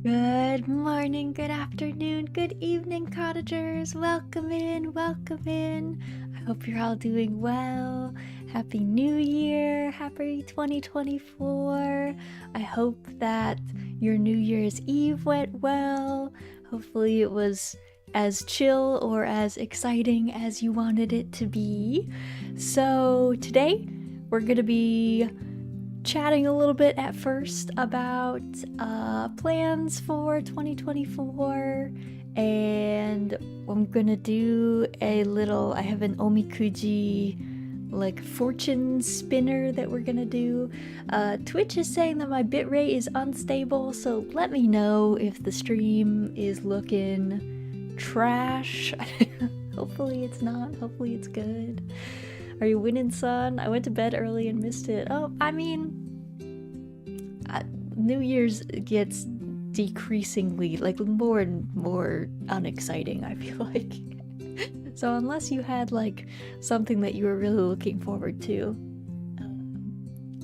Good morning, good afternoon, good evening, cottagers. Welcome in, welcome in. I hope you're all doing well. Happy New Year, happy 2024. I hope that your New Year's Eve went well. Hopefully it was as chill or as exciting as you wanted it to be. So today we're gonna be chatting a little bit at first about plans for 2024, and I'm gonna do a little, I have an omikuji like fortune spinner that we're gonna do. Twitch is saying that my bitrate is unstable, so let me know if the stream is looking trash. Hopefully it's not, hopefully it's good. Are you winning, son? I went to bed early and missed it. Oh, I mean, New Year's gets decreasingly, like, more and more unexciting, I feel like. So unless you had, like, something that you were really looking forward to,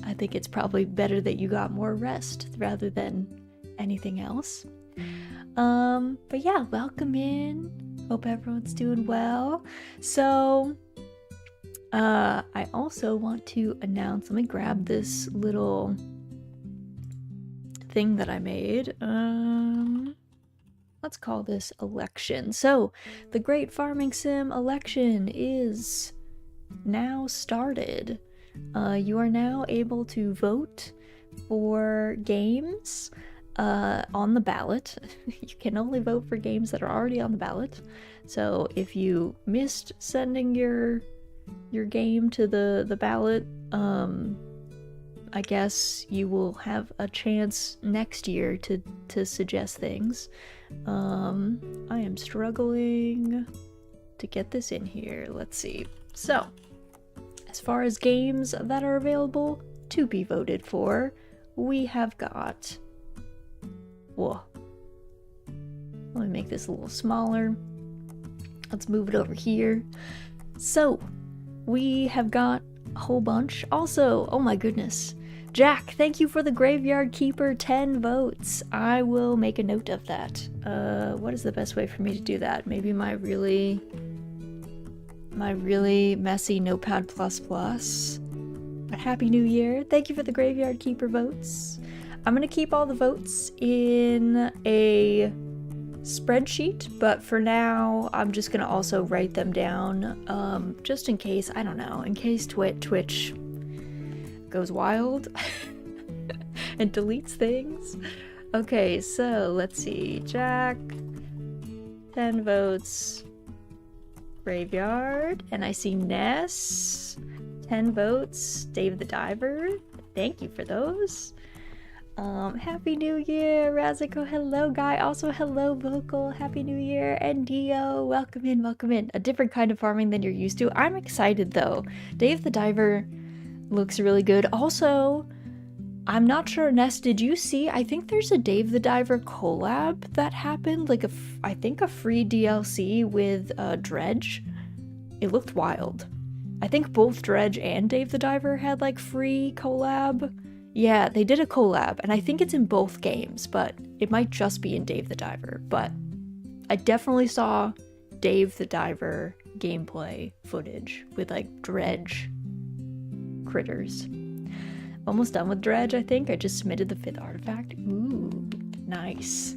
I think it's probably better that you got more rest rather than anything else. But yeah, welcome in. Hope everyone's doing well. So I also want to announce, let me grab this little thing that I made. Let's call this election. So the Great Farming Sim election is now started. You are now able to vote for games on the ballot. You can only vote for games that are already on the ballot. So if you missed sending your game to the ballot, I guess you will have a chance next year to suggest things. I am struggling to get this in here. Let's see. So, as far as games that are available to be voted for, we have got... Whoa. Let me make this a little smaller. Let's move it over here. So, we have got a whole bunch. Also, oh my goodness, Jack, thank you for the Graveyard Keeper 10 votes. I will make a note of that. What is the best way for me to do that? Maybe my really messy Notepad++. But Happy New Year. Thank you for the Graveyard Keeper votes. I'm gonna keep all the votes in a spreadsheet, but for now I'm just gonna also write them down, just in case, I don't know, in case Twitch goes wild and deletes things. Okay, so let's see. Jack, 10 votes. Graveyard, and I see Ness, 10 votes. Dave the Diver, thank you for those. Happy New Year, Raziko, hello Guy, also hello Vocal, Happy New Year, and Dio, welcome in, welcome in. A different kind of farming than you're used to. I'm excited though. Dave the Diver looks really good. Also, I'm not sure, Ness, did you see, I think there's a Dave the Diver collab that happened, like I think a free DLC with Dredge. It looked wild. I think both Dredge and Dave the Diver had like free collab. Yeah, they did a collab, and I think it's in both games, but it might just be in Dave the Diver. But I definitely saw Dave the Diver gameplay footage with like Dredge critters. Almost done with Dredge, I think. I just submitted the 5th artifact. Ooh, nice.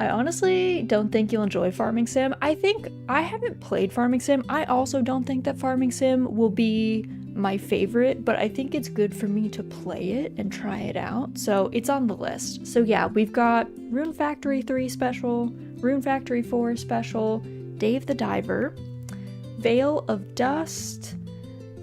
I honestly don't think you'll enjoy Farming Sim. I think I haven't played Farming Sim. I also don't think that Farming Sim will be my favorite, but I think it's good for me to play it and try it out. So it's on the list. So yeah, we've got Rune Factory 3 special, Rune Factory 4 special, Dave the Diver, Veil of Dust,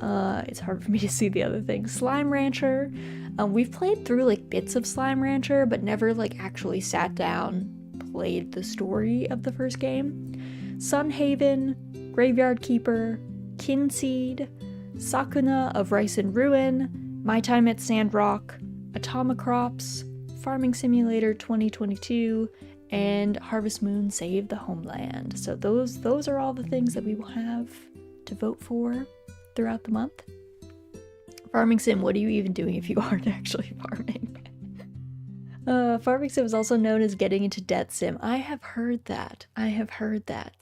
it's hard for me to see the other things, Slime Rancher. We've played through like bits of Slime Rancher, but never like actually sat down, played the story of the first game. Sunhaven, Graveyard Keeper, Kinseed, Sakuna of Rice and Ruin, My Time at Sandrock, Atomicrops, Farming Simulator 2022, and Harvest Moon Save the Homeland. So those are all the things that we will have to vote for throughout the month. Farming Sim, what are you even doing if you aren't actually farming? Farming sim is also known as getting into debt sim. I have heard that. I have heard that.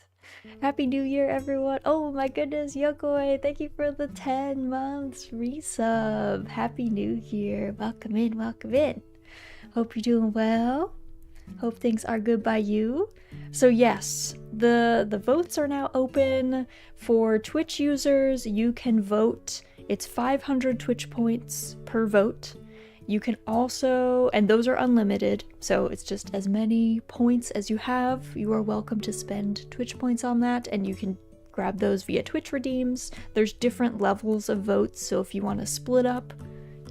Happy New Year, everyone. Oh my goodness, Yokoi, thank you for the 10 months resub. Happy New Year. Welcome in, welcome in. Hope you're doing well. Hope things are good by you. So yes, the votes are now open for Twitch users. You can vote. It's 500 Twitch points per vote. You can also, and those are unlimited, so it's just as many points as you have. You are welcome to spend Twitch points on that, and you can grab those via Twitch redeems. There's different levels of votes, so if you want to split up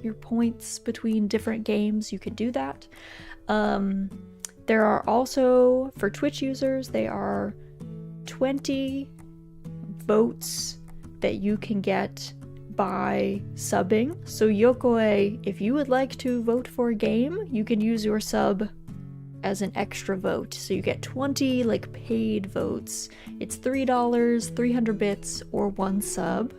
your points between different games, you can do that. There are also, for Twitch users, there are 20 votes that you can get by subbing. So Yokoi, if you would like to vote for a game, you can use your sub as an extra vote. So you get 20 like paid votes. It's $3, 300 bits, or 1 sub.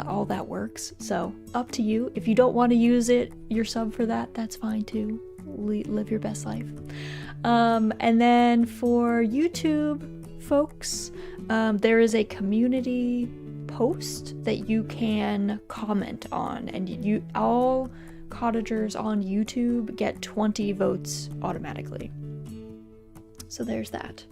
All that works. So up to you. If you don't want to use it, your sub for that, that's fine too. Live your best life. And then for YouTube folks, there is a community post that you can comment on, and all cottagers on YouTube get 20 votes automatically. So there's that.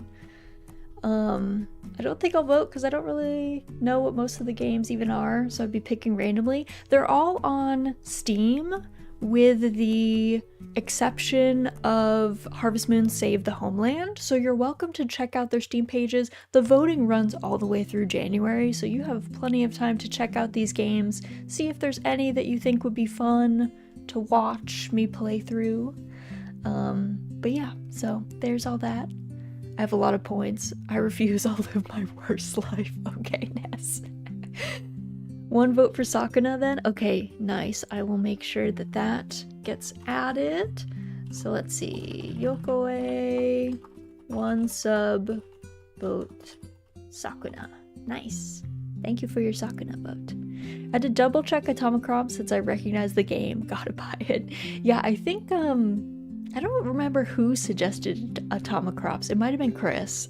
I don't think I'll vote because I don't really know what most of the games even are, so I'd be picking randomly. They're all on Steam, with the exception of Harvest Moon Save the Homeland, so you're welcome to check out their Steam pages. The voting runs all the way through January, so you have plenty of time to check out these games, see if there's any that you think would be fun to watch me play through. But yeah, so there's all that. I have a lot of points. I refuse. I'll live my worst life. Okay, Ness. 1 vote for Sakuna then? Okay, nice. I will make sure that that gets added. So let's see. Yokoi, 1 sub, vote Sakuna. Nice. Thank you for your Sakuna vote. I had to double check Atomicrom since I recognized the game. Gotta buy it. Yeah, I think, I don't remember who suggested Atomicrops. It might have been Chris.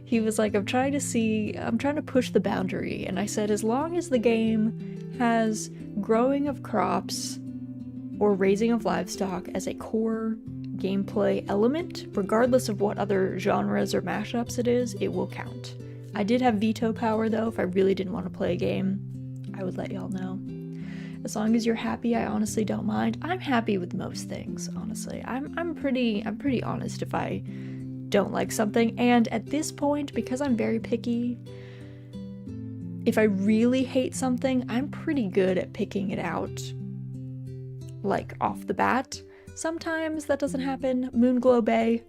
He was like, I'm trying to push the boundary. And I said, as long as the game has growing of crops or raising of livestock as a core gameplay element, regardless of what other genres or mashups it is, it will count. I did have veto power though. If I really didn't want to play a game, I would let y'all know. As long as you're happy, I honestly don't mind. I'm happy with most things, honestly. I'm pretty honest if I don't like something, and at this point, because I'm very picky, if I really hate something, I'm pretty good at picking it out, like, off the bat. Sometimes that doesn't happen. Moonglow Bay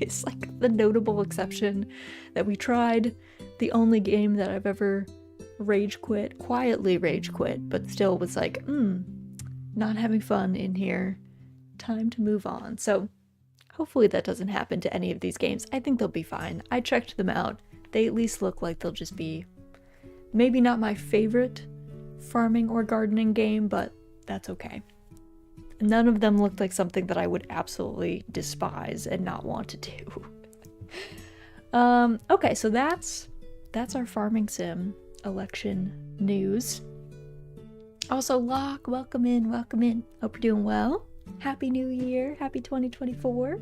is, like, the notable exception that we tried. The only game that I've ever quietly rage quit, but still was like, not having fun in here. Time to move on. So hopefully that doesn't happen to any of these games. I think they'll be fine. I checked them out. They at least look like they'll just be maybe not my favorite farming or gardening game, but that's okay. None of them looked like something that I would absolutely despise and not want to do. Okay, so that's our farming sim election news. Also, Locke, welcome in. Hope you're doing well. Happy New Year, happy 2024.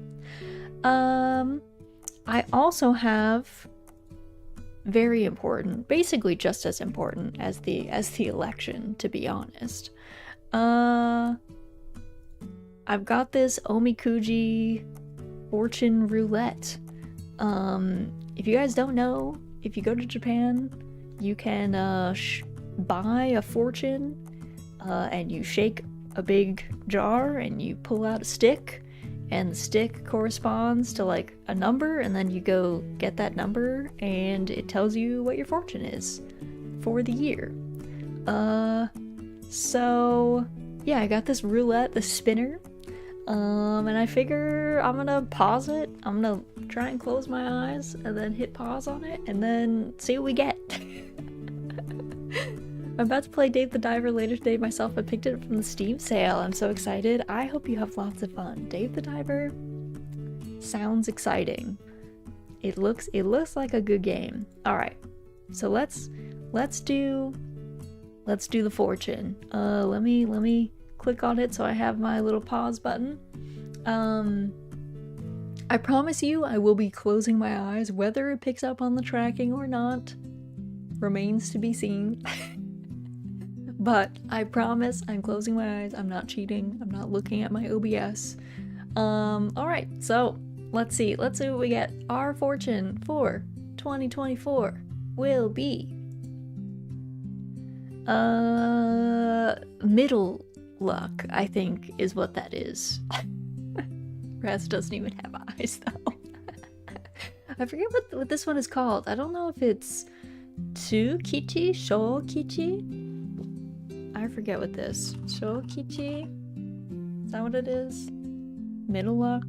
I also have very important, basically just as important as the election, to be honest. I've got this Omikuji fortune roulette. If you guys don't know, if you go to Japan, you can buy a fortune, and you shake a big jar and you pull out a stick, and the stick corresponds to like a number, and then you go get that number and it tells you what your fortune is for the year. So yeah, I got this roulette, the spinner, and I figure I'm gonna pause it. I'm gonna try and close my eyes and then hit pause on it and then see what we get. I'm about to play Dave the Diver later today myself. I picked it up from the Steam sale. I'm so excited. I hope you have lots of fun. Dave the Diver sounds exciting. It looks like a good game. All right, so let's do the fortune. Let me click on it so I have my little pause button. I promise you I will be closing my eyes. Whether it picks up on the tracking or not remains to be seen. But I promise I'm closing my eyes. I'm not cheating. I'm not looking at my OBS. All right, so let's see what we get. Our fortune for 2024 will be middle luck, I think is what that is. Raz doesn't even have eyes though. I forget what this one is called. I don't know if it's Tsukichi, Shokichi. I forget what this. Shokichi? Is that what it is? Middle luck?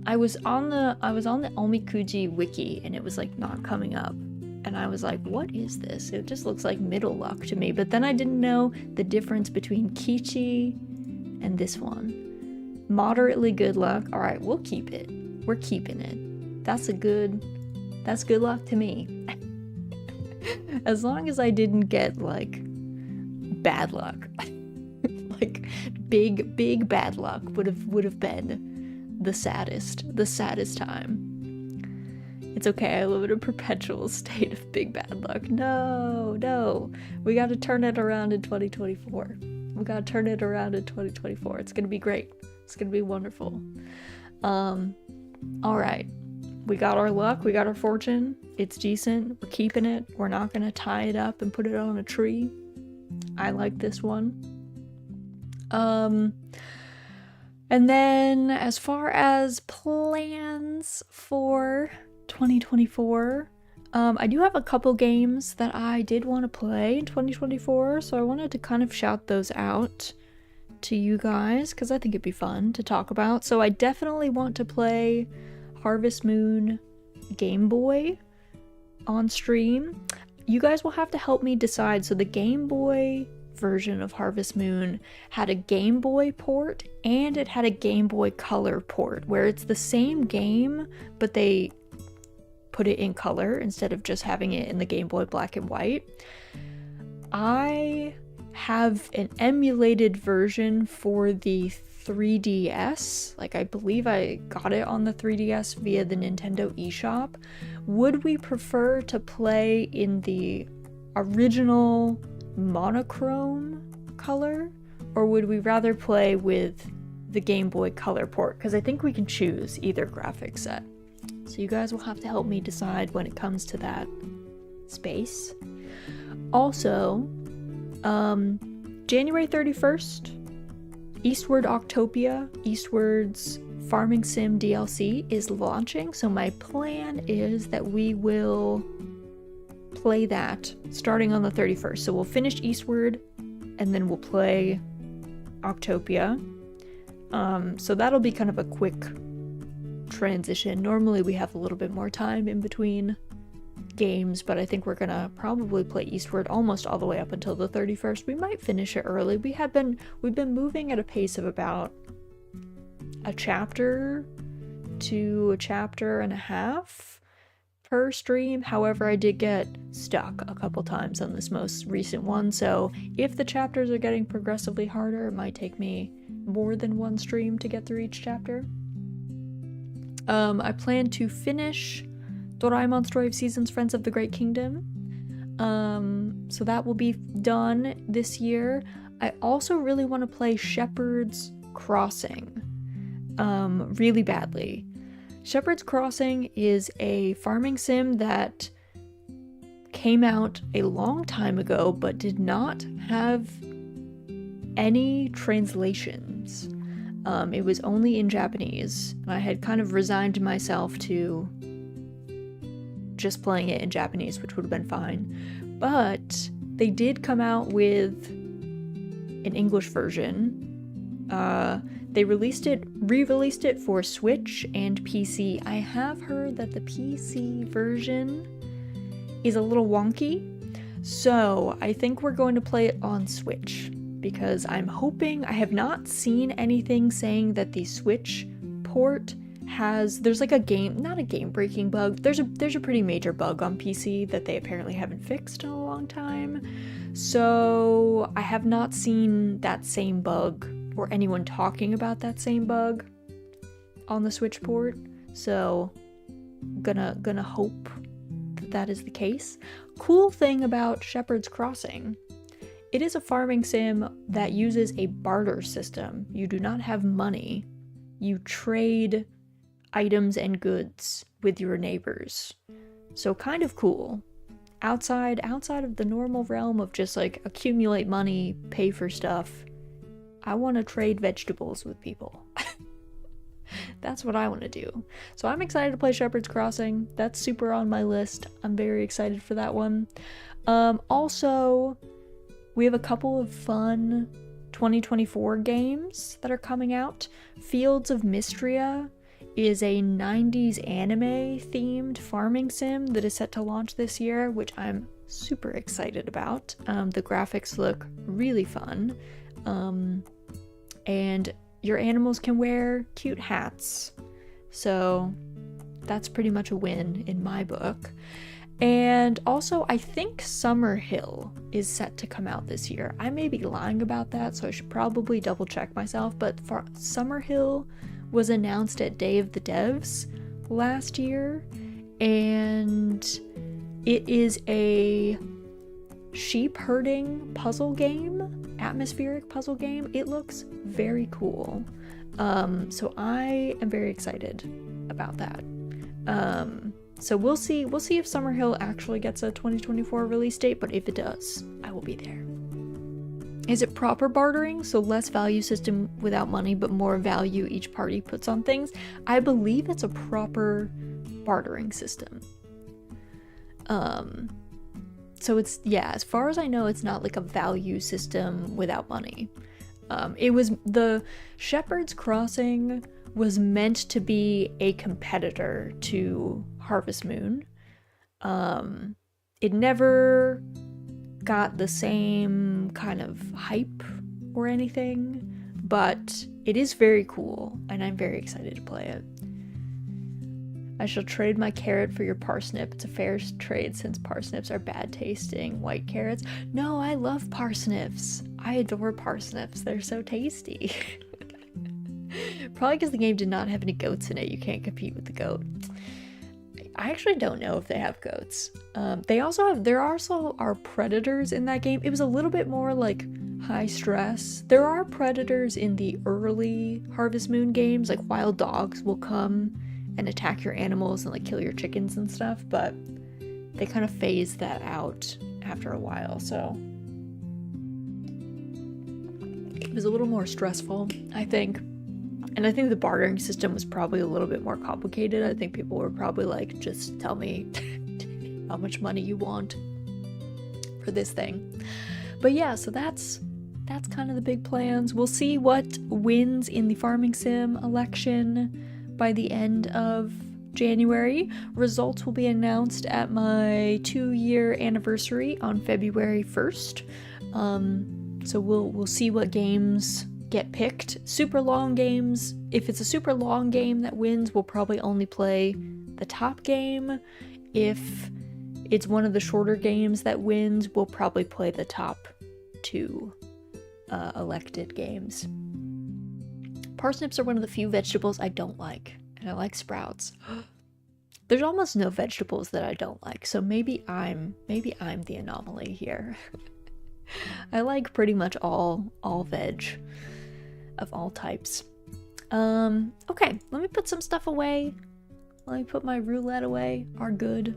I was on the Omikuji wiki and it was like not coming up. And I was like, what is this? It just looks like middle luck to me. But then I didn't know the difference between Kichi and this one. Moderately good luck. All right, we'll keep it. We're keeping it. That's good luck to me. As long as I didn't get like bad luck. Like big bad luck would have been the saddest time. It's okay, I live in a perpetual state of big bad luck. No. We gotta turn it around in 2024. It's gonna be great. It's gonna be wonderful. Alright. We got our luck, we got our fortune. It's decent. We're keeping it. We're not gonna tie it up and put it on a tree. I like this one. And then as far as plans for 2024, I do have a couple games that I did want to play in 2024, so I wanted to kind of shout those out to you guys because I think it'd be fun to talk about. So I definitely want to play Harvest Moon Game Boy on stream. You guys will have to help me decide. So the Game Boy version of Harvest Moon had a Game Boy port and it had a Game Boy Color port where it's the same game but they put it in color instead of just having it in the Game Boy black and white. I have an emulated version for the 3DS. Like I believe I got it on the 3DS via the Nintendo eShop. Would we prefer to play in the original monochrome color or would we rather play with the Game Boy Color port? Because I think we can choose either graphic set. So you guys will have to help me decide when it comes to that space. Also, January 31st, Eastward Octopia, Eastward's Farming Sim DLC is launching. So my plan is that we will play that starting on the 31st. So we'll finish Eastward and then we'll play Octopia. So that'll be kind of a quick transition. Normally we have a little bit more time in between games, but I think we're gonna probably play Eastward almost all the way up until the 31st. We might finish it early. We've been moving at a pace of about a chapter to a chapter and a half per stream. However, I did get stuck a couple times on this most recent one, so if the chapters are getting progressively harder, it might take me more than one stream to get through each chapter. I plan to finish Doraemon's Story of Seasons, Friends of the Great Kingdom. So that will be done this year. I also really want to play Shepherd's Crossing really badly. Shepherd's Crossing is a farming sim that came out a long time ago but did not have any translations. It was only in Japanese. I had kind of resigned myself to just playing it in Japanese, which would have been fine. But they did come out with an English version. They re-released it for Switch and PC. I have heard that the PC version is a little wonky, So I think we're going to play it on Switch because I'm hoping, I have not seen anything saying that the Switch port there's like a game, not a game-breaking bug, there's a pretty major bug on PC that they apparently haven't fixed in a long time. So I have not seen that same bug or anyone talking about that same bug on the Switch port. So gonna hope that is the case. Cool thing about Shepherd's Crossing, it is a farming sim that uses a barter system. You do not have money. You trade items and goods with your neighbors. So kind of cool. Outside of the normal realm of just like accumulate money, pay for stuff, I want to trade vegetables with people. That's what I want to do. So I'm excited to play Shepherd's Crossing. That's super on my list. I'm very excited for that one. Also, we have a couple of fun 2024 games that are coming out. Fields of Mystria is a 90s anime themed farming sim that is set to launch this year, which I'm super excited about. The graphics look really fun. And your animals can wear cute hats. So that's pretty much a win in my book. And also, I think Summerhill is set to come out this year. I may be lying about that, so I should probably double check myself, but Summerhill was announced at Day of the Devs last year, and it is a sheep herding puzzle game, atmospheric puzzle game. It looks very cool. So I am very excited about that. So we'll see if Summerhill actually gets a 2024 release date, but if it does, I will be there. Is it proper bartering? So less value system without money, but more value each party puts on things? I believe it's a proper bartering system. So it's, yeah, as far as I know, it's not like a value system without money. The Shepherd's Crossing was meant to be a competitor to Harvest Moon. It never got the same kind of hype or anything, but it is very cool, and I'm very excited to play it. I shall trade my carrot for your parsnip. It's a fair trade since parsnips are bad tasting. White carrots? No, I love parsnips. I adore parsnips. They're so tasty. Probably because the game did not have any goats in it. You can't compete with the goat. I actually don't know if they have goats. There also are predators in that game. It was a little bit more like high stress. There are predators in the early Harvest Moon games, like wild dogs will come and attack your animals and like kill your chickens and stuff, but they kind of phase that out after a while, so it was a little more stressful, I think. And I think the bartering system was probably a little bit more complicated. I think people were probably like, just tell me how much money you want for this thing. But yeah, so that's kind of the big plans. We'll see what wins in the farming sim election by the end of January. Results will be announced at my 2-year anniversary on February 1st. So we'll see what games get picked. Super long games. If it's a super long game that wins, we'll probably only play the top game. If it's one of the shorter games that wins, we'll probably play the top 2 elected games. Parsnips are one of the few vegetables I don't like, and I like sprouts. There's almost no vegetables that I don't like, so maybe I'm the anomaly here. I like pretty much all veg of all types. Okay, let me put some stuff away. Let me put my roulette away. Our good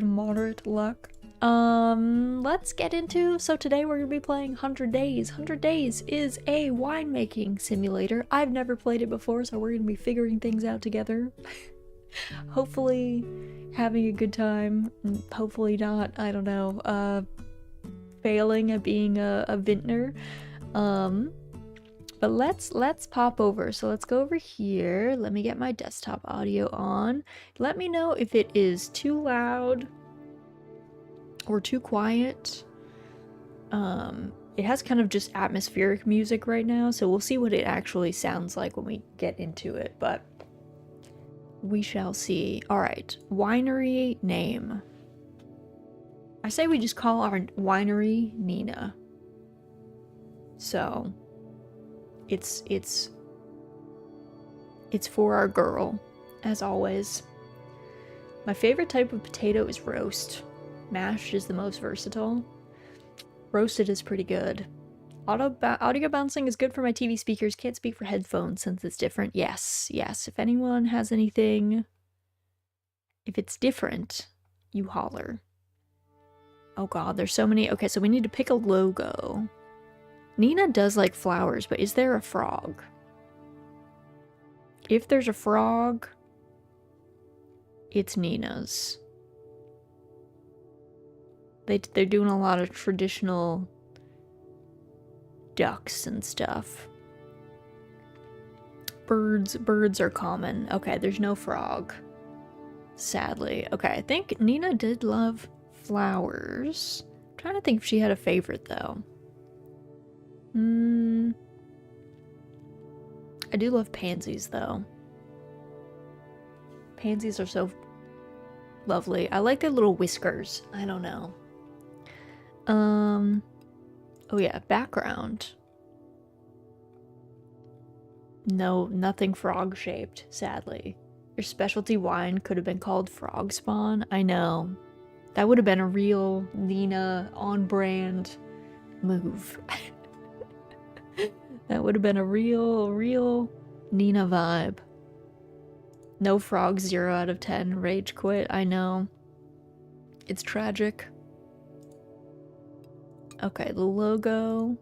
moderate luck. Let's get into, so today we're gonna be playing 100 Days. 100 Days is a winemaking simulator. I've never played it before, so we're gonna be figuring things out together. Hopefully having a good time, hopefully not, I don't know, failing at being a vintner. But let's pop over. So let's go over here. Let me get my desktop audio on. Let me know if it is too loud or too quiet. It has kind of just atmospheric music right now, so we'll see what it actually sounds like when we get into it, but we shall see. Alright, winery name. I say we just call our winery Nina. So, it's for our girl, as always. My favorite type of potato is roast. Mashed is the most versatile. Roasted is pretty good. Audio bouncing is good for my TV speakers. Can't speak for headphones since it's different. Yes, yes. If anyone has anything, if it's different, you holler. Oh god, there's so many. Okay, so we need to pick a logo. Nina does like flowers, but is there a frog? If there's a frog, it's Nina's. They're doing a lot of traditional ducks and stuff. Birds are common. Okay, there's no frog. Sadly. Okay, I think Nina did love flowers. I'm trying to think if she had a favorite though. I do love pansies though. Pansies are so lovely. I like their little whiskers. I don't know. Oh yeah, background. No, nothing frog shaped, sadly. Your specialty wine could have been called Frog Spawn. I know. That would have been a real Nina on brand move. That would have been a real Nina vibe. No frog, 0 out of 10. Rage quit. I know. It's tragic. Okay, the logo.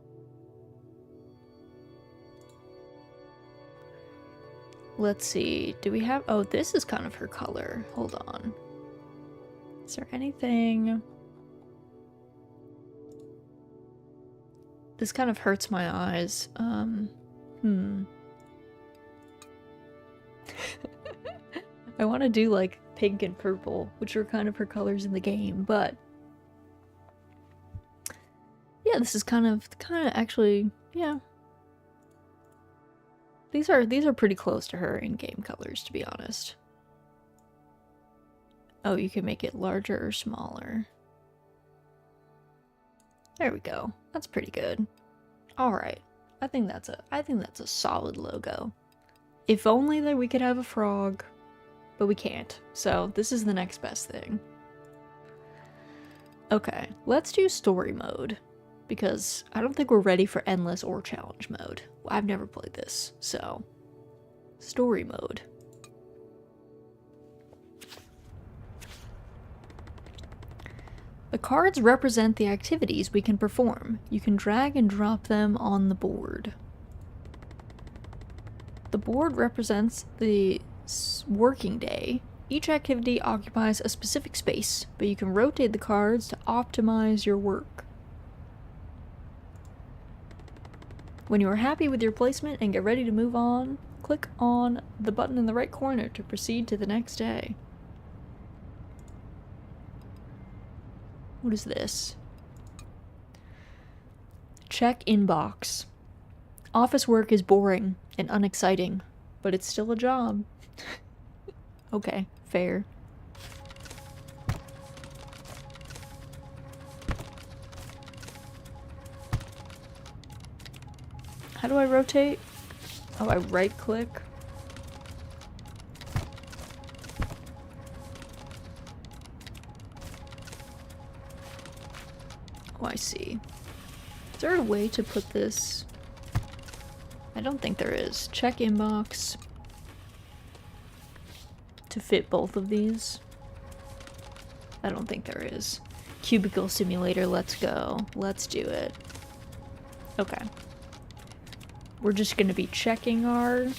Let's see. Do we have... Oh, this is kind of her color. Hold on. Is there anything... This kind of hurts my eyes. I want to do like pink and purple, which are kind of her colors in the game, but yeah, this is kind of actually, yeah. These are pretty close to her in-game colors, to be honest. Oh, you can make it larger or smaller. There we go. That's pretty good. All right. I think that's a solid logo. If only that we could have a frog, but we can't. So this is the next best thing. Okay, let's do story mode, because I don't think we're ready for endless or challenge mode. I've never played this, so story mode. The cards represent the activities we can perform. You can drag and drop them on the board. The board represents the working day. Each activity occupies a specific space, but you can rotate the cards to optimize your work. When you are happy with your placement and get ready to move on, click on the button in the right corner to proceed to the next day. What is this? Check inbox. Office work is boring and unexciting, but it's still a job. Okay, fair. How do I rotate? Oh, I right click. Oh, I see. Is there a way to put this? I don't think there is. Check inbox. To fit both of these? I don't think there is. Cubicle simulator, let's go. Let's do it. Okay. We're just gonna be checking our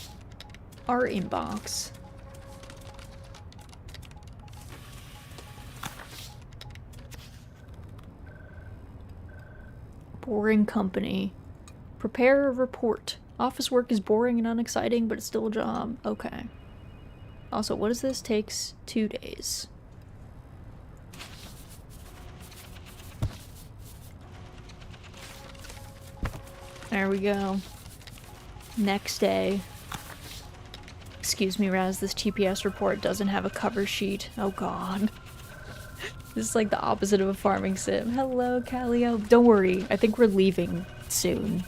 inbox. Boring company. Prepare a report. Office work is boring and unexciting, but it's still a job. Okay. Also, what is this? Takes 2 days. There we go. Next day. Excuse me, Raz, this TPS report doesn't have a cover sheet. Oh god. This is like the opposite of a farming sim. Hello, Callio. Don't worry, I think we're leaving soon.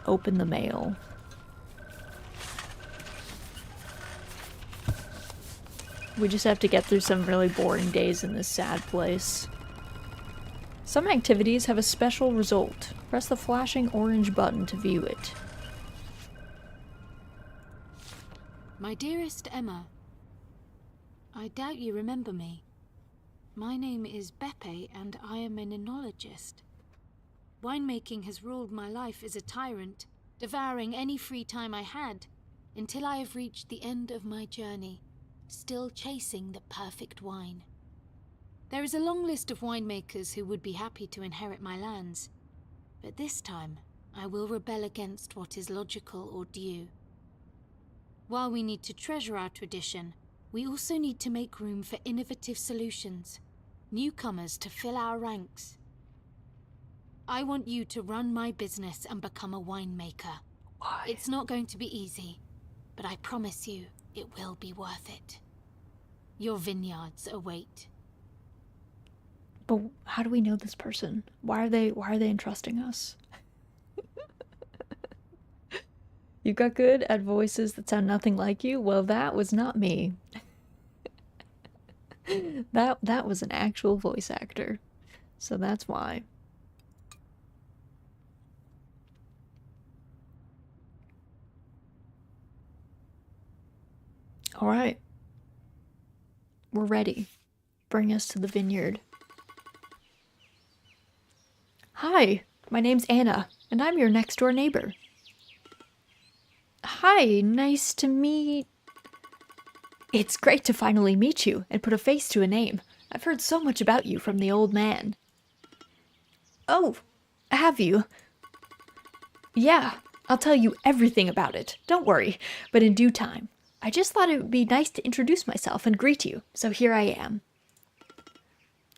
Open the mail. We just have to get through some really boring days in this sad place. Some activities have a special result. Press the flashing orange button to view it. My dearest Emma, I doubt you remember me. My name is Beppe and I am an enologist. Winemaking has ruled my life as a tyrant, devouring any free time I had, until I have reached the end of my journey, still chasing the perfect wine. There is a long list of winemakers who would be happy to inherit my lands, but this time I will rebel against what is logical or due. While we need to treasure our tradition, we also need to make room for innovative solutions, newcomers to fill our ranks. I want you to run my business and become a winemaker. Why? It's not going to be easy, but I promise you it will be worth it. Your vineyards await. But how do we know this person? Why are they entrusting us? You got good at voices that sound nothing like you? Well, that was not me. That was an actual voice actor. So that's why. All right. We're ready. Bring us to the vineyard. Hi, my name's Anna, and I'm your next door neighbor. Hi, nice to meet... It's great to finally meet you and put a face to a name. I've heard so much about you from the old man. Oh, have you? Yeah, I'll tell you everything about it. Don't worry, but in due time. I just thought it would be nice to introduce myself and greet you, so here I am.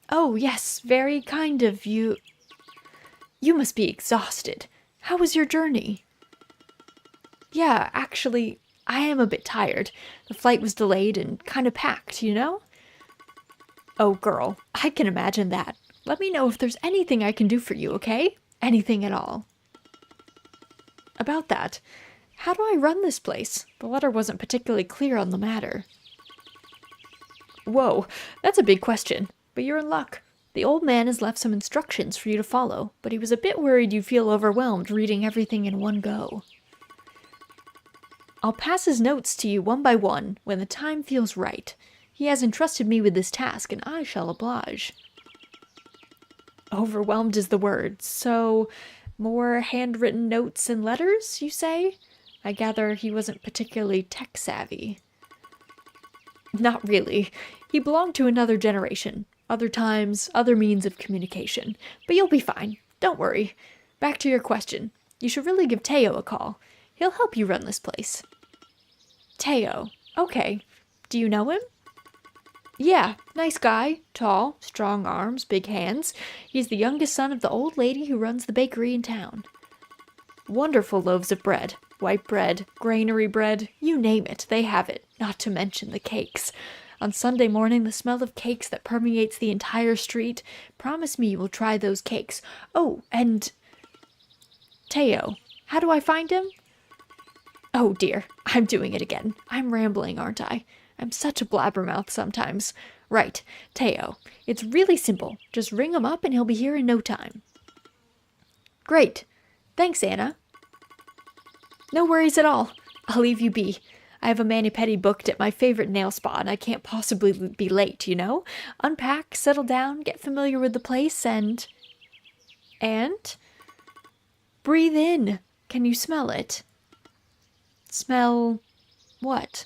Oh, yes, very kind of you. You must be exhausted. How was your journey? Yeah, actually, I am a bit tired. The flight was delayed and kind of packed, you know? Oh, girl, I can imagine that. Let me know if there's anything I can do for you, okay? Anything at all. About that, how do I run this place? The letter wasn't particularly clear on the matter. Whoa, that's a big question, but you're in luck. The old man has left some instructions for you to follow, but he was a bit worried you'd feel overwhelmed reading everything in one go. I'll pass his notes to you one by one when the time feels right. He has entrusted me with this task, and I shall oblige. Overwhelmed is the word, so more handwritten notes and letters, you say? I gather he wasn't particularly tech-savvy. Not really. He belonged to another generation. Other times, other means of communication. But you'll be fine. Don't worry. Back to your question. You should really give Teo a call. He'll help you run this place. Teo. Okay. Do you know him? Yeah, nice guy. Tall, strong arms, big hands. He's the youngest son of the old lady who runs the bakery in town. Wonderful loaves of bread. White bread, granary bread, you name it, they have it. Not to mention the cakes. On Sunday morning, the smell of cakes that permeates the entire street. Promise me you will try those cakes. Oh, and... Teo. How do I find him? Oh dear, I'm doing it again. I'm rambling, aren't I? I'm such a blabbermouth sometimes. Right, Teo. It's really simple. Just ring him up and he'll be here in no time. Great. Thanks, Anna. No worries at all. I'll leave you be. I have a mani-pedi booked at my favorite nail spa and I can't possibly be late, you know? Unpack, settle down, get familiar with the place, and... Breathe in. Can you smell it? Smell... what?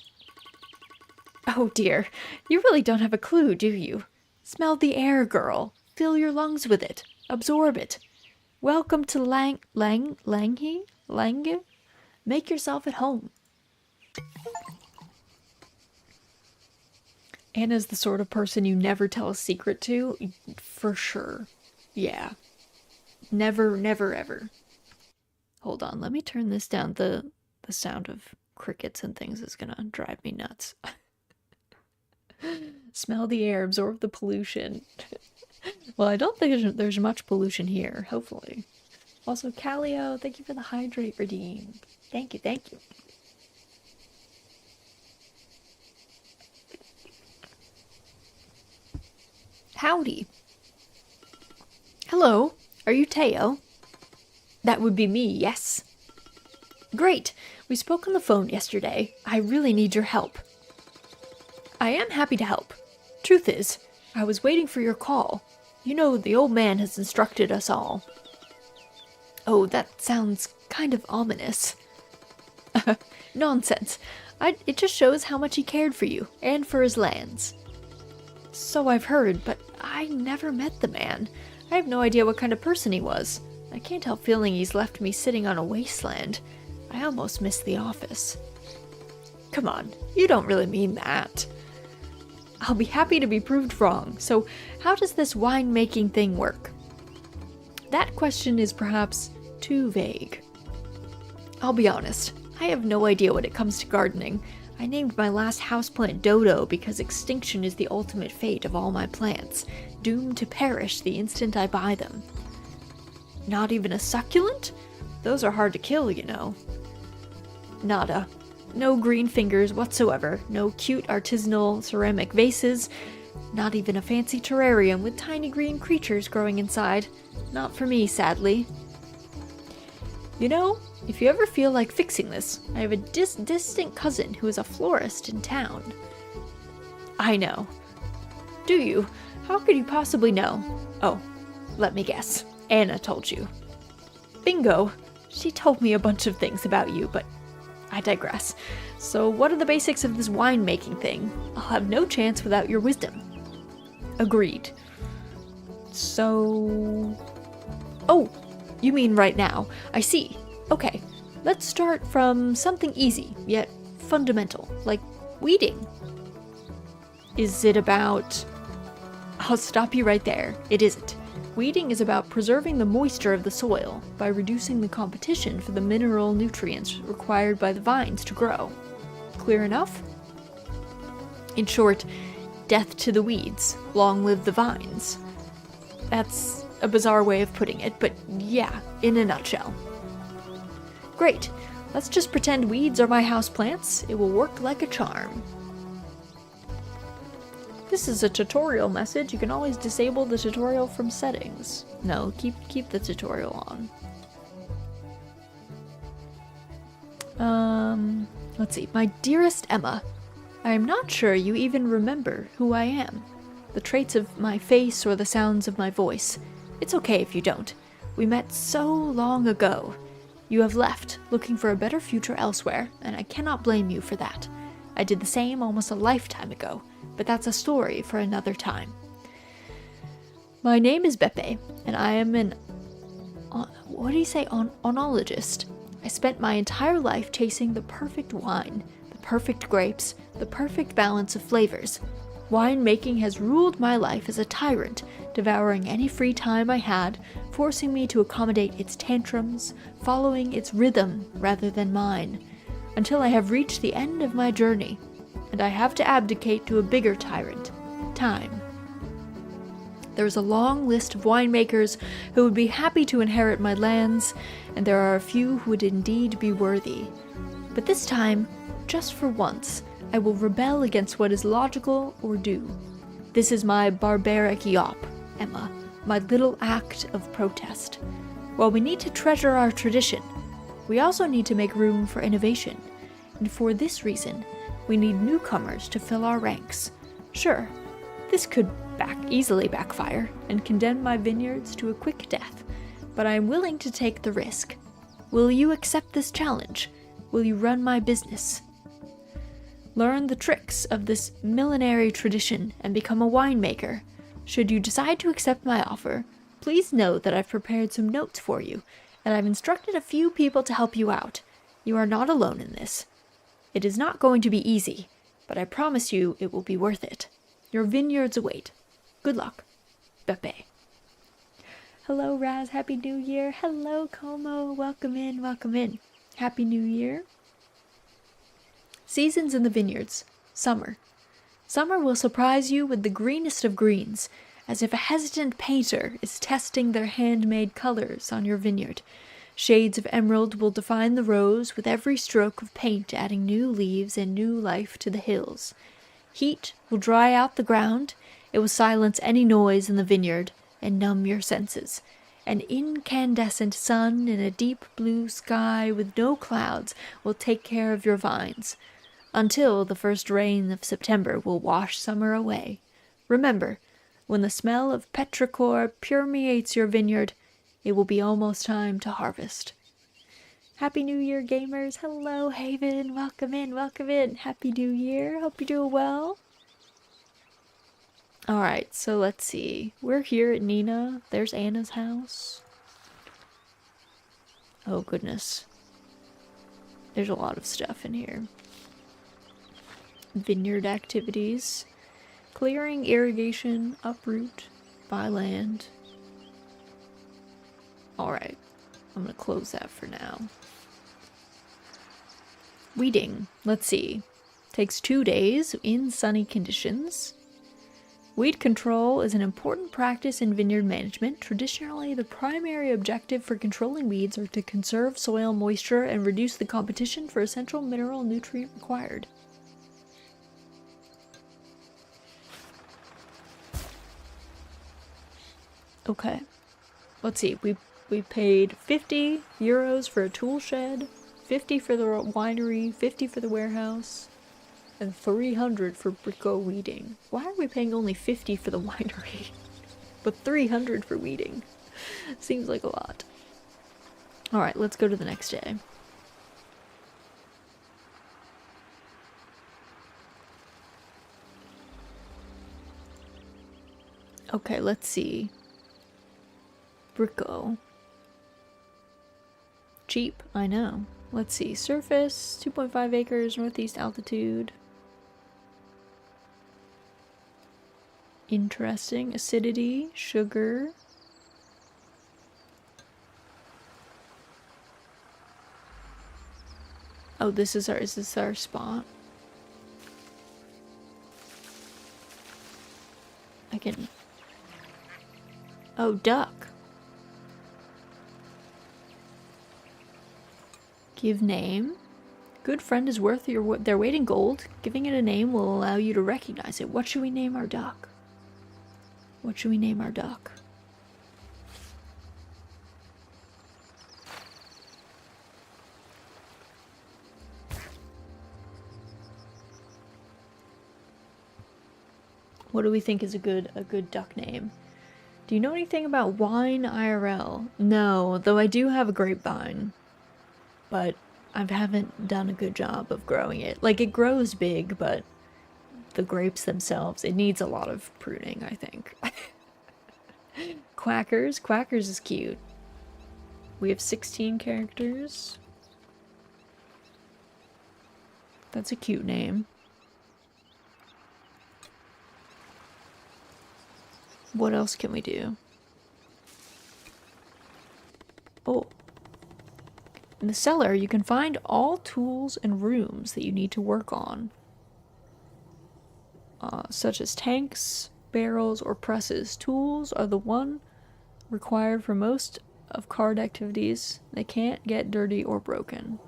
Oh dear, you really don't have a clue, do you? Smell the air, girl. Fill your lungs with it. Absorb it. Welcome to Langhe? Make yourself at home. Anna's the sort of person you never tell a secret to, for sure. Yeah. Never, never, ever. Hold on, let me turn this down. The sound of crickets and things is gonna drive me nuts. Smell the air, absorb the pollution. Well, I don't think there's much pollution here, hopefully. Also, Calio, thank you for the hydrate redeem. Thank you, thank you. Howdy. Hello, are you Teo? That would be me, yes. Great, we spoke on the phone yesterday. I really need your help. I am happy to help. Truth is, I was waiting for your call. You know, the old man has instructed us all. Oh, that sounds kind of ominous. Nonsense. It just shows how much he cared for you, and for his lands. So I've heard, but I never met the man. I have no idea what kind of person he was. I can't help feeling he's left me sitting on a wasteland. I almost miss the office. Come on, you don't really mean that. I'll be happy to be proved wrong. So, how does this wine-making thing work? That question is perhaps too vague. I'll be honest, I have no idea when it comes to gardening. I named my last houseplant Dodo because extinction is the ultimate fate of all my plants, doomed to perish the instant I buy them. Not even a succulent? Those are hard to kill, you know. Nada. No green fingers whatsoever, no cute artisanal ceramic vases, not even a fancy terrarium with tiny green creatures growing inside. Not for me, sadly. You know, if you ever feel like fixing this, I have a distant cousin who is a florist in town. I know. Do you? How could you possibly know? Oh, let me guess. Anna told you. Bingo! She told me a bunch of things about you, but I digress. So what are the basics of this wine-making thing? I'll have no chance without your wisdom. Agreed. So... Oh, you mean right now. I see. Okay, let's start from something easy, yet fundamental, like weeding. Is it about... I'll stop you right there. It isn't. Weeding is about preserving the moisture of the soil by reducing the competition for the mineral nutrients required by the vines to grow. Clear enough? In short, death to the weeds, long live the vines. That's a bizarre way of putting it, but yeah, in a nutshell. Great, let's just pretend weeds are my houseplants. It will work like a charm. This is a tutorial message. You can always disable the tutorial from settings. No, keep the tutorial on. Let's see. My dearest Emma, I am not sure you even remember who I am. The traits of my face or the sounds of my voice. It's okay if you don't. We met so long ago. You have left, looking for a better future elsewhere, and I cannot blame you for that. I did the same almost a lifetime ago, but that's a story for another time. My name is Beppe, and I am an... onologist. I spent my entire life chasing the perfect wine, the perfect grapes, the perfect balance of flavors. Winemaking has ruled my life as a tyrant, devouring any free time I had, forcing me to accommodate its tantrums, following its rhythm rather than mine, until I have reached the end of my journey, and I have to abdicate to a bigger tyrant, time. There is a long list of winemakers who would be happy to inherit my lands, and there are a few who would indeed be worthy. But this time, just for once, I will rebel against what is logical or due. This is my barbaric yawp, Emma, my little act of protest. While we need to treasure our tradition, we also need to make room for innovation, and for this reason, we need newcomers to fill our ranks. Sure, this could easily backfire and condemn my vineyards to a quick death, but I am willing to take the risk. Will you accept this challenge? Will you run my business? Learn the tricks of this millenary tradition and become a winemaker. Should you decide to accept my offer, please know that I've prepared some notes for you, and I've instructed a few people to help you out. You are not alone in this. It is not going to be easy, but I promise you it will be worth it. Your vineyards await. Good luck. Beppe. Hello, Raz. Happy New Year. Hello, Como. Welcome in. Welcome in. Happy New Year. Seasons in the vineyards. Summer. Summer will surprise you with the greenest of greens, as if a hesitant painter is testing their handmade colors on your vineyard. Shades of emerald will define the rose, with every stroke of paint adding new leaves and new life to the hills. Heat will dry out the ground. It will silence any noise in the vineyard and numb your senses. An incandescent sun in a deep blue sky with no clouds will take care of your vines, until the first rain of September will wash summer away. Remember, when the smell of petrichor permeates your vineyard, it will be almost time to harvest. Happy New Year, gamers. Hello, Haven. Welcome in, welcome in. Happy New Year. Hope you're doing well. Alright, so let's see. We're here at Nina. There's Anna's house. Oh, goodness. There's a lot of stuff in here. Vineyard activities. Clearing, irrigation, uproot, buy land. Alright, I'm gonna close that for now. Weeding. Let's see. Takes 2 days in sunny conditions. Weed control is an important practice in vineyard management. Traditionally, the primary objective for controlling weeds are to conserve soil moisture and reduce the competition for essential mineral nutrient required. Okay. Let's see. We paid 50 euros for a tool shed, 50 for the winery, 50 for the warehouse, and 300 for Brico weeding. Why are we paying only 50 for the winery, but 300 for weeding? Seems like a lot. Alright, let's go to the next day. Okay, let's see. Brico. Cheap, I know. Let's see. Surface, 2.5 acres, northeast altitude. Interesting. Acidity, sugar. Oh, is this our spot? I can... Oh, duck. Give name. Good friend is worth their weight in gold. Giving it a name will allow you to recognize it. What should we name our duck? What should we name our duck? What do we think is a good duck name? Do you know anything about wine IRL? No, though I do have a grapevine. But I haven't done a good job of growing it. Like, it grows big, but the grapes themselves, it needs a lot of pruning, I think. Quackers. Quackers is cute. We have 16 characters. That's a cute name. What else can we do? Oh. In the cellar, you can find all tools and rooms that you need to work on. Such as tanks, barrels, or presses. Tools are the one required for most of card activities. They can't get dirty or broken.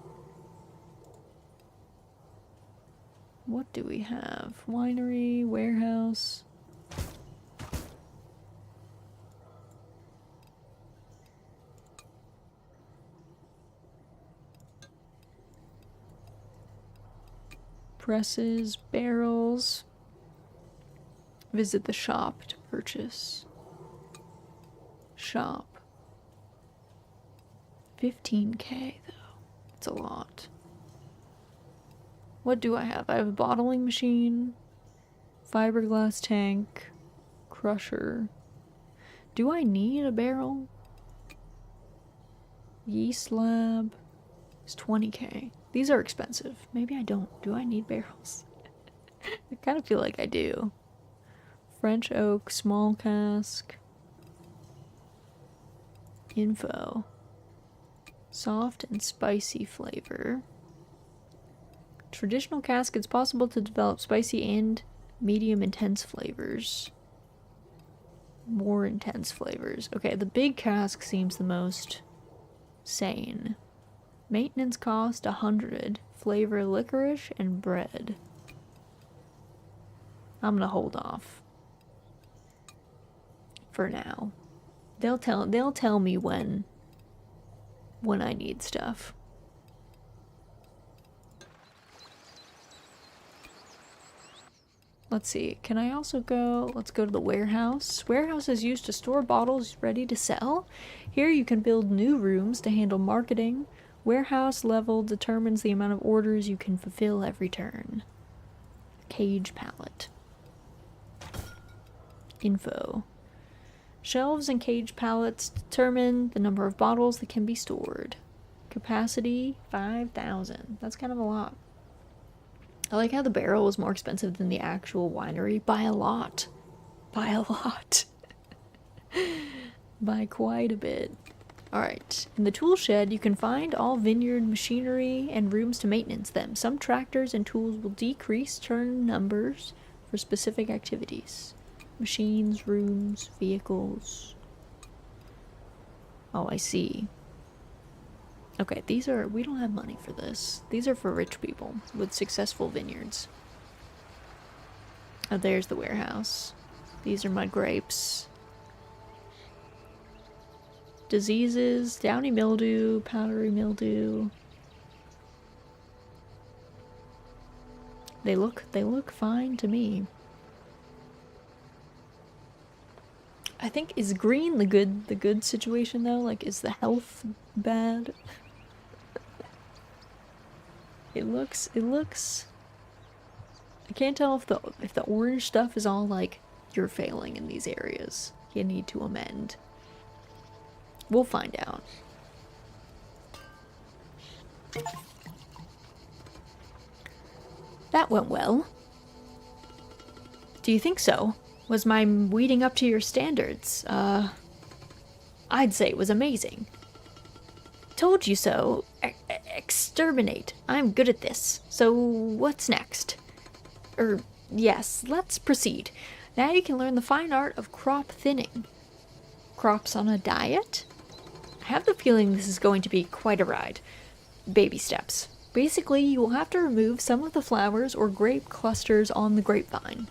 What do we have? Winery, warehouse. Presses, barrels. Visit the shop to purchase. Shop. 15k though. It's a lot. What do I have? I have a bottling machine, fiberglass tank, crusher. Do I need a barrel? Yeast lab. It's 20k. These are expensive. Maybe I don't. Do I need barrels? I kind of feel like I do. French oak, small cask. Info. Soft and spicy flavor. Traditional cask, it's possible to develop spicy and medium intense flavors. More intense flavors. Okay, the big cask seems the most sane. Maintenance cost 100. Flavor licorice and bread. I'm gonna hold off for now. They'll tell me when I need stuff. Let's see. Can I also go? Let's go to the warehouse. Warehouse is used to store bottles ready to sell. Here you can build new rooms to handle marketing. Warehouse level determines the amount of orders you can fulfill every turn. Cage pallet. Info. Shelves and cage pallets determine the number of bottles that can be stored. Capacity 5,000. That's kind of a lot. I like how the barrel is more expensive than the actual winery by a lot. By a lot. By quite a bit. Alright, in the tool shed you can find all vineyard machinery and rooms to maintenance them. Some tractors and tools will decrease turn numbers for specific activities. Machines, rooms, vehicles. Oh, I see. Okay, we don't have money for this. These are for rich people with successful vineyards. Oh, there's the warehouse. These are my grapes. Diseases, downy mildew, powdery mildew. They look fine to me. I think, is green the good situation though? Like, is the health bad? It looks I can't tell if the orange stuff is all like, you're failing in these areas. You need to amend. We'll find out. That went well. Do you think so? Was my weeding up to your standards? I'd say it was amazing. Told you so. Exterminate. I'm good at this. So what's next? Yes, let's proceed. Now you can learn the fine art of crop thinning. Crops on a diet? I have the feeling this is going to be quite a ride. Baby steps. Basically, you will have to remove some of the flowers or grape clusters on the grapevine.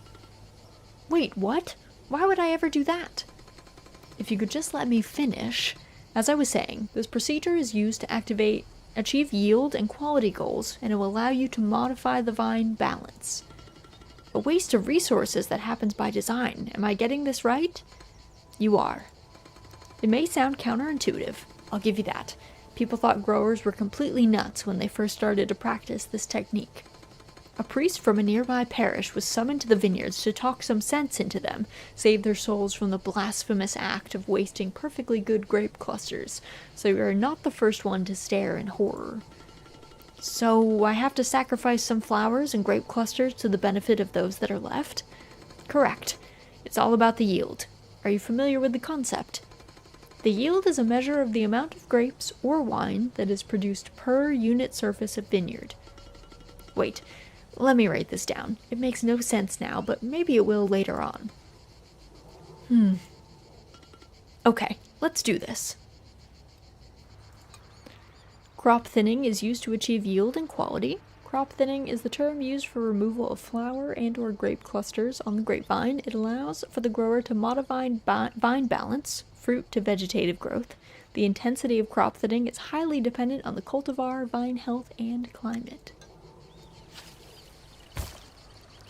Wait, what? Why would I ever do that? If you could just let me finish. As I was saying, this procedure is used to achieve yield and quality goals, and it will allow you to modify the vine balance. A waste of resources that happens by design. Am I getting this right? You are. It may sound counterintuitive. I'll give you that. People thought growers were completely nuts when they first started to practice this technique. A priest from a nearby parish was summoned to the vineyards to talk some sense into them, save their souls from the blasphemous act of wasting perfectly good grape clusters, so you are not the first one to stare in horror. So I have to sacrifice some flowers and grape clusters to the benefit of those that are left? Correct. It's all about the yield. Are you familiar with the concept? The yield is a measure of the amount of grapes or wine that is produced per unit surface of vineyard. Wait. Let me write this down. It makes no sense now, but maybe it will later on. Okay, let's do this. Crop thinning is used to achieve yield and quality. Crop thinning is the term used for removal of flower and or grape clusters on the grapevine. It allows for the grower to modify vine balance, fruit to vegetative growth. The intensity of crop thinning is highly dependent on the cultivar, vine health, and climate.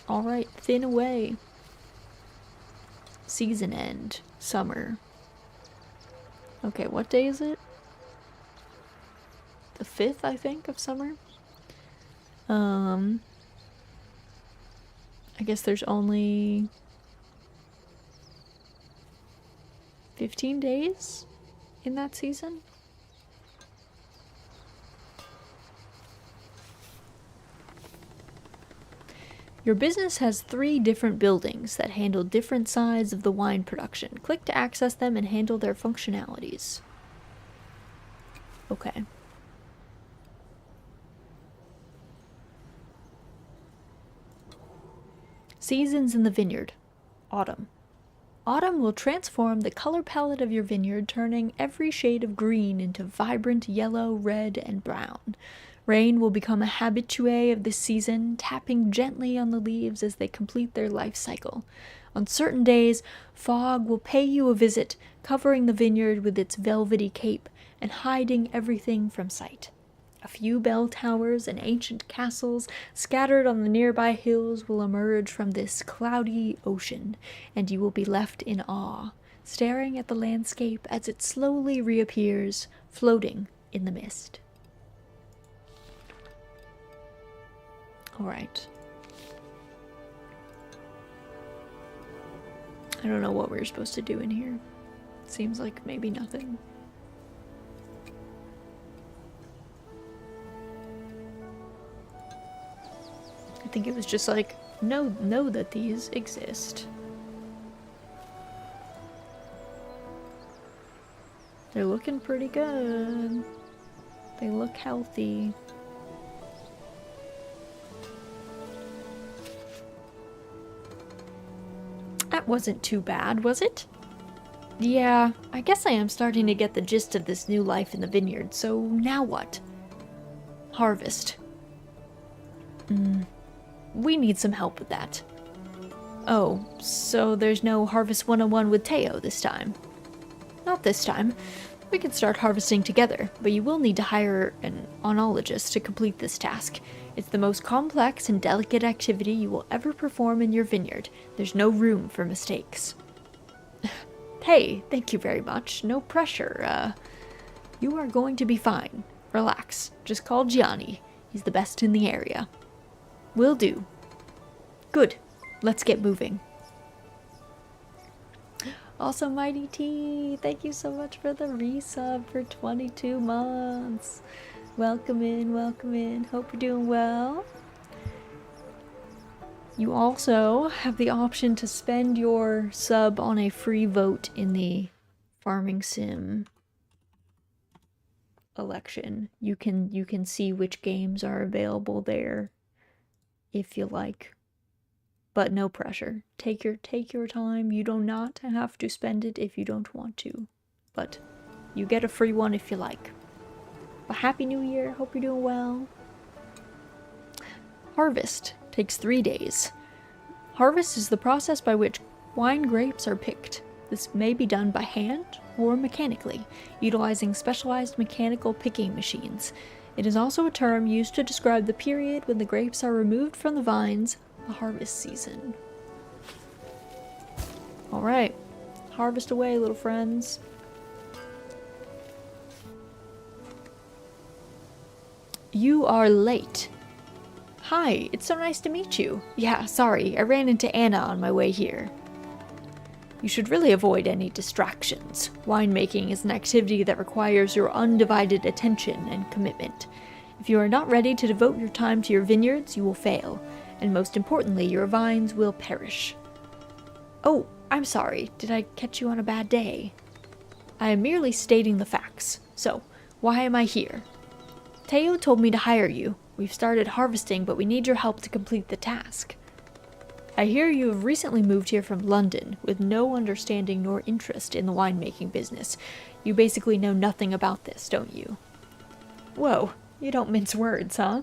Alright, thin away. Season end. Summer. Okay, what day is it? The 5th, I think, of summer? I guess there's only 15 days in that season? Your business has 3 different buildings that handle different sides of the wine production. Click to access them and handle their functionalities. Okay. Seasons in the vineyard. Autumn. Autumn will transform the color palette of your vineyard, turning every shade of green into vibrant yellow, red, and brown. Rain will become a habitué of this season, tapping gently on the leaves as they complete their life cycle. On certain days, fog will pay you a visit, covering the vineyard with its velvety cape and hiding everything from sight. A few bell towers and ancient castles scattered on the nearby hills will emerge from this cloudy ocean, and you will be left in awe, staring at the landscape as it slowly reappears, floating in the mist. Alright. I don't know what we're supposed to do in here. Seems like maybe nothing. I think it was just like, know that these exist. They're looking pretty good. They look healthy. That wasn't too bad, was it? Yeah, I guess I am starting to get the gist of this new life in the vineyard, so now what? Harvest. We need some help with that. Oh, so there's no Harvest 101 with Teo this time? Not this time. We can start harvesting together, but you will need to hire an oenologist to complete this task. It's the most complex and delicate activity you will ever perform in your vineyard. There's no room for mistakes. Hey, thank you very much. No pressure. You are going to be fine. Relax. Just call Gianni. He's the best in the area. Will do. Good. Let's get moving. Also, Mighty T, thank you so much for the resub for 22 months. Welcome in, welcome in. Hope you're doing well. You also have the option to spend your sub on a free vote in the Farming Sim election. You can see which games are available there if you like. But no pressure. Take your time. You do not have to spend it if you don't want to. But you get a free one if you like. But Happy New Year. Hope you're doing well. Harvest takes 3 days. Harvest is the process by which wine grapes are picked. This may be done by hand or mechanically, utilizing specialized mechanical picking machines. It is also a term used to describe the period when the grapes are removed from the vines, the harvest season. Alright, harvest away, little friends. You are late. Hi, it's so nice to meet you. Yeah, sorry, I ran into Anna on my way here. You should really avoid any distractions. Winemaking is an activity that requires your undivided attention and commitment. If you are not ready to devote your time to your vineyards, you will fail. And most importantly, your vines will perish. Oh, I'm sorry. Did I catch you on a bad day? I am merely stating the facts. So, why am I here? Teo told me to hire you. We've started harvesting, but we need your help to complete the task. I hear you have recently moved here from London, with no understanding nor interest in the winemaking business. You basically know nothing about this, don't you? Whoa, you don't mince words, huh?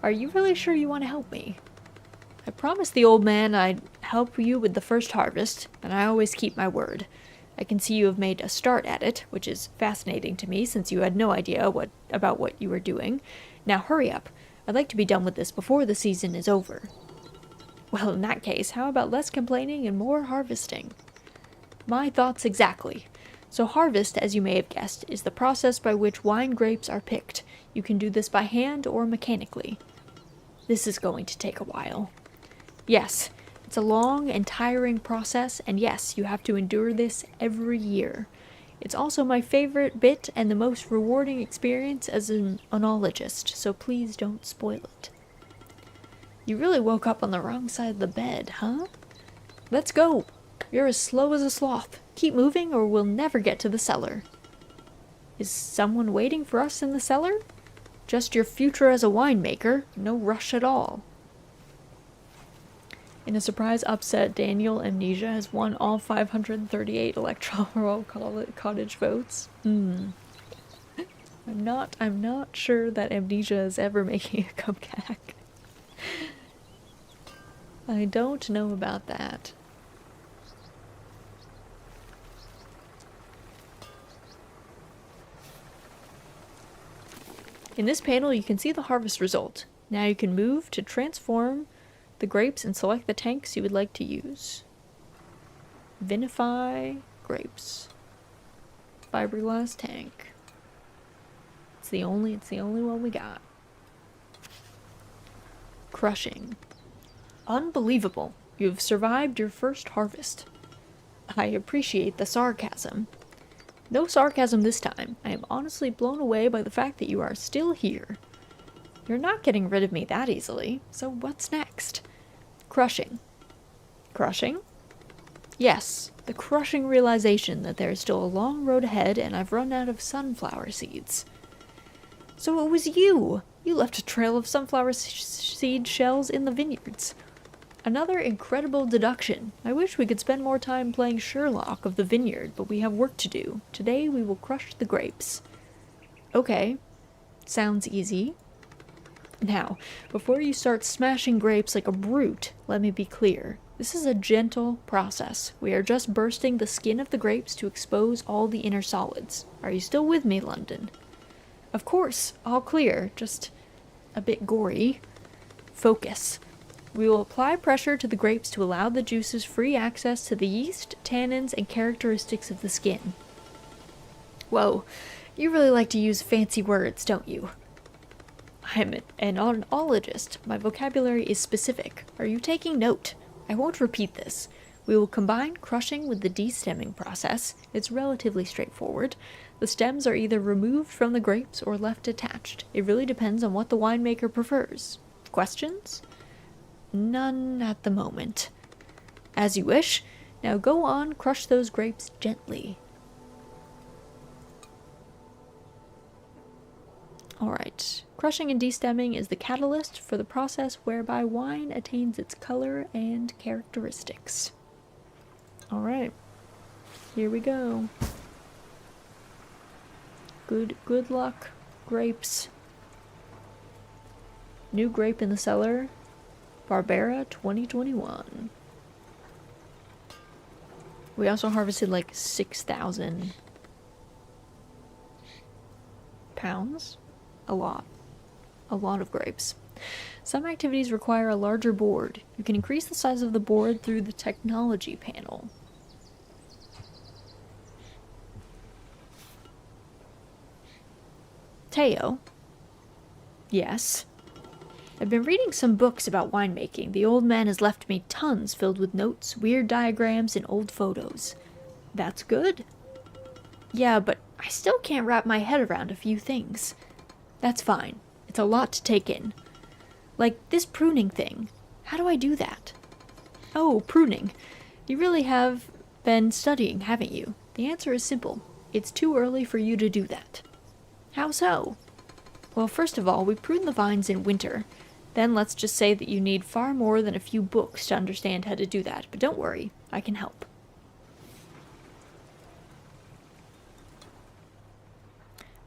Are you really sure you want to help me? I promised the old man I'd help you with the first harvest, and I always keep my word. I can see you have made a start at it, which is fascinating to me since you had no idea about what you were doing. Now hurry up. I'd like to be done with this before the season is over. Well, in that case, how about less complaining and more harvesting? My thoughts exactly. So harvest, as you may have guessed, is the process by which wine grapes are picked. You can do this by hand or mechanically. This is going to take a while. Yes, it's a long and tiring process, and yes, you have to endure this every year. It's also my favorite bit and the most rewarding experience as an oenologist, so please don't spoil it. You really woke up on the wrong side of the bed, huh? Let's go. You're as slow as a sloth. Keep moving or we'll never get to the cellar. Is someone waiting for us in the cellar? Just your future as a winemaker. No rush at all. In a surprise upset, Daniel Amnesia has won all 538 electoral cottage votes. I'm not sure that Amnesia is ever making a comeback. I don't know about that. In this panel, you can see the harvest result. Now you can move to transform the grapes and select the tanks you would like to use. Vinify grapes. Fiberglass tank. It's the only one we got. Crushing. Unbelievable. You've survived your first harvest. I appreciate the sarcasm. No sarcasm this time. I am honestly blown away by the fact that you are still here. You're not getting rid of me that easily, so what's next? Crushing. Crushing? Yes, the crushing realization that there is still a long road ahead and I've run out of sunflower seeds. So it was you! You left a trail of sunflower seed shells in the vineyards. Another incredible deduction. I wish we could spend more time playing Sherlock of the vineyard, but we have work to do. Today we will crush the grapes. Okay. Sounds easy. Now, before you start smashing grapes like a brute, let me be clear. This is a gentle process. We are just bursting the skin of the grapes to expose all the inner solids. Are you still with me, London? Of course, all clear, just a bit gory. Focus. We will apply pressure to the grapes to allow the juices free access to the yeast, tannins, and characteristics of the skin. Whoa, you really like to use fancy words, don't you? I'm an oenologist. My vocabulary is specific. Are you taking note? I won't repeat this. We will combine crushing with the destemming process. It's relatively straightforward. The stems are either removed from the grapes or left attached. It really depends on what the winemaker prefers. Questions? None at the moment. As you wish. Now go on, crush those grapes gently. Alright. Crushing and destemming is the catalyst for the process whereby wine attains its color and characteristics. Alright. Here we go. Good luck, grapes. New grape in the cellar. Barbera 2021. We also harvested like 6,000 pounds. A lot of grapes. Some activities require a larger board. You can increase the size of the board through the technology panel. Teo. Yes. I've been reading some books about winemaking. The old man has left me tons filled with notes, weird diagrams, and old photos. That's good. Yeah, but I still can't wrap my head around a few things. That's fine. It's a lot to take in. Like this pruning thing. How do I do that? Oh, pruning. You really have been studying, haven't you? The answer is simple. It's too early for you to do that. How so? Well, first of all, we prune the vines in winter. Then let's just say that you need far more than a few books to understand how to do that. But don't worry, I can help.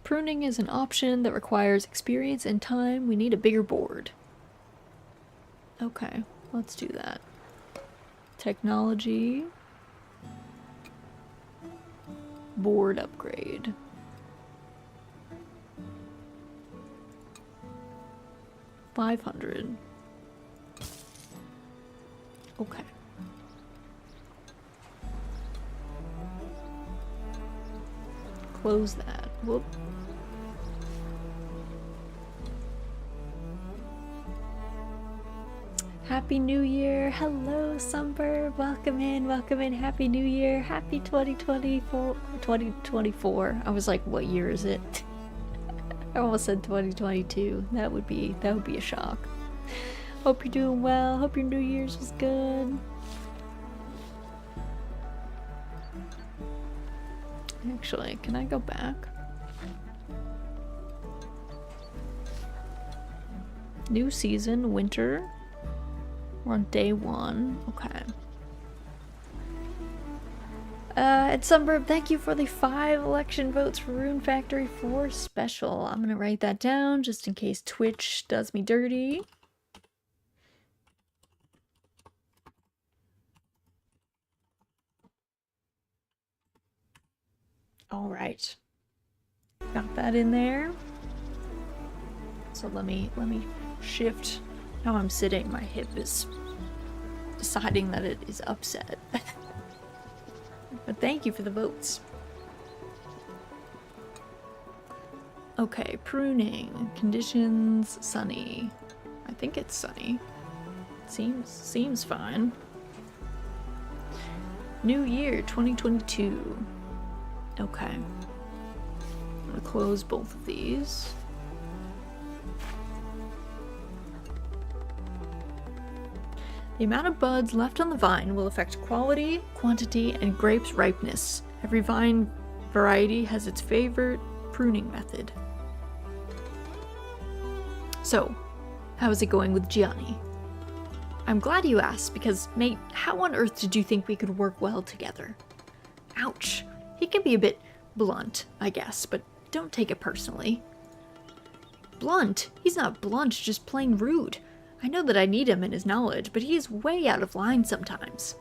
Pruning is an option that requires experience and time. We need a bigger board. Okay, let's do that. Technology. Board upgrade. $500. Okay. Close that. Whoop. Happy New Year. Hello, Sunbird. Welcome in. Welcome in. Happy New Year. Happy 2024. I was like, what year is it? I almost said 2022. That would be a shock. Hope you're doing well. Hope your New Year's was good. Actually, can I go back? New season, winter. We're on day 1. Okay. And Sunburb, thank you for the 5 election votes for Rune Factory 4 special. I'm gonna write that down just in case Twitch does me dirty. All right. Got that in there. So let me shift how I'm sitting. My hip is deciding that it is upset. But thank you for the votes. Okay, pruning. Conditions, sunny. I think it's sunny. Seems fine. New year, 2022. Okay. I'm gonna close both of these. The amount of buds left on the vine will affect quality, quantity, and grapes' ripeness. Every vine variety has its favorite pruning method. So, how is it going with Gianni? I'm glad you asked, because, mate, how on earth did you think we could work well together? Ouch. He can be a bit blunt, I guess, but don't take it personally. Blunt? He's not blunt, just plain rude. I know that I need him and his knowledge, but he is way out of line sometimes.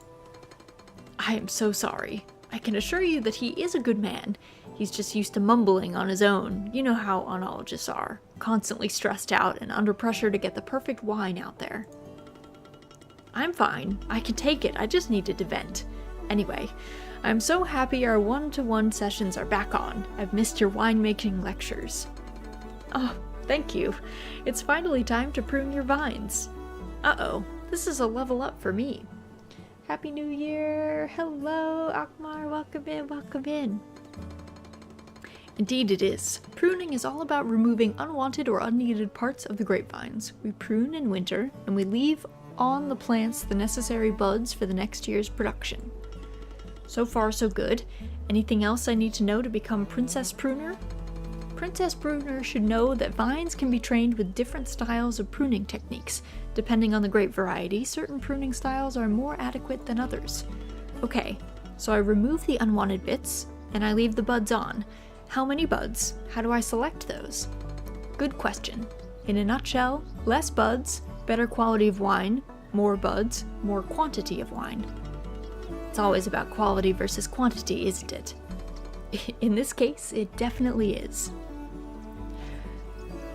I am so sorry. I can assure you that he is a good man. He's just used to mumbling on his own. You know how oenologists are, constantly stressed out and under pressure to get the perfect wine out there. I'm fine. I can take it. I just needed to vent. Anyway, I'm so happy our one-to-one sessions are back on. I've missed your winemaking lectures. Oh, thank you. It's finally time to prune your vines. Uh-oh, this is a level up for me. Happy New Year! Hello, Akmar, welcome in, welcome in. Indeed it is. Pruning is all about removing unwanted or unneeded parts of the grapevines. We prune in winter, and we leave on the plants the necessary buds for the next year's production. So far, so good. Anything else I need to know to become Princess Pruner? Princess Pruner should know that vines can be trained with different styles of pruning techniques. Depending on the grape variety, certain pruning styles are more adequate than others. Okay, so I remove the unwanted bits, and I leave the buds on. How many buds? How do I select those? Good question. In a nutshell, less buds, better quality of wine, more buds, more quantity of wine. It's always about quality versus quantity, isn't it? In this case, it definitely is.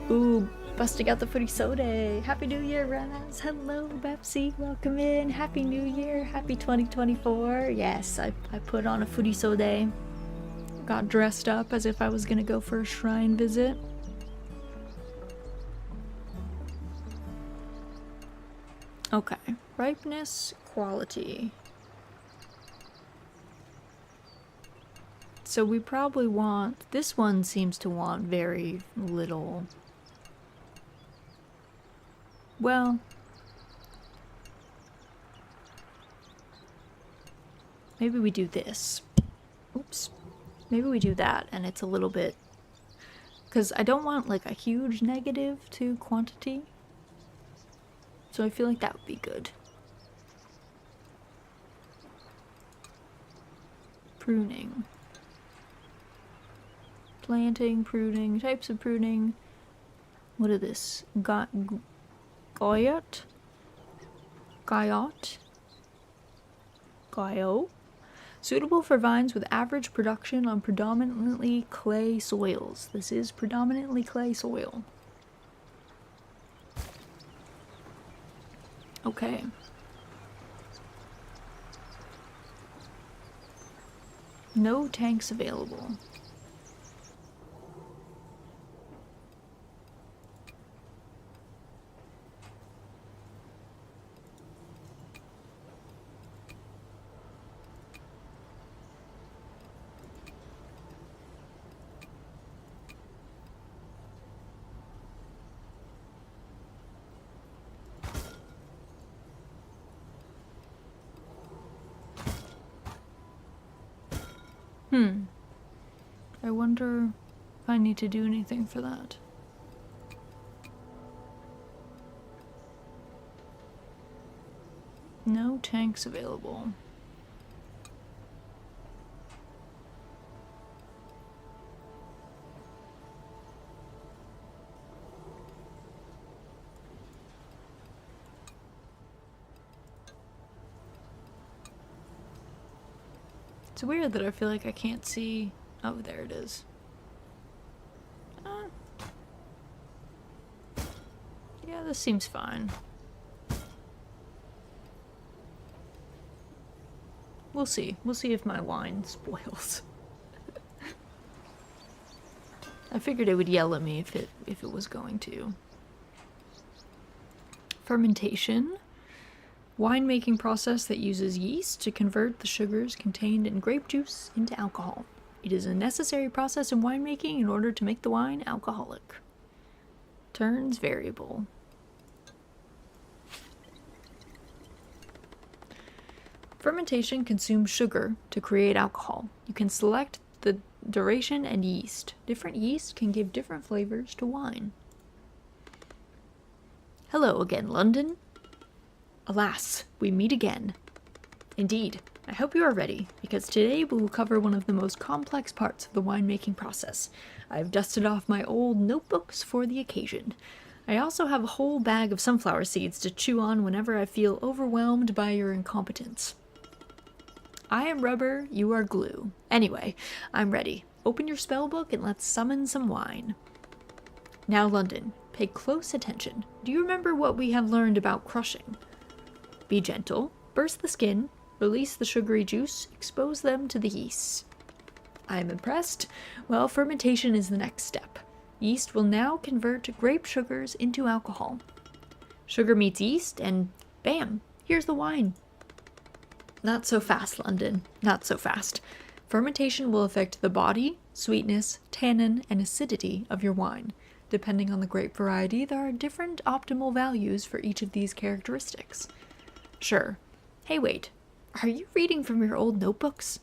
Ooh, busting out the footy soda. Happy New Year, Raz. Hello, Pepsi. Welcome in. Happy New Year. Happy 2024. Yes, I put on a footy soda. Got dressed up as if I was gonna go for a shrine visit. Okay, ripeness, quality. So we probably want, this one seems to want very little. Well, maybe we do this. Oops. Maybe we do that and it's a little bit, because I don't want like a huge negative to quantity. So I feel like that would be good. Pruning. Planting, pruning, types of pruning. What is this? Goyot? Gayo? Suitable for vines with average production on predominantly clay soils. This is predominantly clay soil. Okay. No tanks available. I wonder if I need to do anything for that. No tanks available. It's weird that I feel like I can't see. Oh, there it is. Yeah, this seems fine. We'll see. We'll see if my wine spoils. I figured it would yell at me if it was going to. Fermentation. Winemaking process that uses yeast to convert the sugars contained in grape juice into alcohol. It is a necessary process in winemaking in order to make the wine alcoholic. Turns variable. Fermentation consumes sugar to create alcohol. You can select the duration and yeast. Different yeast can give different flavors to wine. Hello again, London. Alas, we meet again. Indeed, I hope you are ready, because today we will cover one of the most complex parts of the winemaking process. I have dusted off my old notebooks for the occasion. I also have a whole bag of sunflower seeds to chew on whenever I feel overwhelmed by your incompetence. I am rubber, you are glue. Anyway, I'm ready. Open your spellbook and let's summon some wine. Now, London, pay close attention. Do you remember what we have learned about crushing? Be gentle, burst the skin, release the sugary juice, expose them to the yeast. I am impressed. Well, fermentation is the next step. Yeast will now convert grape sugars into alcohol. Sugar meets yeast and bam, here's the wine. Not so fast, London. Not so fast. Fermentation will affect the body, sweetness, tannin, and acidity of your wine. Depending on the grape variety, there are different optimal values for each of these characteristics. Sure. Hey, wait. Are you reading from your old notebooks?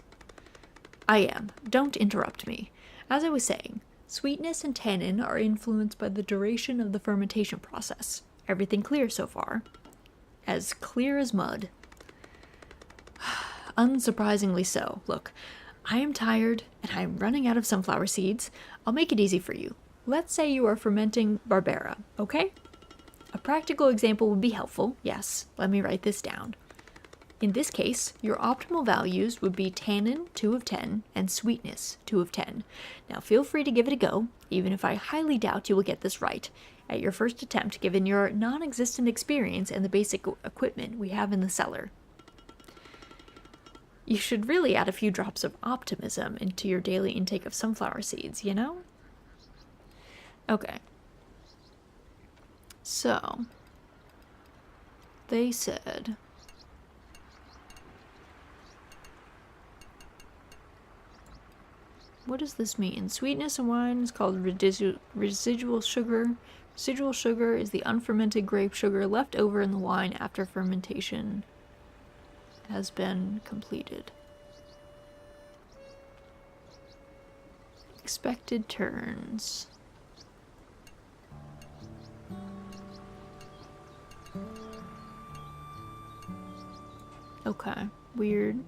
I am. Don't interrupt me. As I was saying, sweetness and tannin are influenced by the duration of the fermentation process. Everything clear so far? As clear as mud. Unsurprisingly so. Look, I am tired and I am running out of sunflower seeds. I'll make it easy for you. Let's say you are fermenting Barbera, okay? A practical example would be helpful. Yes, let me write this down. In this case, your optimal values would be tannin 2 of 10 and sweetness 2 of 10. Now feel free to give it a go, even if I highly doubt you will get this right at your first attempt given your non-existent experience and the basic equipment we have in the cellar. You should really add a few drops of optimism into your daily intake of sunflower seeds, you know? Okay. So, they said... What does this mean? Sweetness in wine is called residual sugar. Residual sugar is the unfermented grape sugar left over in the wine after fermentation has been completed. Expected turns. Okay, weird.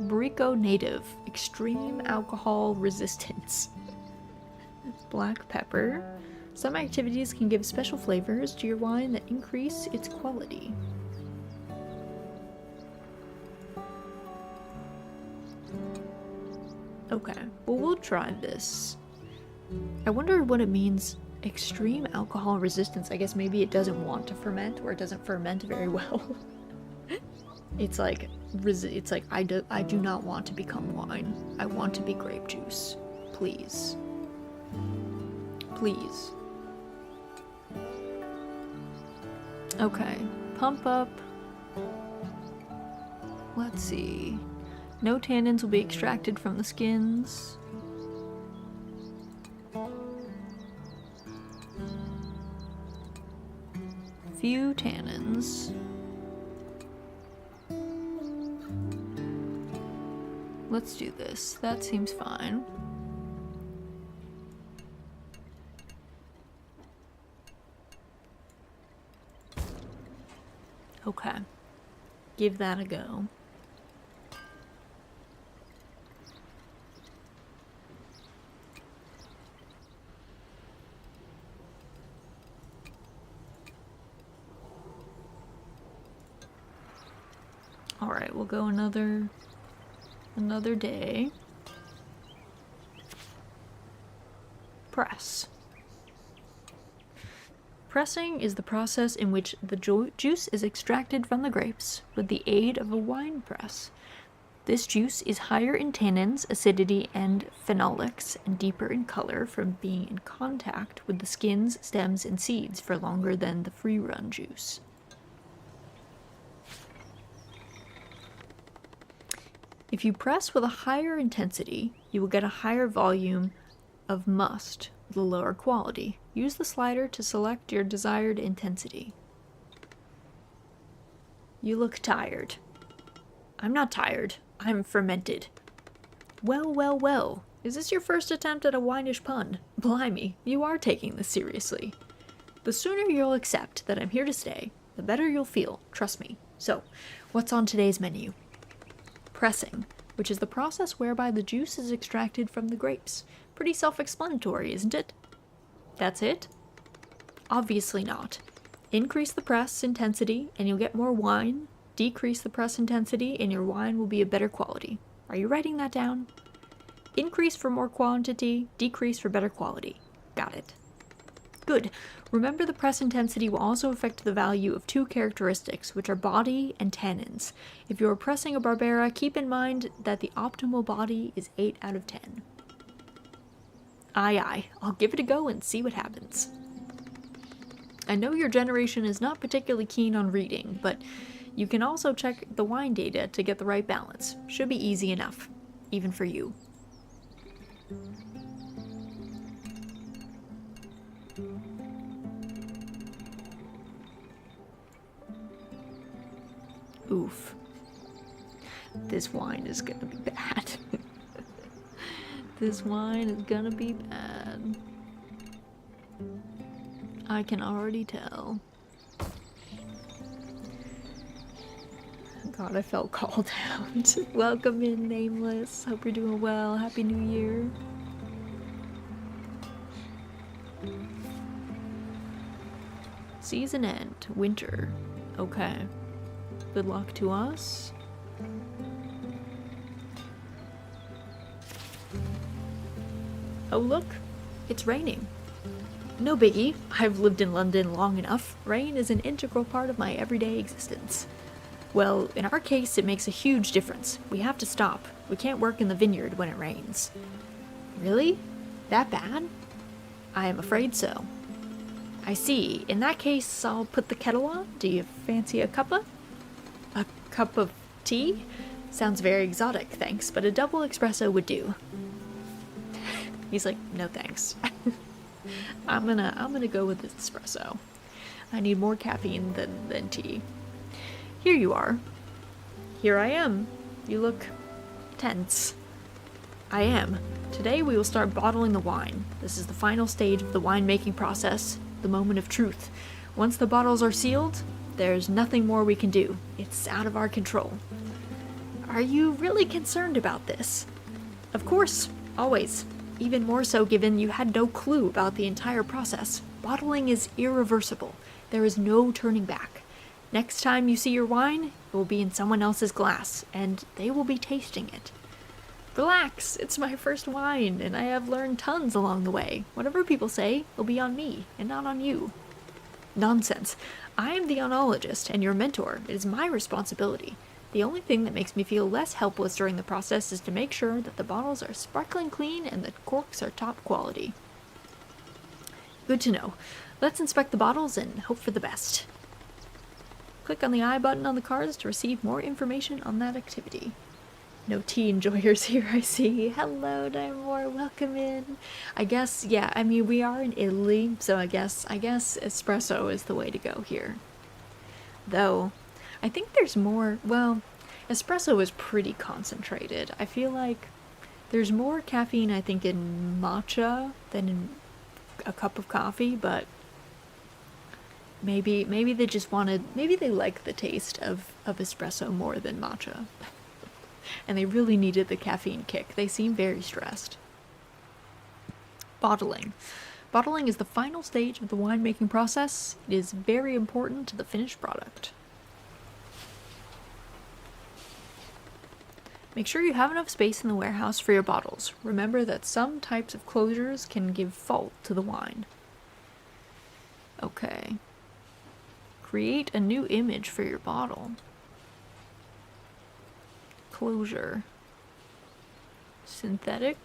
Brico native, extreme alcohol resistance. Black pepper. Some activities can give special flavors to your wine that increase its quality. Okay, well, we'll try this. I wonder what it means, extreme alcohol resistance. I guess maybe it doesn't want to ferment, or it doesn't ferment very well. It's like I do not want to become wine. I want to be grape juice. Please. Please. Okay, pump up. Let's see. No tannins will be extracted from the skins. Few tannins. Let's do this. That seems fine. Okay. Give that a go. Alright, we'll go another day. Press. Pressing is the process in which the juice is extracted from the grapes with the aid of a wine press. This juice is higher in tannins, acidity, and phenolics, and deeper in color from being in contact with the skins, stems, and seeds for longer than the free-run juice. If you press with a higher intensity, you will get a higher volume of must with a lower quality. Use the slider to select your desired intensity. You look tired. I'm not tired. I'm fermented. Well, well, well. Is this your first attempt at a wine-ish pun? Blimey, you are taking this seriously. The sooner you'll accept that I'm here to stay, the better you'll feel, trust me. So, what's on today's menu? Pressing, which is the process whereby the juice is extracted from the grapes. Pretty self-explanatory, isn't it? That's it? Obviously not. Increase the press intensity and you'll get more wine. Decrease the press intensity and your wine will be of better quality. Are you writing that down? Increase for more quantity, decrease for better quality. Got it. Good. Remember, the press intensity will also affect the value of two characteristics, which are body and tannins. If you are pressing a Barbera, keep in mind that the optimal body is 8 out of 10. Aye aye, I'll give it a go and see what happens. I know your generation is not particularly keen on reading, but you can also check the wine data to get the right balance. Should be easy enough, even for you. Oof. This wine is gonna be bad. This wine is gonna be bad. I can already tell. God, I felt called out. Welcome in, Nameless. Hope you're doing well. Happy New Year. Season end. Winter. Okay. Good luck to us. Oh look, it's raining. No biggie, I've lived in London long enough. Rain is an integral part of my everyday existence. Well, in our case, it makes a huge difference. We have to stop. We can't work in the vineyard when it rains. Really? That bad? I am afraid so. I see. In that case, I'll put the kettle on. Do you fancy a cuppa? A cup of tea? Sounds very exotic, thanks, but a double espresso would do. He's like, no thanks. I'm gonna go with this espresso. I need more caffeine than tea. Here you are. Here I am. You look tense. I am. Today we will start bottling the wine. This is the final stage of the winemaking process, the moment of truth. Once the bottles are sealed, there's nothing more we can do. It's out of our control. Are you really concerned about this? Of course, always. Even more so given you had no clue about the entire process. Bottling is irreversible. There is no turning back. Next time you see your wine, it will be in someone else's glass, and they will be tasting it. Relax, it's my first wine, and I have learned tons along the way. Whatever people say will be on me, and not on you. Nonsense. I am the oenologist and your mentor. It is my responsibility. The only thing that makes me feel less helpless during the process is to make sure that the bottles are sparkling clean and the corks are top quality. Good to know. Let's inspect the bottles and hope for the best. Click on the I button on the cards to receive more information on that activity. No tea enjoyers here, I see. Hello, Dimore, welcome in. I guess, yeah, I mean, we are in Italy, so I guess espresso is the way to go here. Though, I think there's more, well, espresso is pretty concentrated. I feel like there's more caffeine, I think, in matcha than in a cup of coffee, but Maybe they just wanted, maybe they like the taste of espresso more than matcha. And they really needed the caffeine kick. They seem very stressed. Bottling. Bottling is the final stage of the winemaking process. It is very important to the finished product. Make sure you have enough space in the warehouse for your bottles. Remember that some types of closures can give fault to the wine. Okay. Create a new image for your bottle. Closure. Synthetic.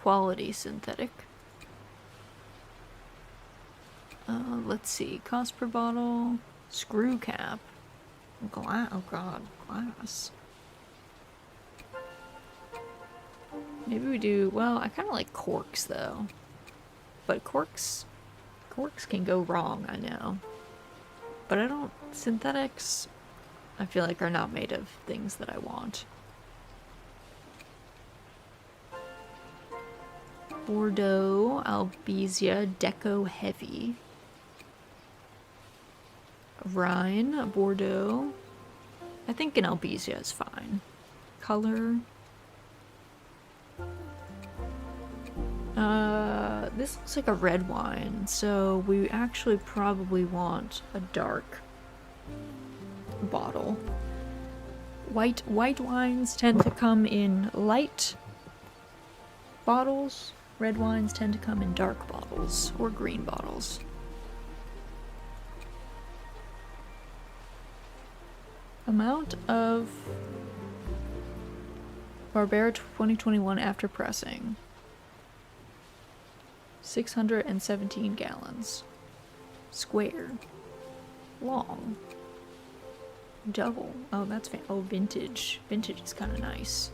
Quality synthetic. Let's see. Cost per bottle. Screw cap. Glass. Oh god, glass. Maybe we do, well, I kind of like corks though. But corks can go wrong, I know. But I don't, synthetics, I feel like are not made of things that I want. Bordeaux, Albizia, Deco Heavy. Rhine, Bordeaux. I think an Albizia is fine. Color. This looks like a red wine, so we actually probably want a dark bottle. White wines tend to come in light bottles. Red wines tend to come in dark bottles or green bottles. Amount of Barbera 2021 after pressing. 617 gallons. Square. Long. Double. Oh, that's oh, vintage. Vintage is kind of nice.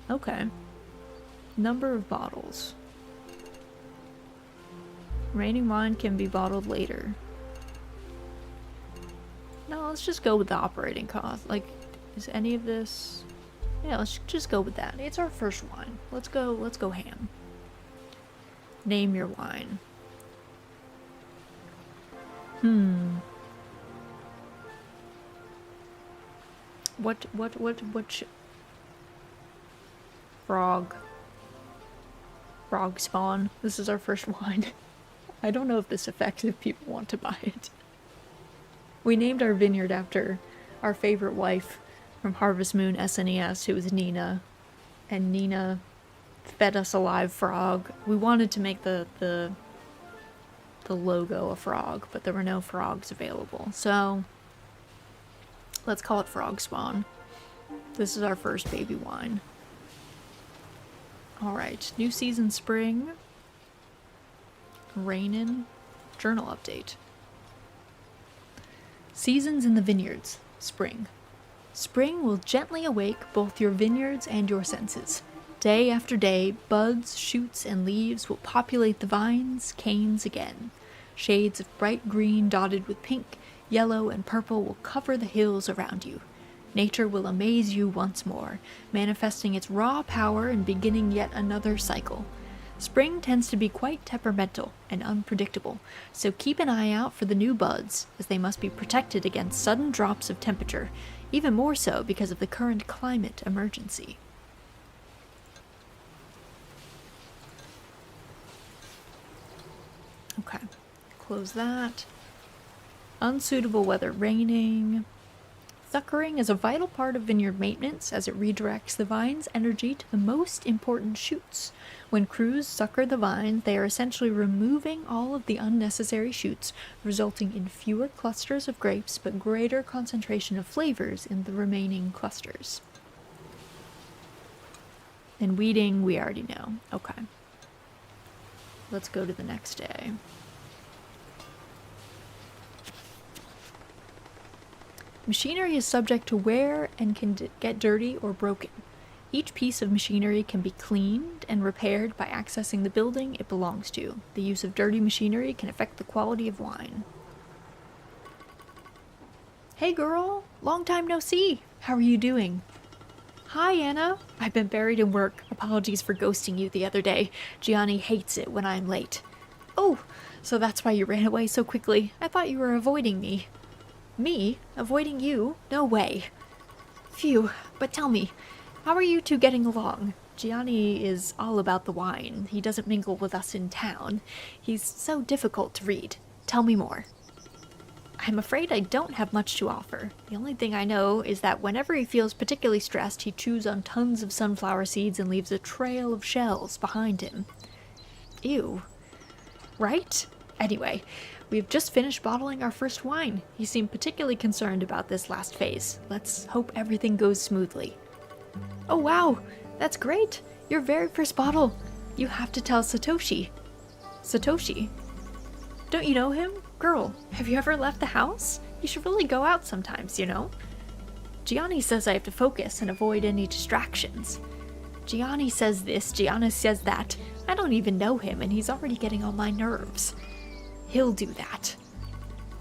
Okay. Number of bottles. Remaining wine can be bottled later. No, let's just go with the operating cost. Like, is any of this... Yeah, let's just go with that. It's our first wine. Let's go ham. Name your wine. What Frog Spawn. This is our first wine. I don't know if this affects if people want to buy it. We named our vineyard after our favorite wife from Harvest Moon SNES, who was Nina. And Nina fed us a live frog. We wanted to make the logo a frog, but there were no frogs available. So let's call it Frog Spawn. This is our first baby wine. Alright, new season spring. Rainin'. Journal update. Seasons in the vineyards. Spring. Spring will gently awake both your vineyards and your senses. Day after day, buds, shoots, and leaves will populate the vines, canes again. Shades of bright green dotted with pink, yellow, and purple will cover the hills around you. Nature will amaze you once more, manifesting its raw power and beginning yet another cycle. Spring tends to be quite temperamental and unpredictable, so keep an eye out for the new buds, as they must be protected against sudden drops of temperature, even more so because of the current climate emergency. Okay, close that. Unsuitable weather, raining. Suckering is a vital part of vineyard maintenance as it redirects the vine's energy to the most important shoots. When crews sucker the vine, they are essentially removing all of the unnecessary shoots, resulting in fewer clusters of grapes but greater concentration of flavors in the remaining clusters. And weeding, we already know. Okay. Let's go to the next day. Machinery is subject to wear and can get dirty or broken. Each piece of machinery can be cleaned and repaired by accessing the building it belongs to. The use of dirty machinery can affect the quality of wine. Hey girl, long time no see. How are you doing? Hi Anna, I've been buried in work. Apologies for ghosting you the other day. Gianni hates it when I'm late. Oh, So that's why you ran away so quickly. I thought you were avoiding me. Me? Avoiding you? No way. Phew, but tell me, how are you two getting along? Gianni is all about the wine. He doesn't mingle with us in town. He's so difficult to read. Tell me more. I'm afraid I don't have much to offer. The only thing I know is that whenever he feels particularly stressed, he chews on tons of sunflower seeds and leaves a trail of shells behind him. Ew. Right? Anyway, we've just finished bottling our first wine. He seemed particularly concerned about this last phase. Let's hope everything goes smoothly. Oh wow, that's great. Your very first bottle. You have to tell Satoshi. Satoshi? Don't you know him? Girl, have you ever left the house? You should really go out sometimes, you know? Gianni says I have to focus and avoid any distractions. Gianni says this, Gianni says that. I don't even know him and he's already getting on my nerves. He'll do that.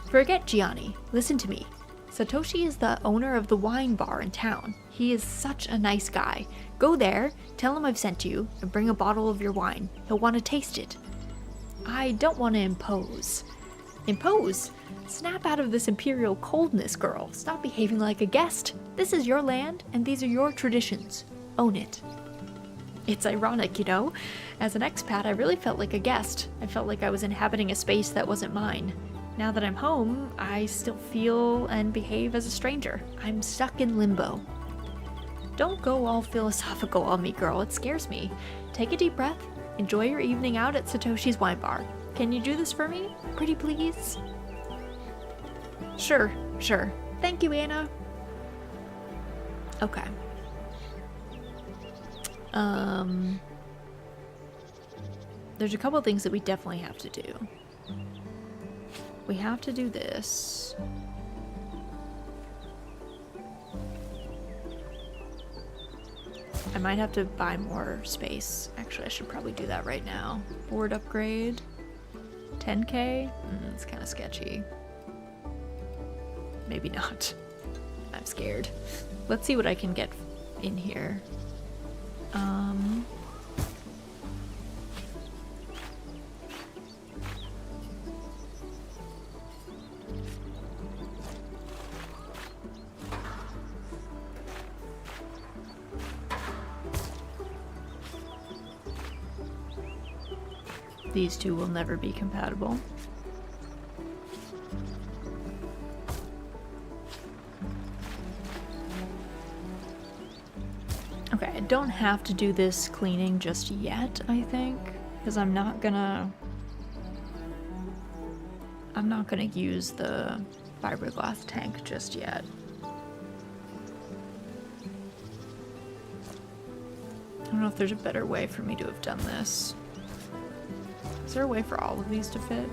Forget Gianni. Listen to me. Satoshi is the owner of the wine bar in town. He is such a nice guy. Go there, tell him I've sent you, and bring a bottle of your wine. He'll want to taste it. I don't want to impose. Impose? Snap out of this imperial coldness, girl. Stop behaving like a guest. This is your land, and these are your traditions. Own it. It's ironic, you know? As an expat, I really felt like a guest. I felt like I was inhabiting a space that wasn't mine. Now that I'm home, I still feel and behave as a stranger. I'm stuck in limbo. Don't go all philosophical on me, girl. It scares me. Take a deep breath. Enjoy your evening out at Satoshi's wine bar. Can you do this for me? Pretty please? Sure. Thank you, Anna. Okay. There's a couple things that we definitely have to do. We have to do this. I might have to buy more space. Actually, I should probably do that right now. Board upgrade. 10k? It's kind of sketchy. Maybe not. I'm scared. Let's see what I can get in here. These two will never be compatible. Okay, I don't have to do this cleaning just yet, I think, because I'm not gonna use the fiberglass tank just yet. I don't know if there's a better way for me to have done this. Is there a way for all of these to fit?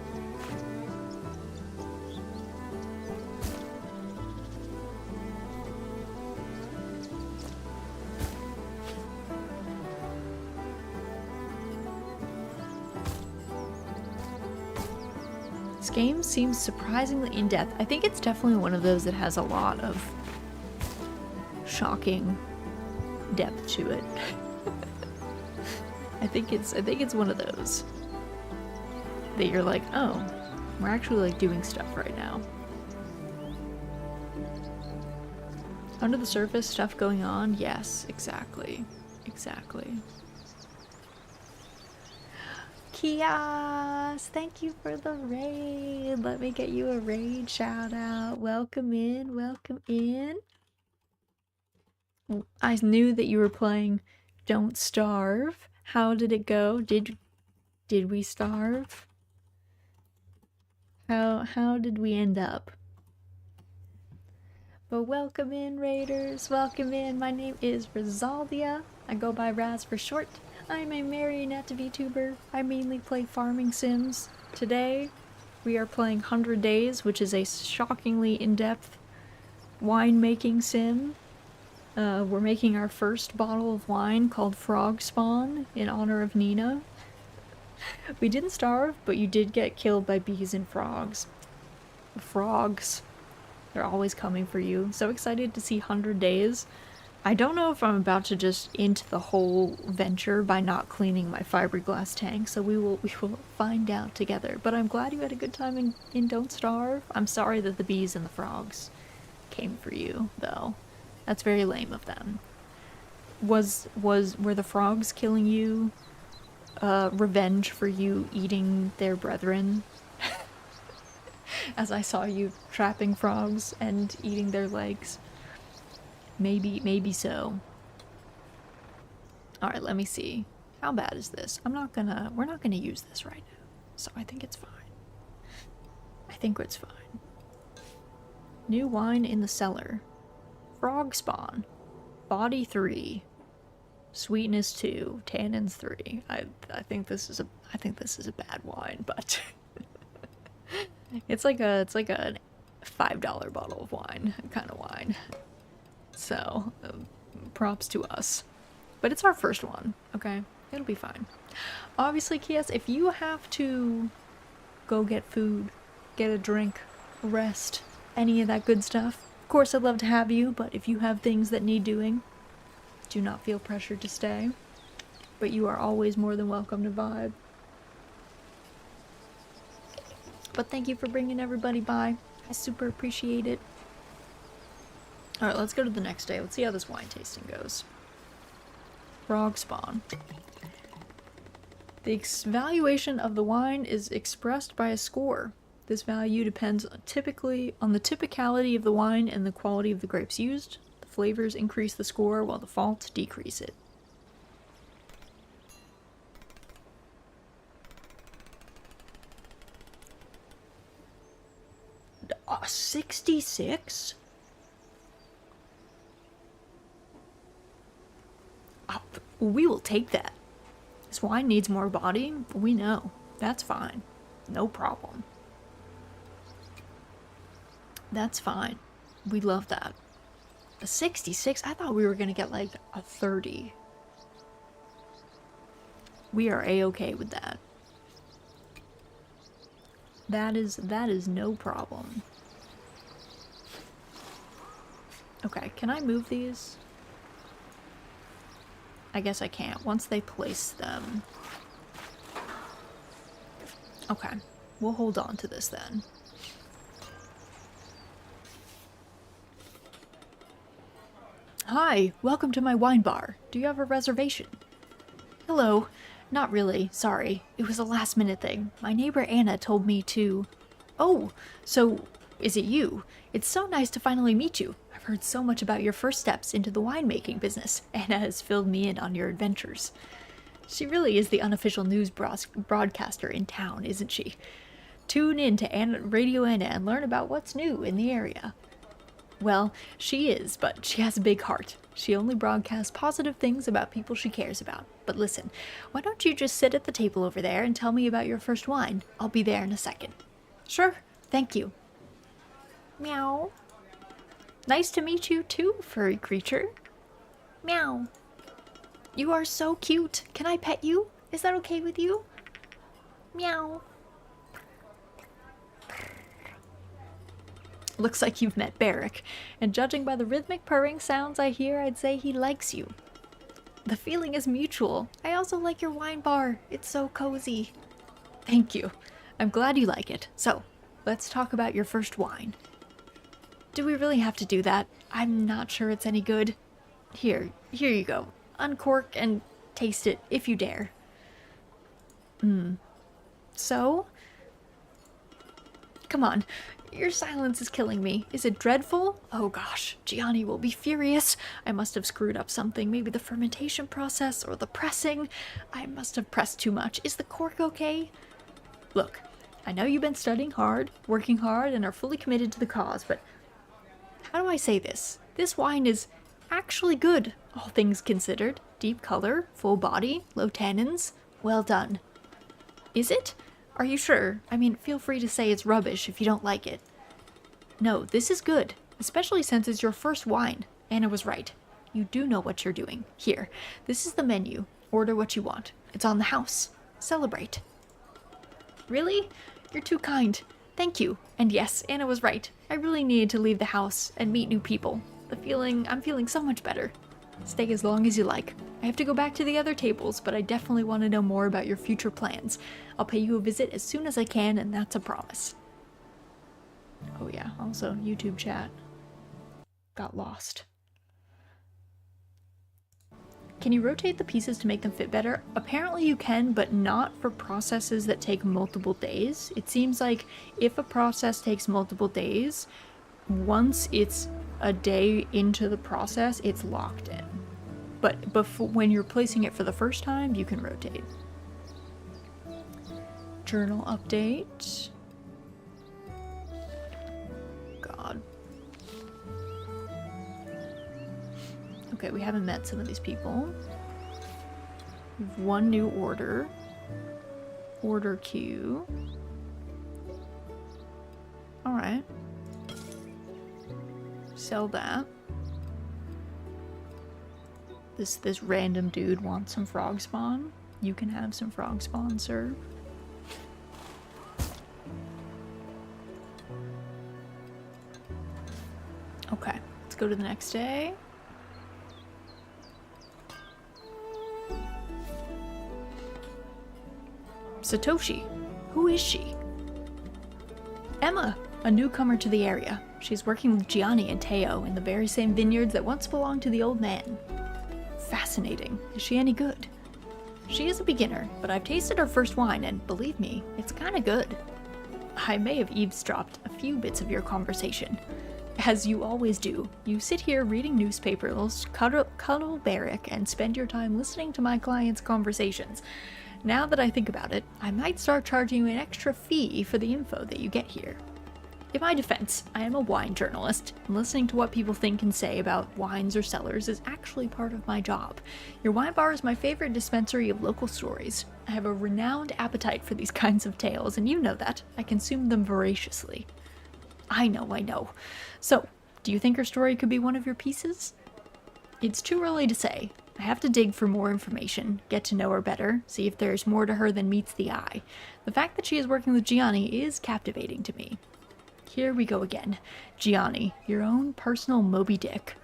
This game seems surprisingly in-depth. I think it's definitely one of those that has a lot of shocking depth to it. I think it's one of those that you're like, oh, we're actually like doing stuff right now. Under the surface, stuff going on? Yes, exactly. Kias, thank you for the raid. Let me get you a raid shout out. Welcome in. I knew that you were playing Don't Starve. How did it go? Did we starve? How did we end up? But welcome in, raiders. Welcome in. My name is Rizaldia. I go by Raz for short. I'm a marionette VTuber. I mainly play farming sims. Today, we are playing 100 Days, which is a shockingly in-depth winemaking sim. We're making our first bottle of wine called Frog Spawn in honor of Nina. We didn't starve, but you did get killed by bees and frogs. Frogs. They're always coming for you. So excited to see 100 Days. I don't know if I'm about to just end the whole venture by not cleaning my fiberglass tank, so we will find out together. But I'm glad you had a good time in Don't Starve. I'm sorry that the bees and the frogs came for you, though. That's very lame of them. Were the frogs killing you revenge for you eating their brethren? As I saw you trapping frogs and eating their legs. Maybe so. Alright, let me see. How bad is this? we're not gonna use this right now. So I think it's fine. I think it's fine. New wine in the cellar. Frog spawn. Body 3. Sweetness 2. Tannins 3. I think this is a bad wine, but it's like a $5 bottle of wine kind of wine. So, props to us. But it's our first one, okay? It'll be fine. Obviously, Kies, if you have to go get food, get a drink, rest, any of that good stuff, of course I'd love to have you, but if you have things that need doing, do not feel pressured to stay. But you are always more than welcome to vibe. But thank you for bringing everybody by. I super appreciate it. Alright, let's go to the next day. Let's see how this wine tasting goes. Frog spawn. The valuation of the wine is expressed by a score. This value depends typically on the typicality of the wine and the quality of the grapes used. The flavors increase the score while the faults decrease it. 66? We will take that. This wine needs more body. We know. That's fine. No problem. That's fine. We love that. A 66? I thought we were gonna get like a 30. We are a-okay with that. That is no problem. Okay, can I move these? I guess I can't. Once they place them. Okay, we'll hold on to this then. Hi, welcome to my wine bar. Do you have a reservation? Hello. Not really, sorry. It was a last minute thing. My neighbor Anna told me to... Oh, so is it you? It's so nice to finally meet you. I've heard so much about your first steps into the winemaking business. Anna has filled me in on your adventures. She really is the unofficial news broadcaster in town, isn't she? Tune in to Radio Anna and learn about what's new in the area. Well, she is, but she has a big heart. She only broadcasts positive things about people she cares about. But listen, why don't you just sit at the table over there and tell me about your first wine? I'll be there in a second. Sure, thank you. Meow. Nice to meet you too, furry creature. Meow. You are so cute. Can I pet you? Is that okay with you? Meow. Looks like you've met Barrick, and judging by the rhythmic purring sounds I hear, I'd say he likes you. The feeling is mutual. I also like your wine bar. It's so cozy. Thank you. I'm glad you like it. So, let's talk about your first wine. Do we really have to do that? I'm not sure it's any good. Here you go. Uncork and taste it, if you dare. So? Come on. Your silence is killing me. Is it dreadful? Oh gosh, Gianni will be furious. I must have screwed up something. Maybe the fermentation process or the pressing. I must have pressed too much. Is the cork okay? Look, I know you've been studying hard, working hard, and are fully committed to the cause, but how do I say this? This wine is actually good, all things considered. Deep color, full body, low tannins. Well done. Is it? Are you sure? I mean, feel free to say it's rubbish if you don't like it. No, this is good, especially since it's your first wine. Anna was right. You do know what you're doing. Here, this is the menu. Order what you want. It's on the house. Celebrate. Really? You're too kind. Thank you. And yes, Anna was right. I really needed to leave the house and meet new people. I'm feeling so much better. Stay as long as you like. I have to go back to the other tables, but I definitely want to know more about your future plans. I'll pay you a visit as soon as I can, and that's a promise. Oh yeah, also YouTube chat. Got lost. Can you rotate the pieces to make them fit better? Apparently you can, but not for processes that take multiple days. It seems like if a process takes multiple days, once it's a day into the process, it's locked in. But before, when you're placing it for the first time, you can rotate. Journal update. God. Okay, we haven't met some of these people. We have one new order. Order queue. Alright. Sell that. This random dude wants some frog spawn. You can have some frog spawn, sir. Okay, let's go to the next day. Satoshi. Who is she? Emma, a newcomer to the area. She's working with Gianni and Teo in the very same vineyards that once belonged to the old man. Fascinating. Is she any good? She is a beginner, but I've tasted her first wine, and believe me, it's kinda good. I may have eavesdropped a few bits of your conversation. As you always do, you sit here reading newspapers, cuddle Barrick, and spend your time listening to my clients' conversations. Now that I think about it, I might start charging you an extra fee for the info that you get here. In my defense, I am a wine journalist, and listening to what people think and say about wines or cellars is actually part of my job. Your wine bar is my favorite dispensary of local stories. I have a renowned appetite for these kinds of tales, and you know that. I consume them voraciously. I know. So, do you think her story could be one of your pieces? It's too early to say. I have to dig for more information, get to know her better, see if there's more to her than meets the eye. The fact that she is working with Gianni is captivating to me. Here we go again. Gianni, your own personal Moby Dick.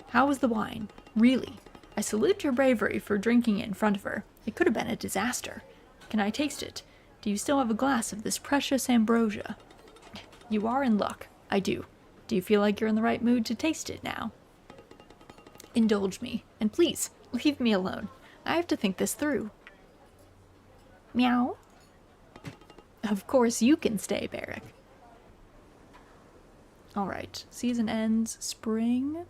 How was the wine? Really? I salute your bravery for drinking it in front of her. It could have been a disaster. Can I taste it? Do you still have a glass of this precious ambrosia? You are in luck. I do. Do you feel like you're in the right mood to taste it now? Indulge me, and please, leave me alone. I have to think this through. Meow. Of course you can stay, Barrick. Alright, season ends spring.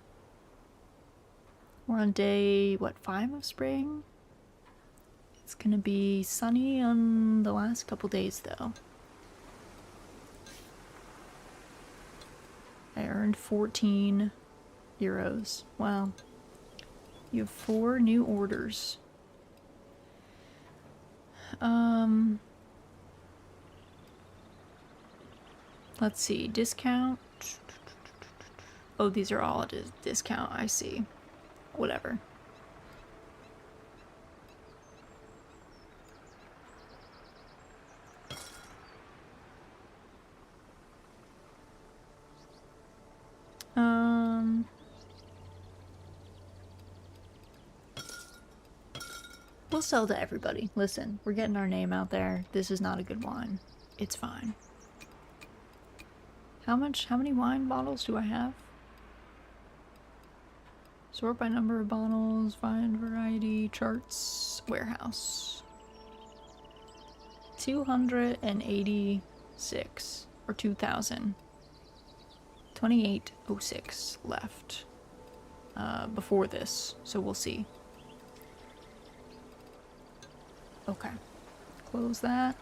We're on day, 5 of spring? It's gonna be sunny on the last couple days, though. I earned 14 euros. Wow. You have 4 new orders. Let's see, discount. Oh, these are all at a discount, I see. Whatever. We'll sell to everybody. Listen, we're getting our name out there. This is not a good wine. It's fine. How many wine bottles do I have? Sort by number of bottles, find variety, charts, warehouse. 286, or 2,000. 2806 left before this, so we'll see. Okay, close that.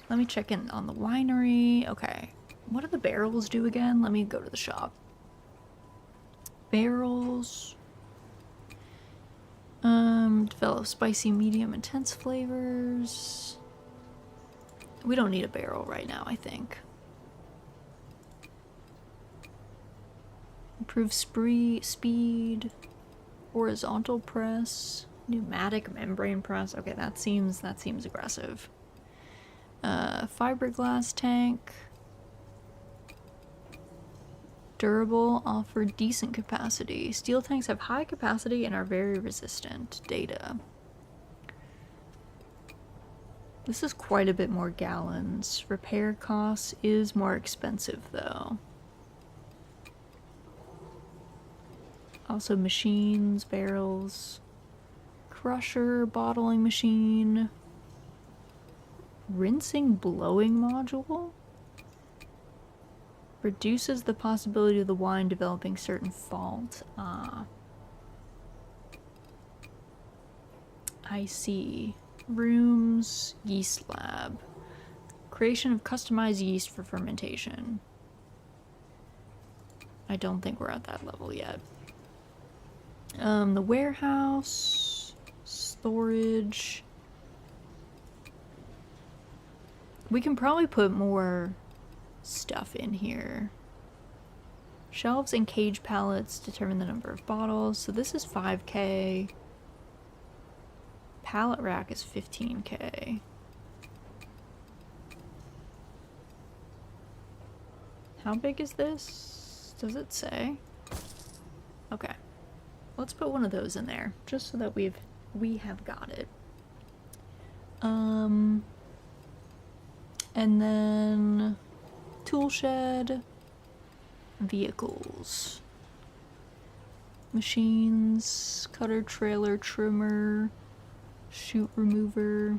Let me check in on the winery. Okay, what do the barrels do again? Let me go to the shop. Barrels. Develop spicy, medium, intense flavors. We don't need a barrel right now, I think. Improve speed. Horizontal press. Pneumatic membrane press. Okay, that seems aggressive. Fiberglass tank. Durable, offer decent capacity. Steel tanks have high capacity and are very resistant. Data. This is quite a bit more gallons. Repair costs is more expensive though. Also machines, barrels, crusher, bottling machine, rinsing blowing module. Reduces the possibility of the wine developing certain fault. Ah. I see. Rooms, yeast lab. Creation of customized yeast for fermentation. I don't think we're at that level yet. The warehouse, storage. We can probably put more stuff in here. Shelves and cage pallets determine the number of bottles. So this is 5K. Pallet rack is 15K. How big is this? Does it say? Okay. Let's put one of those in there, just so that we have got it. And then tool shed, vehicles, machines, cutter, trailer, trimmer, chute remover,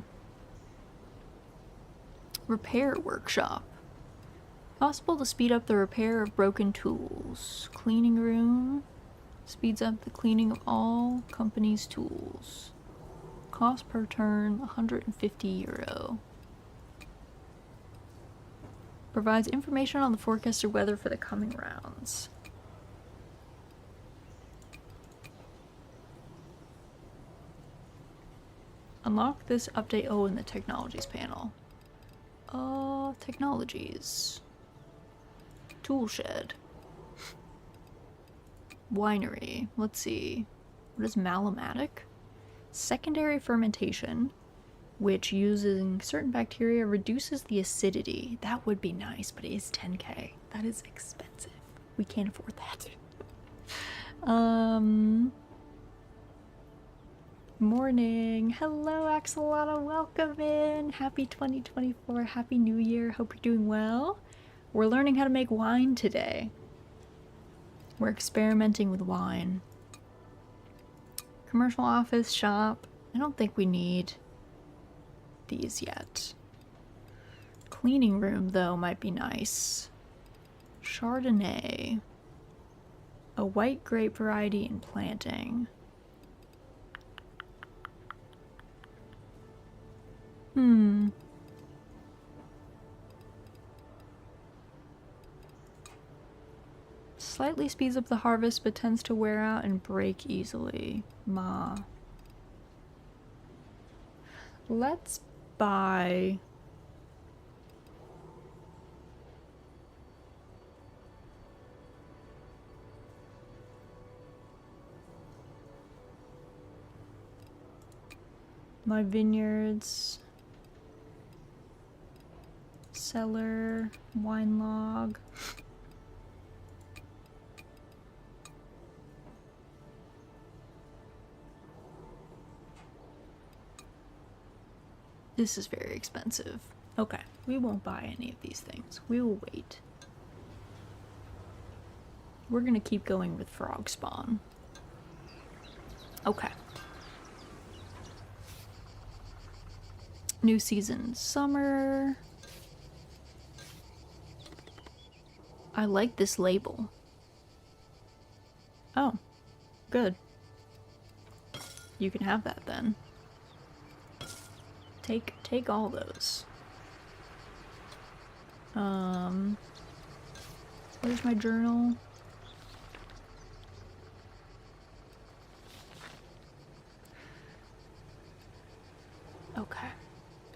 repair workshop. Possible to speed up the repair of broken tools. Cleaning room. Speeds up the cleaning of all company's tools. Cost per turn, 150 euro. Provides information on the forecasted weather for the coming rounds. Unlock this update in the technologies panel. Technologies. Tool shed. Winery. Let's see. What is Malomatic? Secondary fermentation, which using certain bacteria reduces the acidity. That would be nice, but it is 10K. That is expensive. We can't afford that. Morning. Hello, Axolotl. Welcome in. Happy 2024. Happy New Year. Hope you're doing well. We're learning how to make wine today. We're experimenting with wine. Commercial office, shop. I don't think we need these yet. Cleaning room, though, might be nice. Chardonnay. A white grape variety in planting. Slightly speeds up the harvest, but tends to wear out and break easily. Let's buy... my vineyards... cellar, wine log... This is very expensive. Okay, we won't buy any of these things. We will wait. We're gonna keep going with frog spawn. Okay. New season, summer. I like this label. Oh, good. You can have that then. Take all those. Where's my journal? Okay.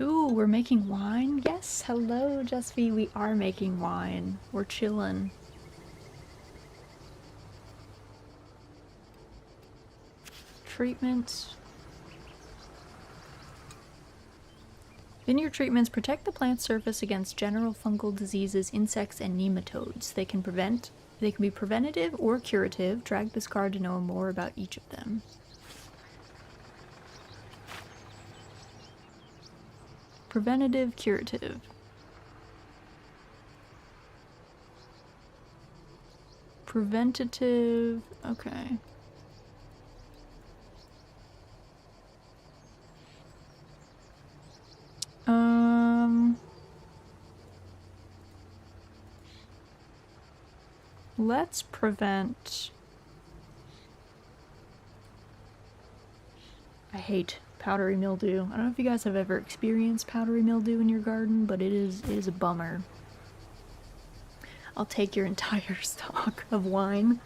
Ooh, we're making wine? Yes, hello, Jessvy. We are making wine. We're chillin'. Treatment. Vineyard treatments protect the plant surface against general fungal diseases, insects, and nematodes. They can prevent They can be preventative or curative. Drag this card to know more about each of them. Preventative, curative. Preventative, okay. Let's prevent... I hate powdery mildew. I don't know if you guys have ever experienced powdery mildew in your garden, but it is a bummer. I'll take your entire stock of wine.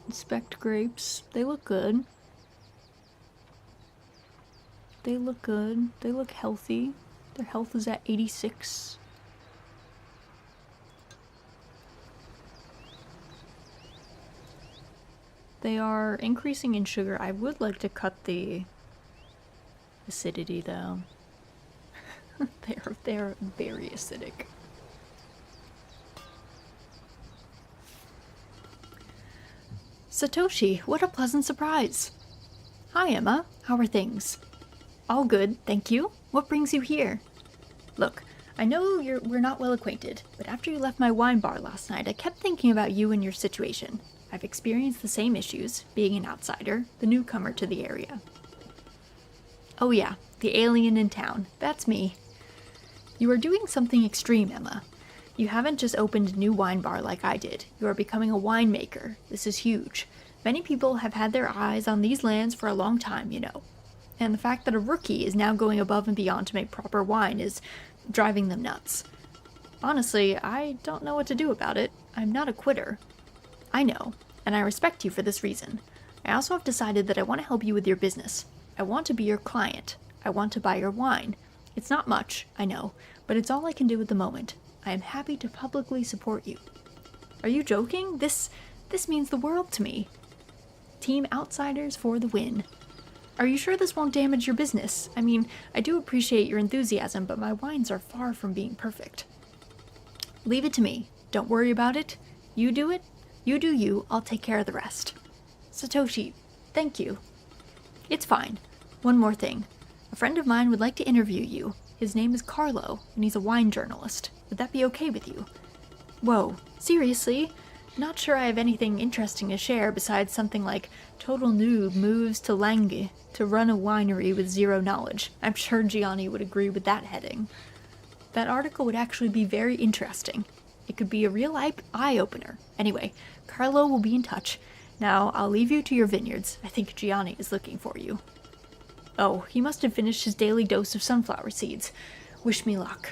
Inspect grapes. They look good. They look good. They look healthy. Their health is at 86. They are increasing in sugar. I would like to cut the acidity though. They're very acidic. Satoshi, what a pleasant surprise. Hi Emma, how are things? All good, thank you. What brings you here? Look, I know we're not well acquainted, but after you left my wine bar last night, I kept thinking about you and your situation. I've experienced the same issues, being an outsider, the newcomer to the area. Oh yeah, the alien in town. That's me. You are doing something extreme, Emma. You haven't just opened a new wine bar like I did. You are becoming a winemaker. This is huge. Many people have had their eyes on these lands for a long time, you know. And the fact that a rookie is now going above and beyond to make proper wine is driving them nuts. Honestly, I don't know what to do about it. I'm not a quitter. I know, and I respect you for this reason. I also have decided that I want to help you with your business. I want to be your client. I want to buy your wine. It's not much, I know, but it's all I can do at the moment. I am happy to publicly support you. Are you joking? This means the world to me. Team Outsiders for the win. Are you sure this won't damage your business? I mean, I do appreciate your enthusiasm, but my wines are far from being perfect. Leave it to me. Don't worry about it. You do it. You do you. I'll take care of the rest. Satoshi, thank you. It's fine. One more thing. A friend of mine would like to interview you. His name is Carlo, and he's a wine journalist. Would that be okay with you? Whoa, seriously? Not sure I have anything interesting to share besides something like total noob moves to Lange to run a winery with zero knowledge. I'm sure Gianni would agree with that heading. That article would actually be very interesting. It could be a real eye-opener. Anyway, Carlo will be in touch. Now, I'll leave you to your vineyards. I think Gianni is looking for you. Oh, he must have finished his daily dose of sunflower seeds. Wish me luck.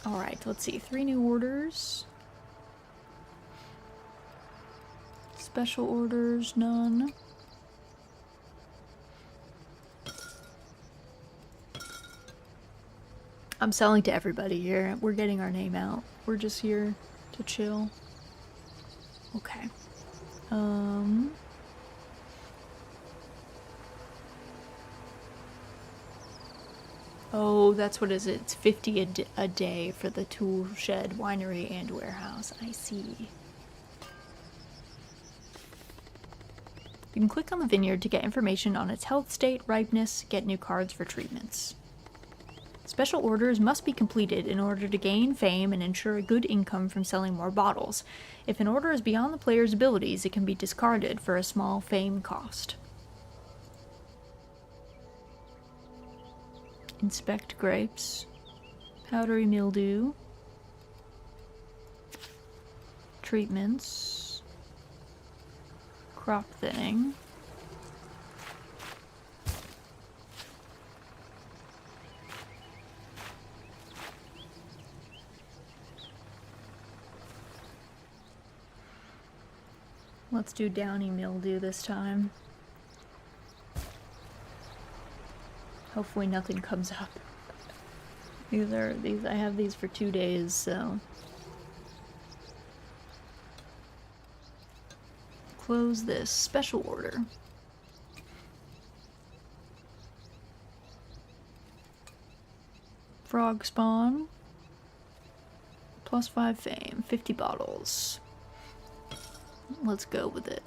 Alright, let's see. 3 new orders. Special orders, none. I'm selling to everybody here. We're getting our name out. We're just here to chill. Okay. Oh, that's what it is. It's 50 a day for the tool shed, winery, and warehouse. I see. You can click on the vineyard to get information on its health state, ripeness, get new cards for treatments. Special orders must be completed in order to gain fame and ensure a good income from selling more bottles. If an order is beyond the player's abilities, it can be discarded for a small fame cost. Inspect grapes. Powdery mildew. Treatments. Crop thinning. Let's do downy mildew this time. Hopefully nothing comes up. I have these for 2 days, so. Close this special order. Frog spawn. +5 fame, 50 bottles. Let's go with it.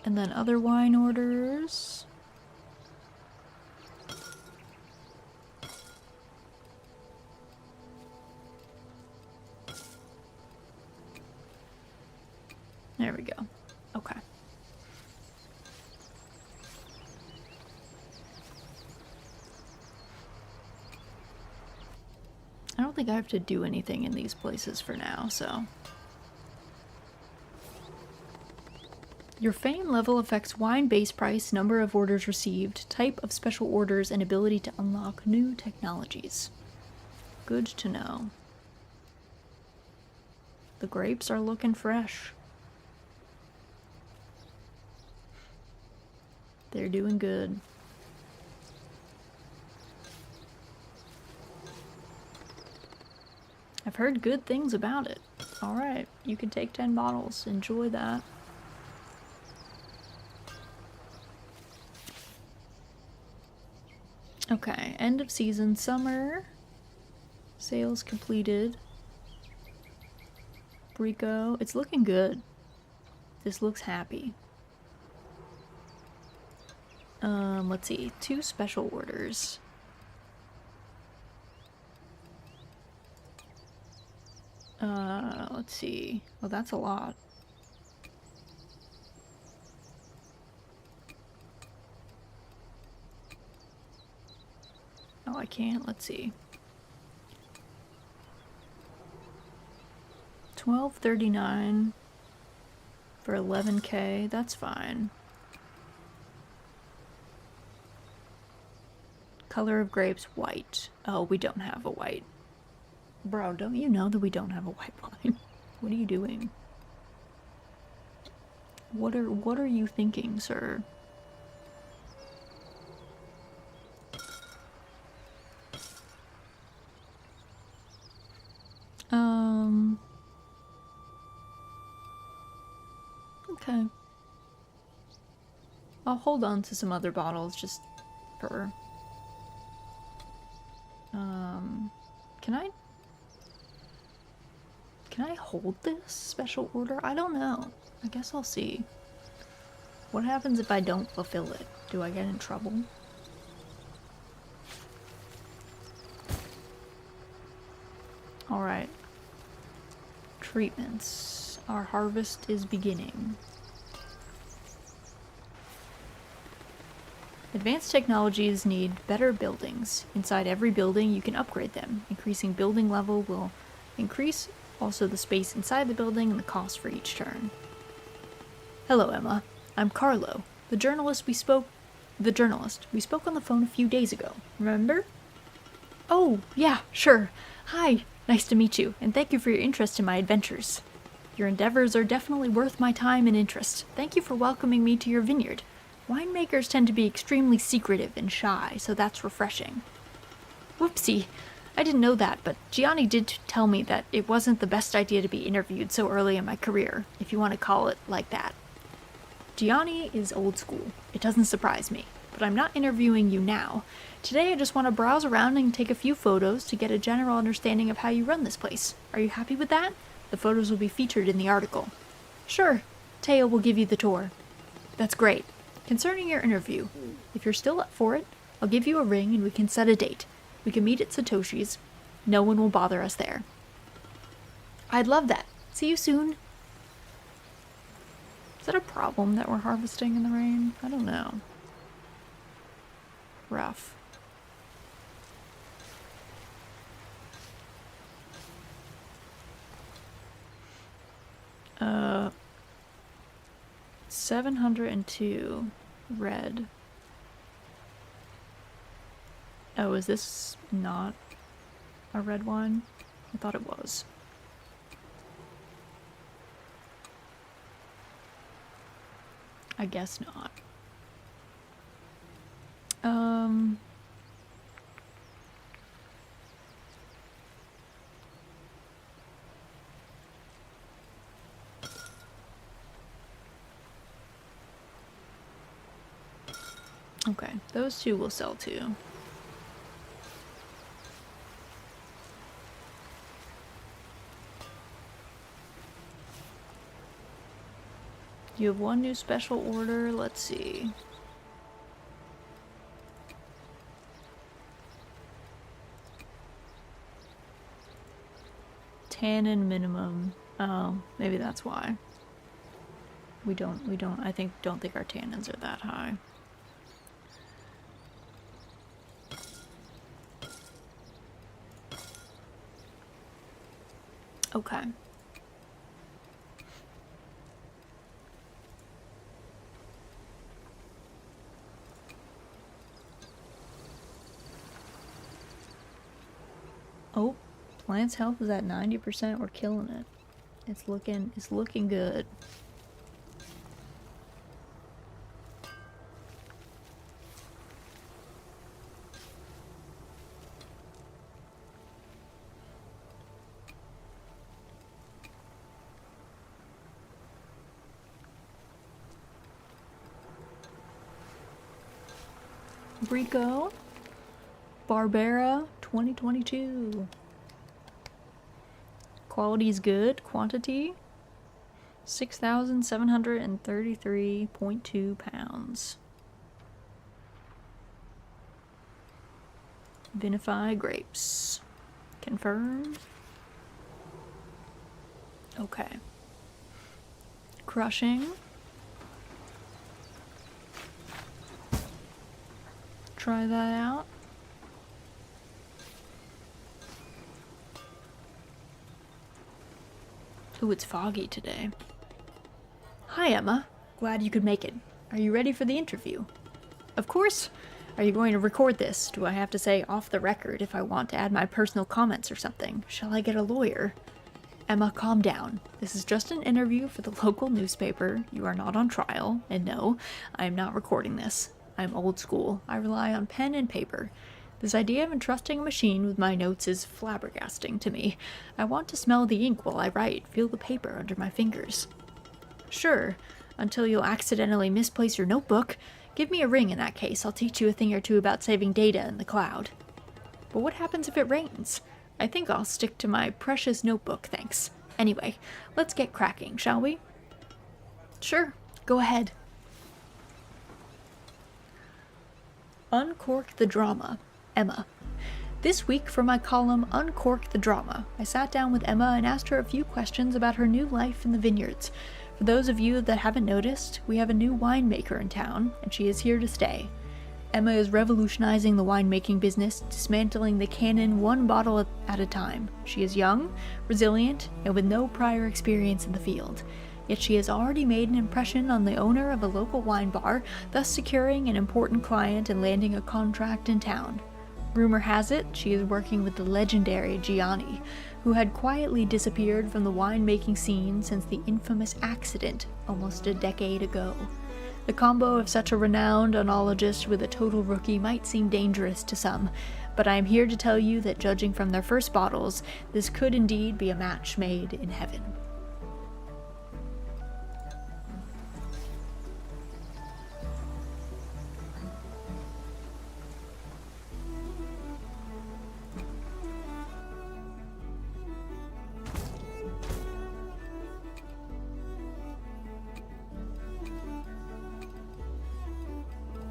And then other wine orders. There we go. Okay. I don't think I have to do anything in these places for now, so. Your fame level affects wine base price, number of orders received, type of special orders, and ability to unlock new technologies. Good to know. The grapes are looking fresh. They're doing good. I've heard good things about it. Alright, you can take 10 bottles. Enjoy that. Okay, end of season, summer. Sales completed. Brico, it's looking good. This looks happy. Let's see, 2 special orders. Let's see. Well, that's a lot. Oh, I can't. Let's see. $12.39 for 11K. That's fine. Color of grapes, white. Oh, we don't have a white. Bro, don't you know that we don't have a white wine? What are you doing? What are you thinking, sir? Okay. I'll hold on to some other bottles just for Can I hold this special order? I don't know. I guess I'll see. What happens if I don't fulfill it? Do I get in trouble? Alright. Treatments. Our harvest is beginning. Advanced technologies need better buildings. Inside every building, you can upgrade them. Increasing building level will increase also the space inside the building and the cost for each turn. Hello, Emma. I'm Carlo, the journalist we spoke on the phone a few days ago. Remember? Oh, yeah, sure. Hi, nice to meet you, and thank you for your interest in my adventures. Your endeavors are definitely worth my time and interest. Thank you for welcoming me to your vineyard. Winemakers tend to be extremely secretive and shy, so that's refreshing. Whoopsie, I didn't know that, but Gianni did tell me that it wasn't the best idea to be interviewed so early in my career, if you want to call it like that. Gianni is old school. It doesn't surprise me, but I'm not interviewing you now. Today I just want to browse around and take a few photos to get a general understanding of how you run this place. Are you happy with that? The photos will be featured in the article. Sure, Teo will give you the tour. That's great. Concerning your interview, if you're still up for it, I'll give you a ring and we can set a date. We can meet at Satoshi's. No one will bother us there. I'd love that. See you soon. Is that a problem that we're harvesting in the rain? I don't know. Rough. Uh, 702 red. Oh, is this not a red wine? I thought it was. I guess not. Okay, those two will sell too. You have one new special order. Let's see. Tannin minimum. Oh, maybe that's why. I don't think our tannins are that high. Okay. Oh, plant's health is at 90%. We're killing it. It's looking good. Rico, Barbera, 2022. Quality is good. Quantity, 6,733.2 pounds. Vinify grapes. Confirm. Okay. Crushing. Try that out. Ooh, it's foggy today. Hi, Emma. Glad you could make it. Are you ready for the interview? Of course. Are you going to record this? Do I have to say off the record if I want to add my personal comments or something? Shall I get a lawyer? Emma, calm down. This is just an interview for the local newspaper. You are not on trial. And no, I am not recording this. I'm old school. I rely on pen and paper. This idea of entrusting a machine with my notes is flabbergasting to me. I want to smell the ink while I write, feel the paper under my fingers. Sure, until you'll accidentally misplace your notebook. Give me a ring in that case. I'll teach you a thing or two about saving data in the cloud. But what happens if it rains? I think I'll stick to my precious notebook, thanks. Anyway, let's get cracking, shall we? Sure, go ahead. Uncork the drama. Emma. This week for my column Uncork the Drama, I sat down with Emma and asked her a few questions about her new life in the vineyards. For those of you that haven't noticed, we have a new winemaker in town, and she is here to stay. Emma is revolutionizing the winemaking business, dismantling the canon one bottle at a time. She is young, resilient, and with no prior experience in the field. Yet she has already made an impression on the owner of a local wine bar, thus securing an important client and landing a contract in town. Rumor has it she is working with the legendary Gianni, who had quietly disappeared from the winemaking scene since the infamous accident almost a decade ago. The combo of such a renowned oenologist with a total rookie might seem dangerous to some, but I am here to tell you that judging from their first bottles, this could indeed be a match made in heaven.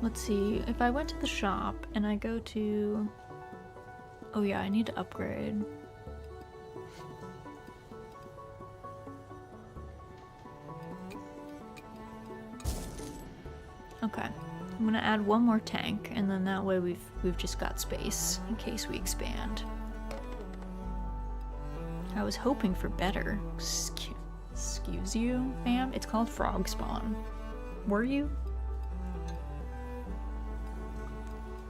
Let's see, if I went to the shop and I go to... Oh yeah, I need to upgrade. Okay, I'm gonna add one more tank, and then that way we've just got space in case we expand. I was hoping for better. Excuse you, ma'am? It's called frog spawn. Were you?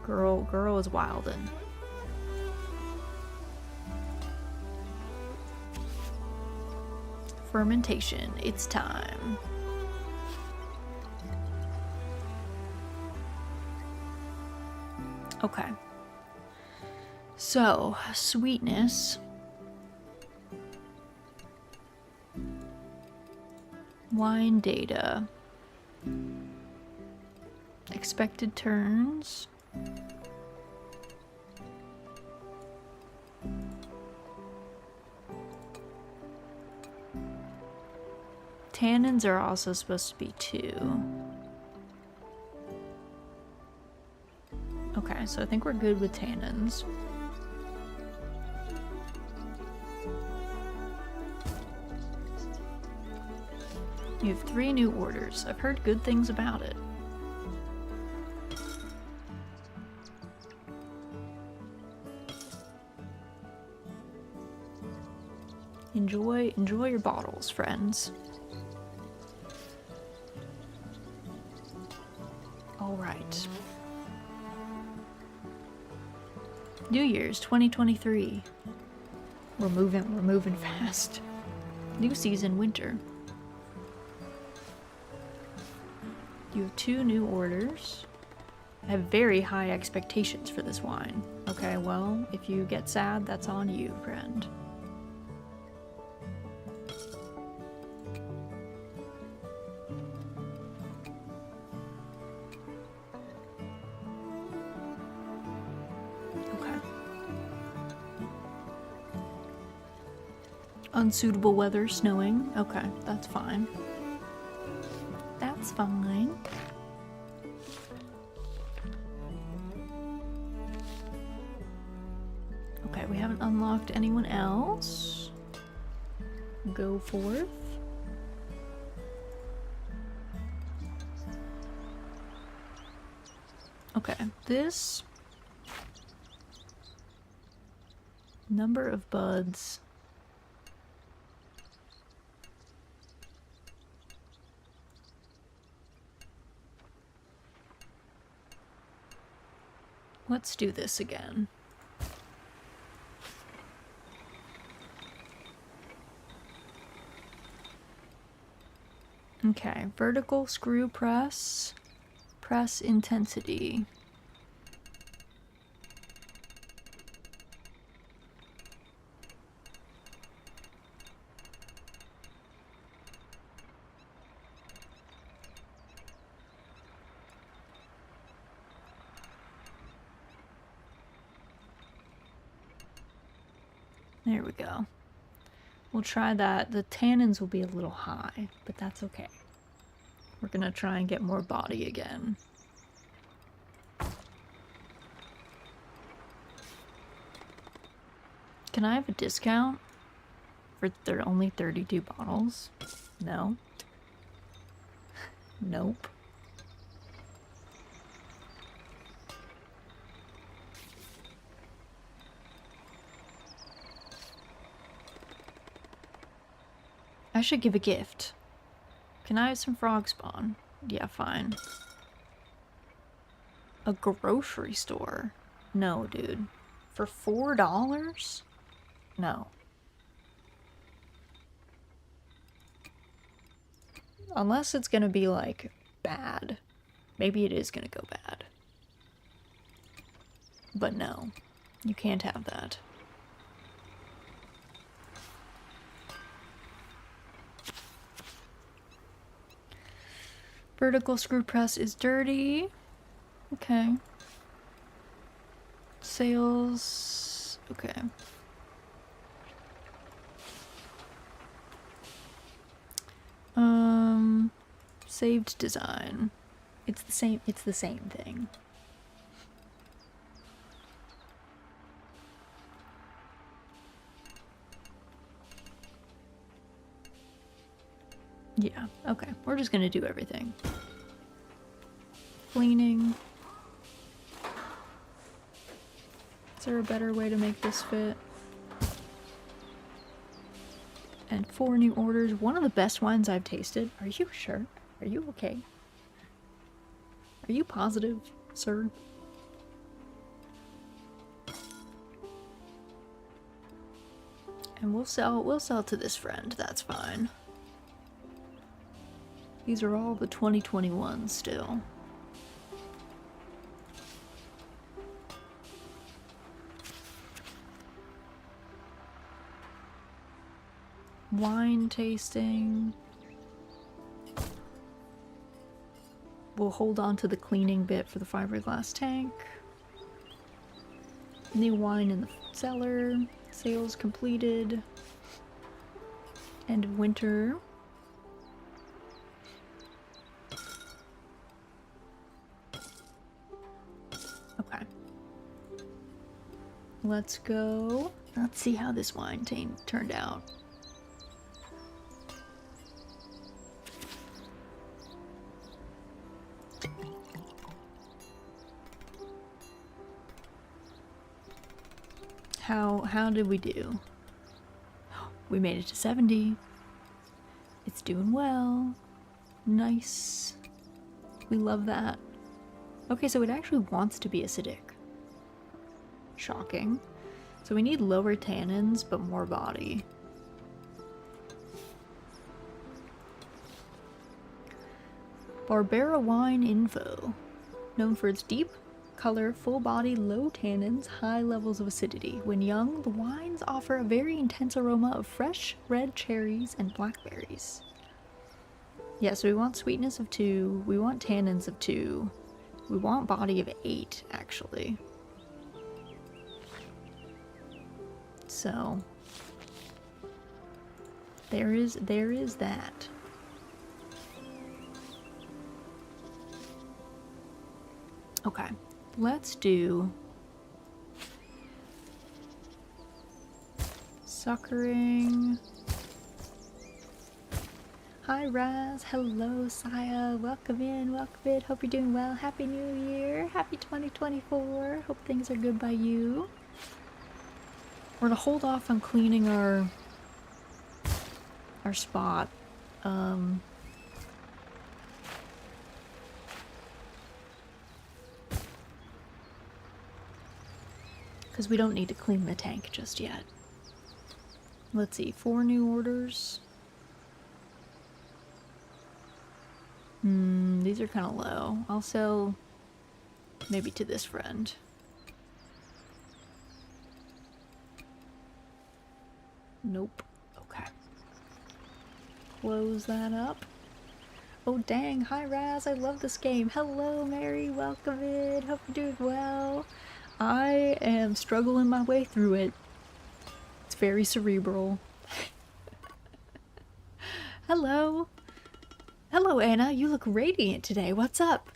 Girl is wildin'. Fermentation, it's time. Okay. So, sweetness. Wine data. Expected turns. tannins are also supposed to be 2. Okay, so I think we're good with tannins. You have 3 new orders. I've heard good things about it. Enjoy your bottles, friends. All right. New Year's 2023. We're moving fast. New season, winter. You have 2 new orders. I have very high expectations for this wine. Okay, well, if you get sad, that's on you, friend. Okay. Unsuitable weather, snowing. Okay, that's fine. That's fine. Okay, we haven't unlocked anyone else. Go forth. Okay, this number of buds. Let's do this again. Okay, vertical screw press, press intensity. There we go. We'll try that. The tannins will be a little high, but that's okay. We're gonna try and get more body again. Can I have a discount for there are only 32 bottles? No. Nope. I should give a gift. Can I have some frog spawn? Yeah, fine. A grocery store? No, dude. For $4? No. Unless it's gonna be, like, bad. Maybe it is gonna go bad. But no. You can't have that. Vertical screw press is dirty. Okay. Sales. Okay. Saved design. It's the same thing. Yeah, okay. We're just gonna do everything. Cleaning. Is there a better way to make this fit? And 4 new orders. One of the best wines I've tasted. Are you sure? Are you okay? Are you positive, sir? And we'll sell to this friend, that's fine. These are all the 2021 still. Wine tasting. We'll hold on to the cleaning bit for the fiberglass tank. New wine in the cellar. Sales completed. End of winter. Let's go. Let's see how this wine turned out. How did we do? We made it to 70. It's doing well. Nice. We love that. Okay, so it actually wants to be acidic. Shocking. So we need lower tannins, but more body. Barbera wine info. Known for its deep color, full body, low tannins, high levels of acidity. When young, the wines offer a very intense aroma of fresh red cherries and blackberries. Yeah, so we want sweetness of 2, we want tannins of 2, we want body of 8, actually. So, there is that. Okay, let's do suckering. Hi Raz, hello Saya, welcome in, hope you're doing well, happy new year, happy 2024, hope things are good by you. We're gonna hold off on cleaning our spot, because we don't need to clean the tank just yet. Let's see, 4 new orders. These are kind of low. I'll sell maybe to this friend. Nope. Okay. Close that up. Oh dang, hi Raz, I love this game. Hello Mary, welcome in. Hope you're doing well. I am struggling my way through it. It's very cerebral. Hello. Hello, Anna. You look radiant today. What's up?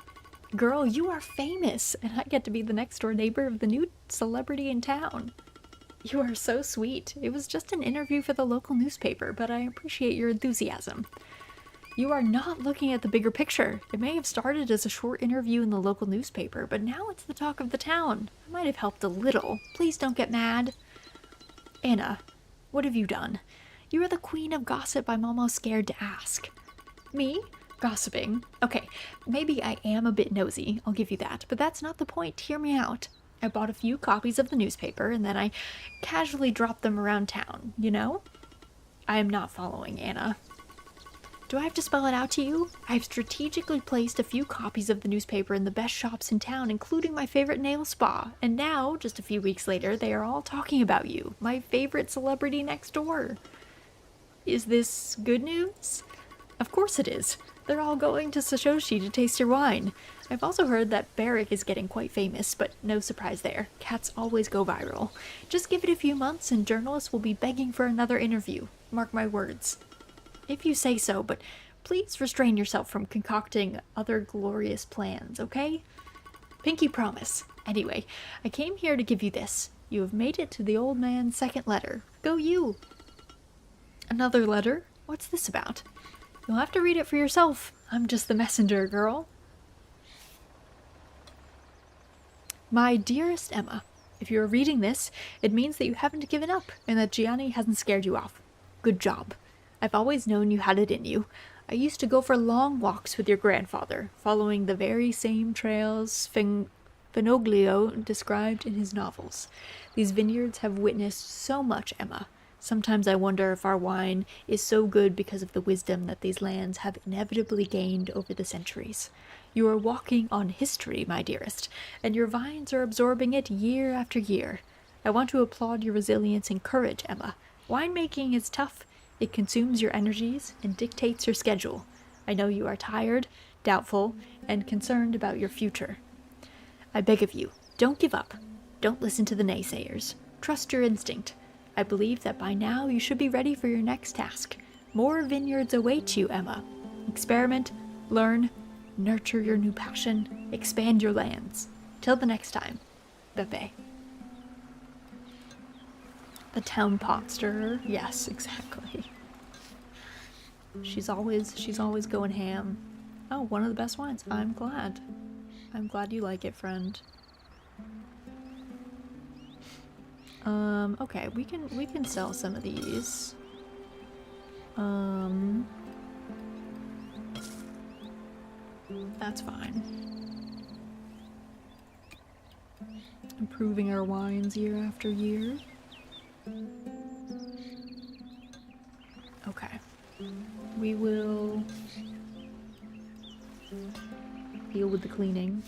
Girl, you are famous, and I get to be the next door neighbor of the new celebrity in town. You are so sweet. It was just an interview for the local newspaper, but I appreciate your enthusiasm. You are not looking at the bigger picture. It may have started as a short interview in the local newspaper, but now it's the talk of the town. I might have helped a little. Please don't get mad. Anna, what have you done? You are the queen of gossip I'm almost scared to ask. Me? Gossiping? Okay, maybe I am a bit nosy, I'll give you that, but that's not the point. Hear me out. I bought a few copies of the newspaper, and then I casually dropped them around town, you know? I am not following, Anna. Do I have to spell it out to you? I've strategically placed a few copies of the newspaper in the best shops in town, including my favorite nail spa, and now, just a few weeks later, they are all talking about you, my favorite celebrity next door. Is this good news? Of course it is. They're all going to Sashoshi to taste your wine. I've also heard that Barrick is getting quite famous, but no surprise there. Cats always go viral. Just give it a few months and journalists will be begging for another interview. Mark my words. If you say so, but please restrain yourself from concocting other glorious plans, okay? Pinky promise. Anyway, I came here to give you this. You have made it to the old man's second letter. Go you! Another letter? What's this about? You'll have to read it for yourself. I'm just the messenger, girl. My dearest Emma, if you are reading this, it means that you haven't given up and that Gianni hasn't scared you off. Good job. I've always known you had it in you. I used to go for long walks with your grandfather, following the very same trails Finoglio described in his novels. These vineyards have witnessed so much, Emma. Sometimes I wonder if our wine is so good because of the wisdom that these lands have inevitably gained over the centuries. You are walking on history, my dearest, and your vines are absorbing it year after year. I want to applaud your resilience and courage, Emma. Winemaking is tough. It consumes your energies and dictates your schedule. I know you are tired, doubtful, and concerned about your future. I beg of you, don't give up. Don't listen to the naysayers. Trust your instinct. I believe that by now you should be ready for your next task. More vineyards await you, Emma. Experiment, learn, nurture your new passion, expand your lands. Till the next time, Beppe. The town pot stirrer. Yes, exactly. She's always going ham. Oh, one of the best wines. I'm glad. I'm glad you like it, friend. Okay, we can sell some of these. That's fine. Improving our wines year after year. Okay. We will deal with the cleaning.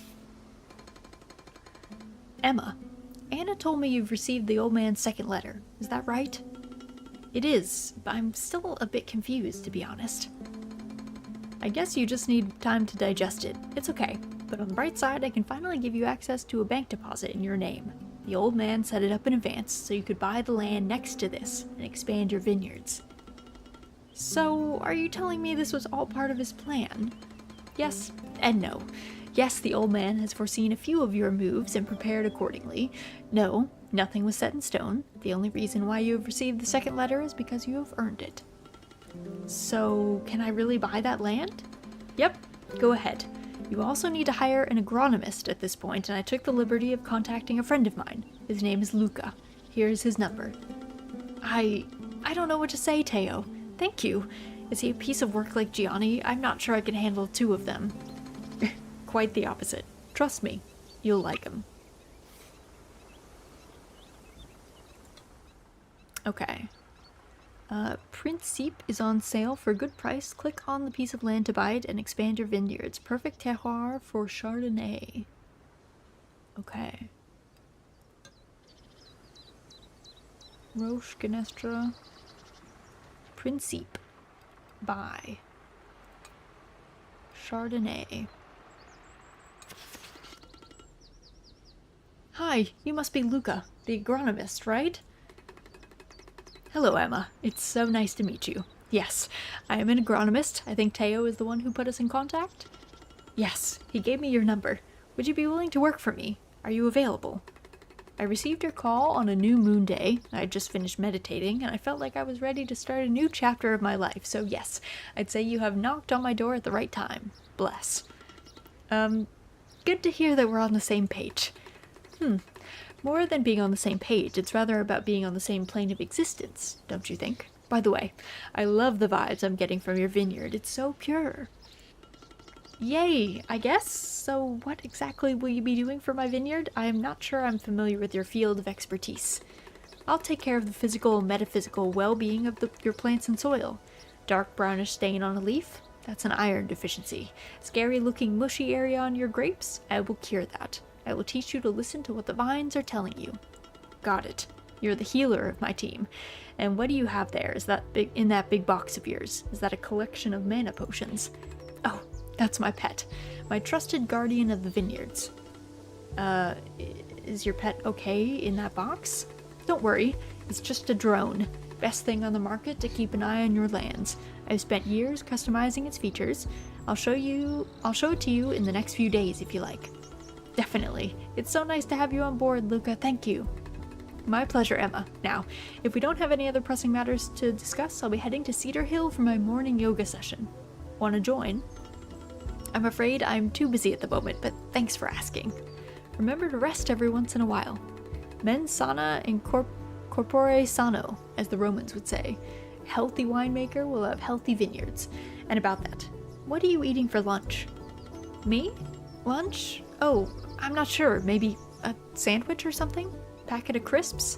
Emma, Anna told me you've received the old man's second letter. Is that right? It is, but I'm still a bit confused, to be honest. I guess you just need time to digest it. It's okay. But on the bright side, I can finally give you access to a bank deposit in your name. The old man set it up in advance so you could buy the land next to this and expand your vineyards. So, are you telling me this was all part of his plan? Yes and no. Yes, the old man has foreseen a few of your moves and prepared accordingly. No, nothing was set in stone. The only reason why you have received the second letter is because you have earned it. So, can I really buy that land? Yep, go ahead. You also need to hire an agronomist at this point, and I took the liberty of contacting a friend of mine. His name is Luca. Here's his number. I don't know what to say, Teo. Thank you. Is he a piece of work like Gianni? I'm not sure I can handle two of them. Quite the opposite. Trust me, you'll like him. Okay. Principe is on sale for a good price. Click on the piece of land to buy it and expand your vineyards. Perfect terroir for Chardonnay. Okay. Roche Genestra. Principe. Buy. Chardonnay. Hi, you must be Luca, the agronomist, right? Hello, Emma. It's so nice to meet you. Yes, I am an agronomist. I think Teo is the one who put us in contact. Yes, he gave me your number. Would you be willing to work for me? Are you available? I received your call on a new moon day. I had just finished meditating, and I felt like I was ready to start a new chapter of my life. So yes, I'd say you have knocked on my door at the right time. Bless. Good to hear that we're on the same page. More than being on the same page, it's rather about being on the same plane of existence, don't you think? By the way, I love the vibes I'm getting from your vineyard. It's so pure. Yay, I guess. So what exactly will you be doing for my vineyard? I am not sure I'm familiar with your field of expertise. I'll take care of the physical and metaphysical well-being of your plants and soil. Dark brownish stain on a leaf? That's an iron deficiency. Scary-looking mushy area on your grapes? I will cure that. I will teach you to listen to what the vines are telling you. Got it. You're the healer of my team. And what do you have there? Is that in that big box of yours? Is that a collection of mana potions? Oh, that's my pet. My trusted guardian of the vineyards. Is your pet okay in that box? Don't worry. It's just a drone. Best thing on the market to keep an eye on your lands. I've spent years customizing its features. I'll show it to you in the next few days if you like. Definitely. It's so nice to have you on board, Luca. Thank you. My pleasure, Emma. Now, if we don't have any other pressing matters to discuss, I'll be heading to Cedar Hill for my morning yoga session. Want to join? I'm afraid I'm too busy at the moment, but thanks for asking. Remember to rest every once in a while. Mens sana in corpore sano, as the Romans would say. Healthy winemaker will have healthy vineyards. And about that, what are you eating for lunch? Me? Lunch? Oh, I'm not sure. Maybe a sandwich or something? Packet of crisps?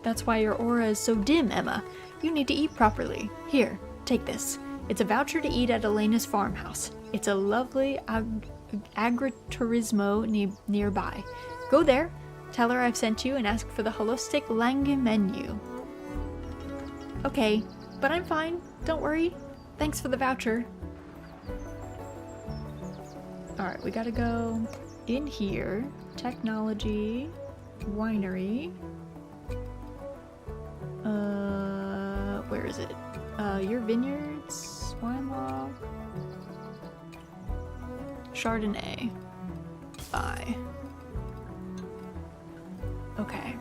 That's why your aura is so dim, Emma. You need to eat properly. Here, take this. It's a voucher to eat at Elena's farmhouse. It's a lovely agriturismo nearby. Go there, tell her I've sent you, and ask for the holistic Lange menu. Okay, but I'm fine. Don't worry. Thanks for the voucher. Alright, we gotta go in here. Technology. Winery. Where is it? Your vineyards. Wine log. Chardonnay. Buy. Okay.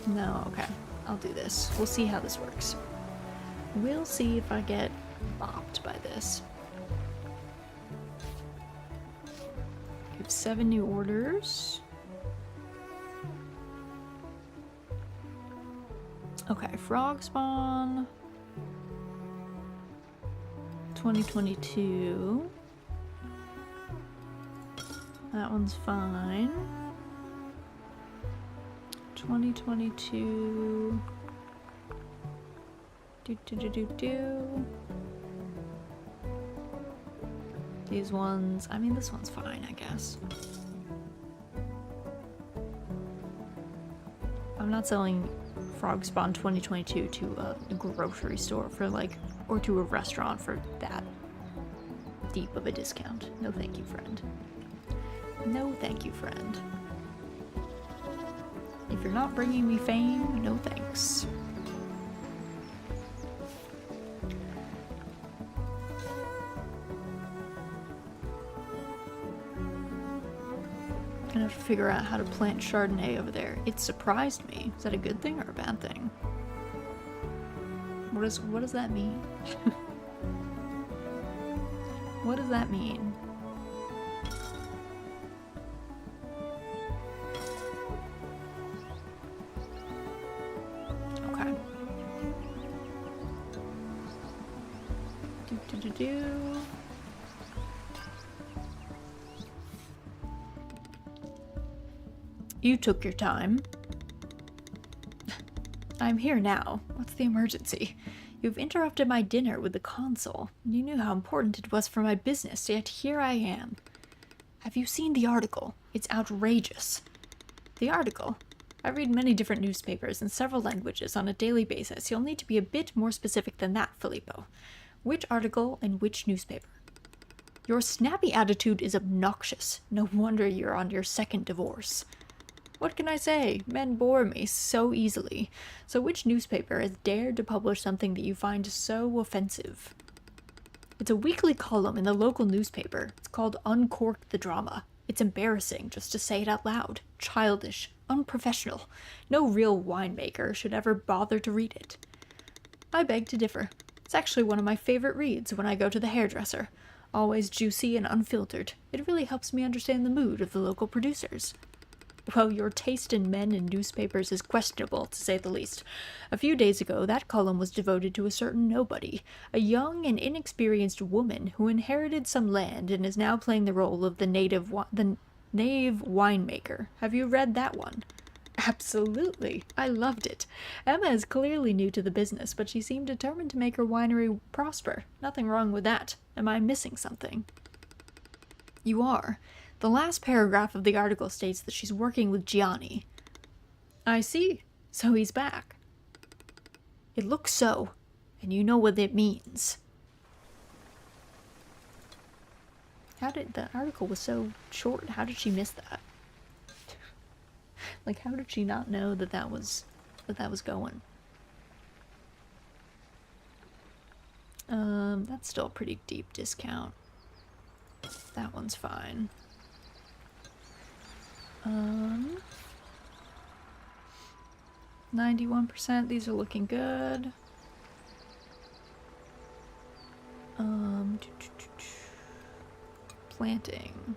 No, okay. I'll do this. We'll see how this works. We'll see if I get bopped by this. We have 7 new orders. Okay, frog spawn. 2022. That one's fine. 2022. These ones, I mean, this one's fine, I guess. I'm not selling Frog Spawn 2022 to a grocery store for like, or to a restaurant for that deep of a discount. No thank you, friend. No thank you, friend. If you're not bringing me fame, no thanks. Gonna have to figure out how to plant Chardonnay over there. It surprised me. Is that a good thing or a bad thing? What does that mean? What does that mean? Okay. Do. You took your time. I'm here now. What's the emergency? You've interrupted my dinner with the consul. You knew how important it was for my business, yet here I am. Have you seen the article? It's outrageous. The article? I read many different newspapers in several languages on a daily basis. You'll need to be a bit more specific than that, Filippo. Which article and which newspaper? Your snappy attitude is obnoxious. No wonder you're on your second divorce. What can I say? Men bore me so easily. So which newspaper has dared to publish something that you find so offensive? It's a weekly column in the local newspaper. It's called Uncork the Drama. It's embarrassing just to say it out loud. Childish. Unprofessional. No real winemaker should ever bother to read it. I beg to differ. It's actually one of my favorite reads when I go to the hairdresser. Always juicy and unfiltered. It really helps me understand the mood of the local producers. Well, your taste in men and newspapers is questionable, to say the least. A few days ago, that column was devoted to a certain nobody, a young and inexperienced woman who inherited some land and is now playing the role of the knave winemaker. Have you read that one? Absolutely. I loved it. Emma is clearly new to the business, but she seemed determined to make her winery prosper. Nothing wrong with that. Am I missing something? You are. The last paragraph of the article states that she's working with Gianni. I see. So he's back. It looks so, and you know what it means. How did the article was so short? How did she miss that? Like, how did she not know that that was going? That's still a pretty deep discount. That one's fine. 91%, these are looking good. Planting.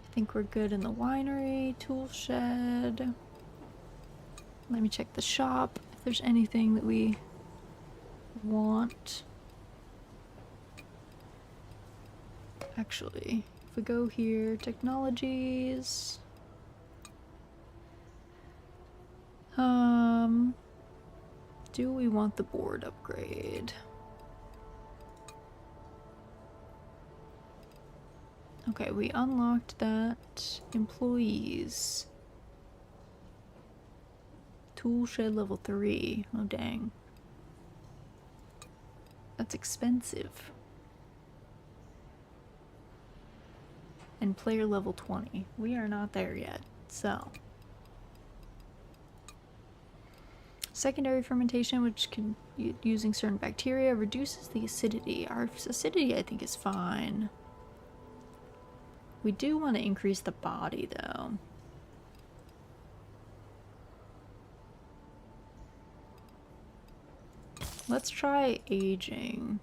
I think we're good in the winery, tool shed. Let me check the shop if there's anything that we want. Actually, if we go here, technologies. Do we want the board upgrade? Okay, we unlocked that. Employees. Tool shed level 3. Oh, dang. That's expensive. And player level 20. We are not there yet, so. Secondary fermentation, which can, using certain bacteria, reduces the acidity. Our acidity, I think, is fine. We do want to increase the body, though. Let's try aging.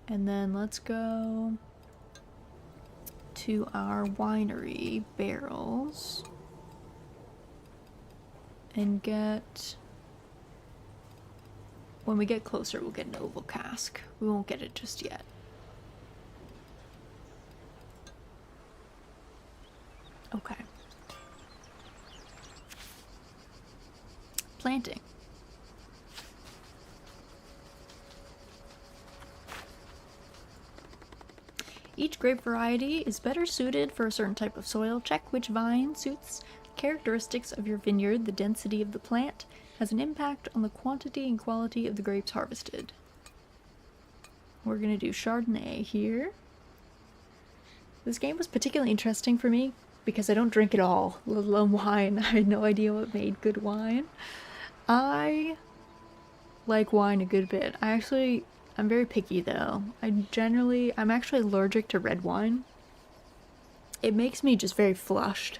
And then let's go to our winery barrels and get... When we get closer, we'll get an oval cask. We won't get it just yet. Okay. Planting. Each grape variety is better suited for a certain type of soil. Check which vine suits characteristics of your vineyard. The density of the plant has an impact on the quantity and quality of the grapes harvested. We're going to do Chardonnay here. This game was particularly interesting for me because I don't drink at all, let alone wine. I had no idea what made good wine. I like wine a good bit. I'm very picky though. I'm actually allergic to red wine. It makes me just very flushed.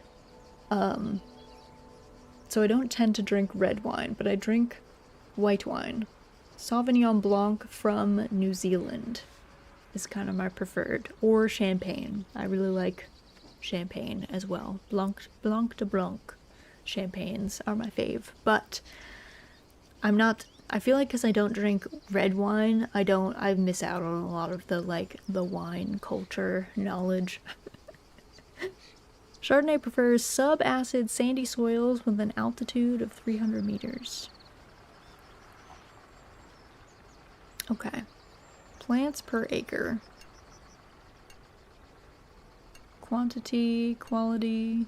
So I don't tend to drink red wine, but I drink white wine. Sauvignon Blanc from New Zealand is kind of my preferred. Or champagne. I really like champagne as well. Blanc de Blanc champagnes are my fave. But I feel like because I don't drink red wine, I miss out on a lot of the wine culture knowledge. Chardonnay prefers sub-acid sandy soils with an altitude of 300 meters. Okay. Plants per acre. Quantity, quality.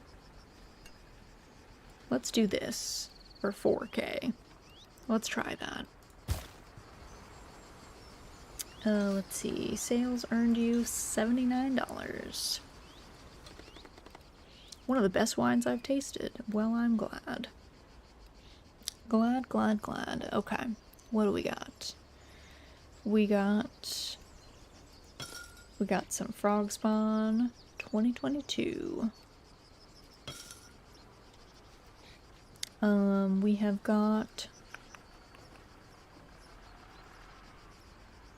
Let's do this for 4K. Let's try that. Let's see. Sales earned you $79. One of the best wines I've tasted. Well, I'm glad. Glad. Okay. What do we got? We got some Frog Spawn 2022. We have got...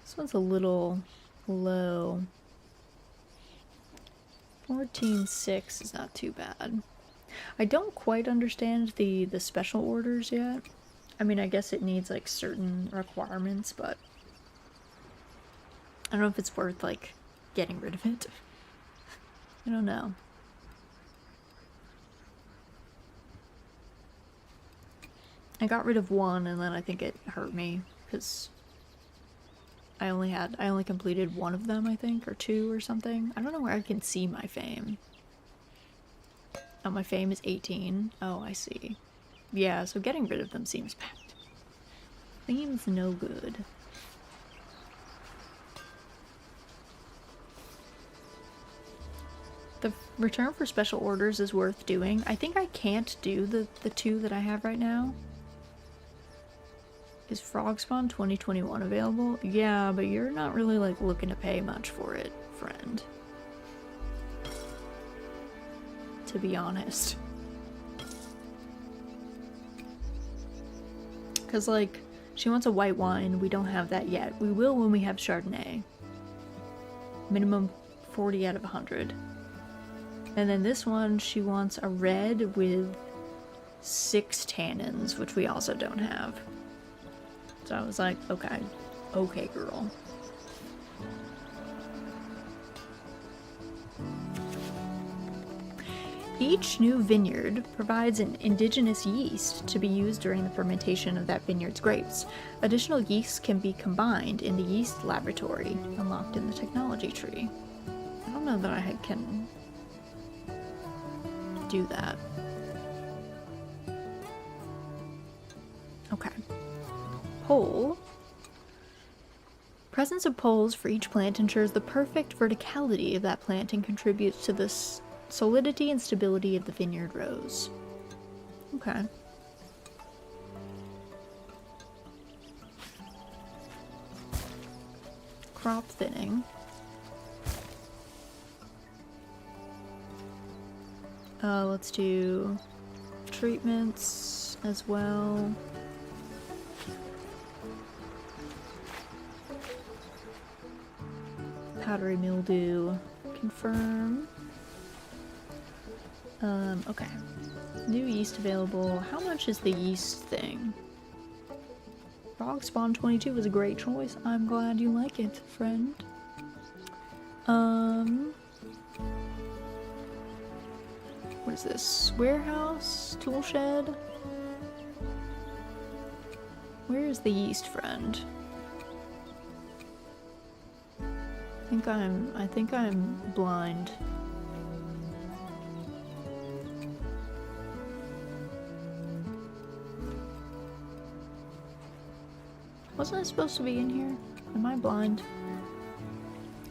This one's a little low. 14.6 is not too bad. I don't quite understand the special orders yet. I mean, I guess it needs like certain requirements, but I don't know if it's worth like getting rid of it. I don't know. I got rid of one and then I think it hurt me because I only completed one of them, I think, or two or something. I don't know where I can see my fame. Oh, my fame is 18. Oh, I see. Yeah, so getting rid of them seems bad. Seems no good. The return for special orders is worth doing. I think I can't do the two that I have right now. Is Frog Spawn 2021 available? Yeah, but you're not really like looking to pay much for it, friend. To be honest. Because like, she wants a white wine. We don't have that yet. We will when we have Chardonnay. Minimum 40 out of 100. And then this one, she wants a red with 6 tannins, which we also don't have. So I was like, okay, girl. Each new vineyard provides an indigenous yeast to be used during the fermentation of that vineyard's grapes. Additional yeasts can be combined in the yeast laboratory, unlocked in the technology tree. I don't know that I can do that. Okay. Pole. Presence of poles for each plant ensures the perfect verticality of that plant and contributes to the solidity and stability of the vineyard rows. Okay. crop thinning. Let's do treatments as well. Powdery mildew, confirm. Okay. New yeast available. How much is the yeast thing? Frog Spawn 22 was a great choice. I'm glad you like it, friend. What is this? Warehouse? Tool shed? Where is the yeast friend? I think I'm blind. Wasn't I supposed to be in here? Am I blind?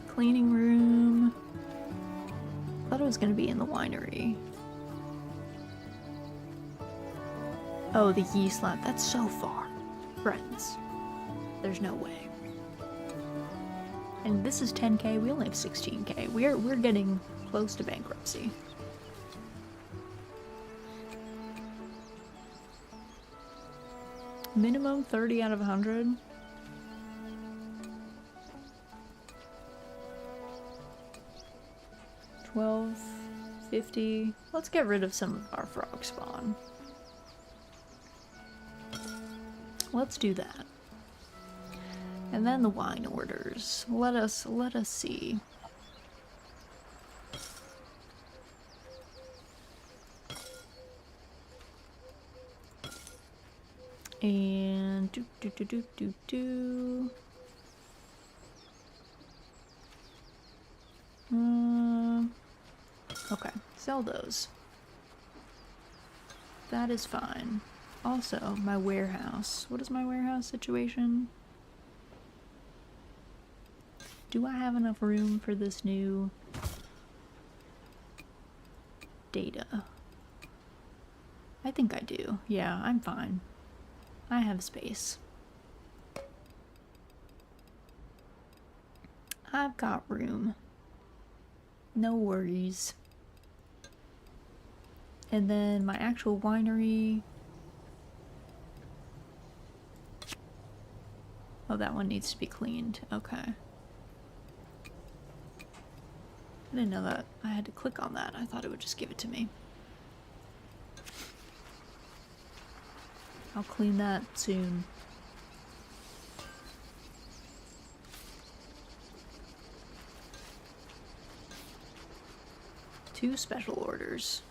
Cleaning room. Thought it was gonna be in the winery. Oh, the yeast lab. That's so far. Friends. There's no way. And this is 10k, we only have 16k. We're getting close to bankruptcy. Minimum 30 out of 100. $12.50. Let's get rid of some of our frog spawn. Let's do that. And then the wine orders. Let us see. And okay, sell those. That is fine. Also, my warehouse. What is my warehouse situation? Do I have enough room for this new data? I think I do. Yeah, I'm fine. I have space. I've got room. No worries. And then my actual winery. Oh, that one needs to be cleaned. Okay. I didn't know that I had to click on that. I thought it would just give it to me. I'll clean that soon. Two special orders.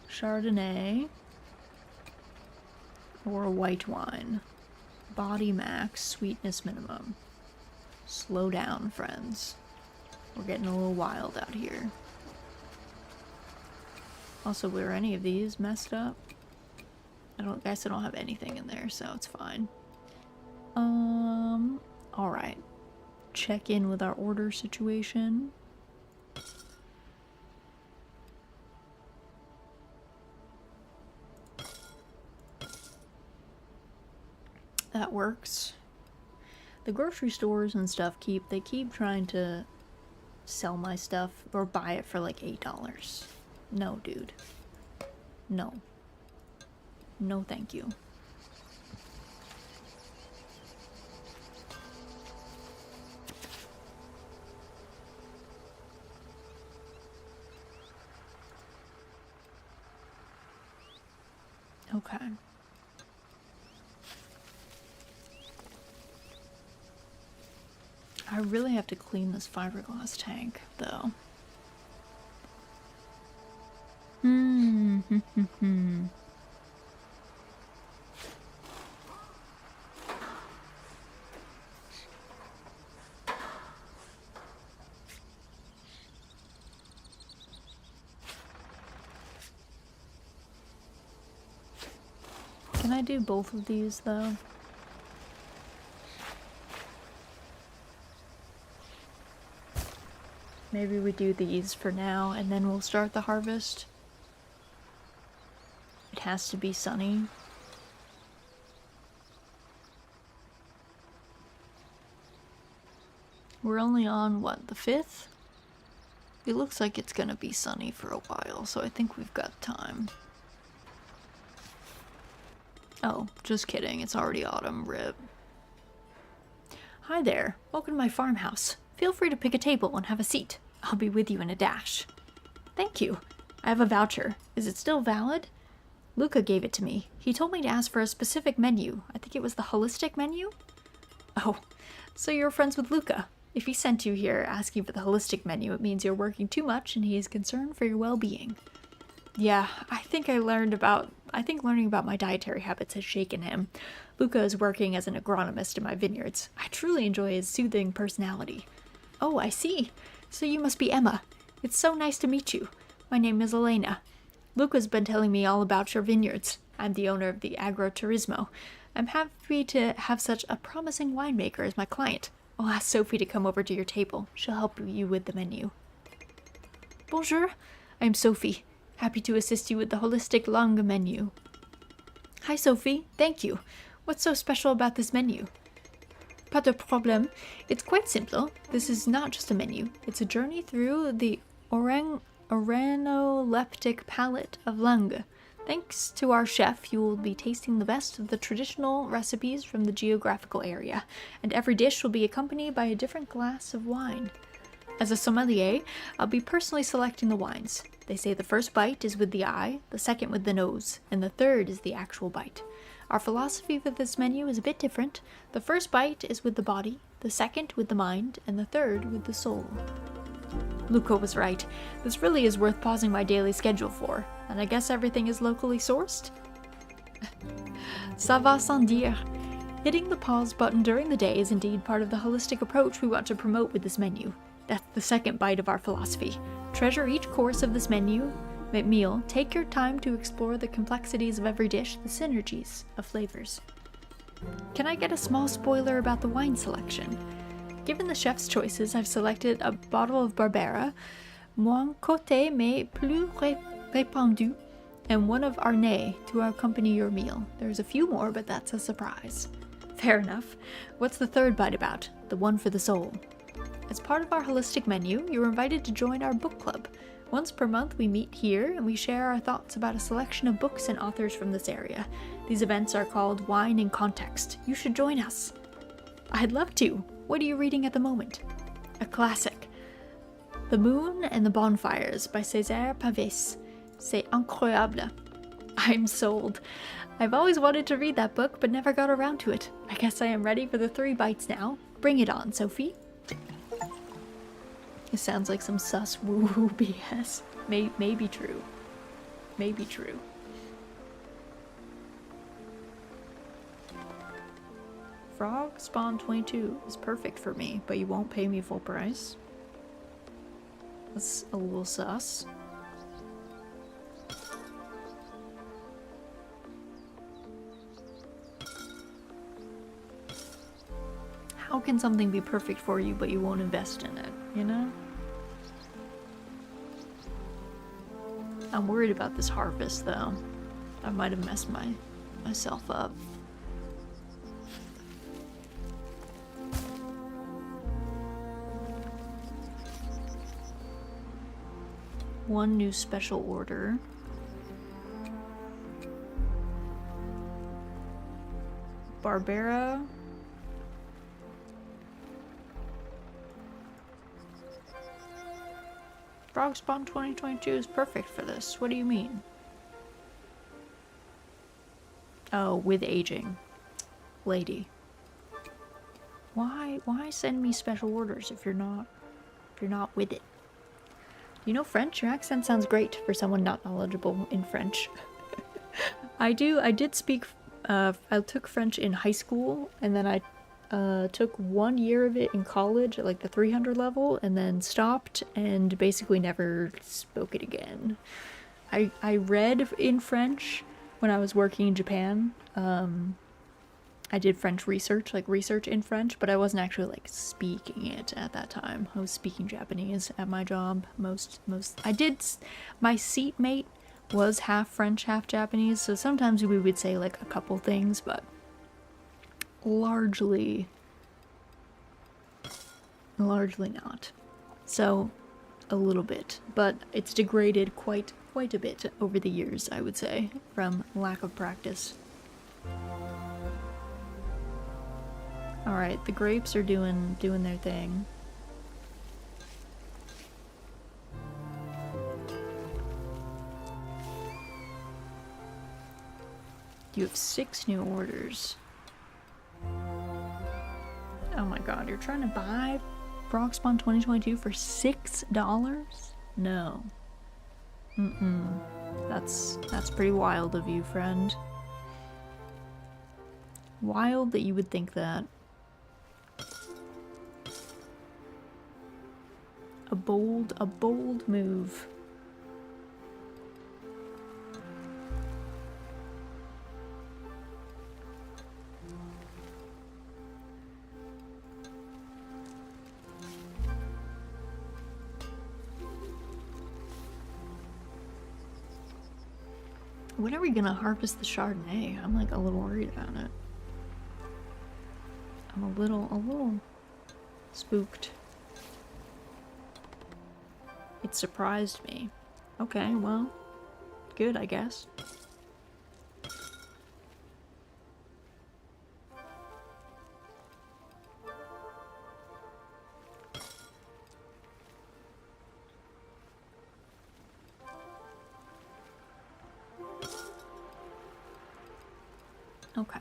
Chardonnay or a white wine. Body max, sweetness minimum. Slow down, friends. We're getting a little wild out here. Also, were any of these messed up? I guess I don't have anything in there, so it's fine. Alright. Check in with our order situation. That works. The grocery stores and stuff keep trying to sell my stuff or buy it for like $8. No, dude. No. No, thank you. Okay. I really have to clean this fiberglass tank, though. Can I do both of these, though? Maybe we do these for now, and then we'll start the harvest. It has to be sunny. We're only on, what, the 5th? It looks like it's gonna be sunny for a while, so I think we've got time. Oh, just kidding. It's already autumn, rip. Hi there. Welcome to my farmhouse. Feel free to pick a table and have a seat. I'll be with you in a dash. Thank you. I have a voucher. Is it still valid? Luca gave it to me. He told me to ask for a specific menu. I think it was the holistic menu? Oh, so you're friends with Luca. If he sent you here asking for the holistic menu, it means you're working too much and he is concerned for your well-being. Yeah, I think learning about my dietary habits has shaken him. Luca is working as an agronomist in my vineyards. I truly enjoy his soothing personality. Oh, I see. So you must be Emma. It's so nice to meet you. My name is Elena. Luca's been telling me all about your vineyards. I'm the owner of the Agroturismo. I'm happy to have such a promising winemaker as my client. I'll ask Sophie to come over to your table. She'll help you with the menu. Bonjour. I'm Sophie. Happy to assist you with the holistic langue menu. Hi, Sophie. Thank you. What's so special about this menu? Pas de problème. It's quite simple. This is not just a menu. It's a journey through the organoleptic palette of langue. Thanks to our chef, you will be tasting the best of the traditional recipes from the geographical area, and every dish will be accompanied by a different glass of wine. As a sommelier, I'll be personally selecting the wines. They say the first bite is with the eye, the second with the nose, and the third is the actual bite. Our philosophy for this menu is a bit different. The first bite is with the body, the second with the mind, and the third with the soul. Luca was right. This really is worth pausing my daily schedule for, and I guess everything is locally sourced? Ça va sans dire. Hitting the pause button during the day is indeed part of the holistic approach we want to promote with this menu. That's the second bite of our philosophy. Treasure each course of this meal. Take your time to explore the complexities of every dish, the synergies of flavors. Can I get a small spoiler about the wine selection? Given the chef's choices, I've selected a bottle of Barbera, moins coté mais plus répandu, and one of Arnay to accompany your meal. There's a few more, but that's a surprise. Fair enough. What's the third bite about? The one for the soul. As part of our holistic menu, you're invited to join our book club. Once per month, we meet here and we share our thoughts about a selection of books and authors from this area. These events are called Wine in Context. You should join us. I'd love to. What are you reading at the moment? A classic. The Moon and the Bonfires by César Pavès. C'est incroyable. I'm sold. I've always wanted to read that book, but never got around to it. I guess I am ready for the 3 bites now. Bring it on, Sophie. It sounds like some sus woo-woo BS. May be true. May be true. Frog Spawn 22 is perfect for me, but you won't pay me full price. That's a little sus. How can something be perfect for you, but you won't invest in it, you know? I'm worried about this harvest, though. I might have messed myself up. One new special order. Barbera. Frog Spawn 2022 is perfect for this. What do you mean? Oh, with aging. Lady. Why send me special orders if you're not with it? You know French? Your accent sounds great for someone not knowledgeable in French. I did speak, I took French in high school, and then I took 1 year of it in college at like the 300 level, and then stopped and basically never spoke it again. I read in French when I was working in Japan. I did French research, like research in French, but I wasn't actually like speaking it at that time. I was speaking Japanese at my job. My seatmate was half French, half Japanese, so sometimes we would say like a couple things, but largely Largely not. So, a little bit, but it's degraded quite a bit over the years, I would say, from lack of practice. Alright, the grapes are doing their thing. You have 6 new orders. Oh my god, you're trying to buy Frogspawn 2022 for $6? No. That's pretty wild of you, friend. Wild that you would think that. A bold move. When are we gonna harvest the Chardonnay? I'm like a little worried about it. I'm a little spooked. It surprised me. Okay, well, good, I guess. Okay.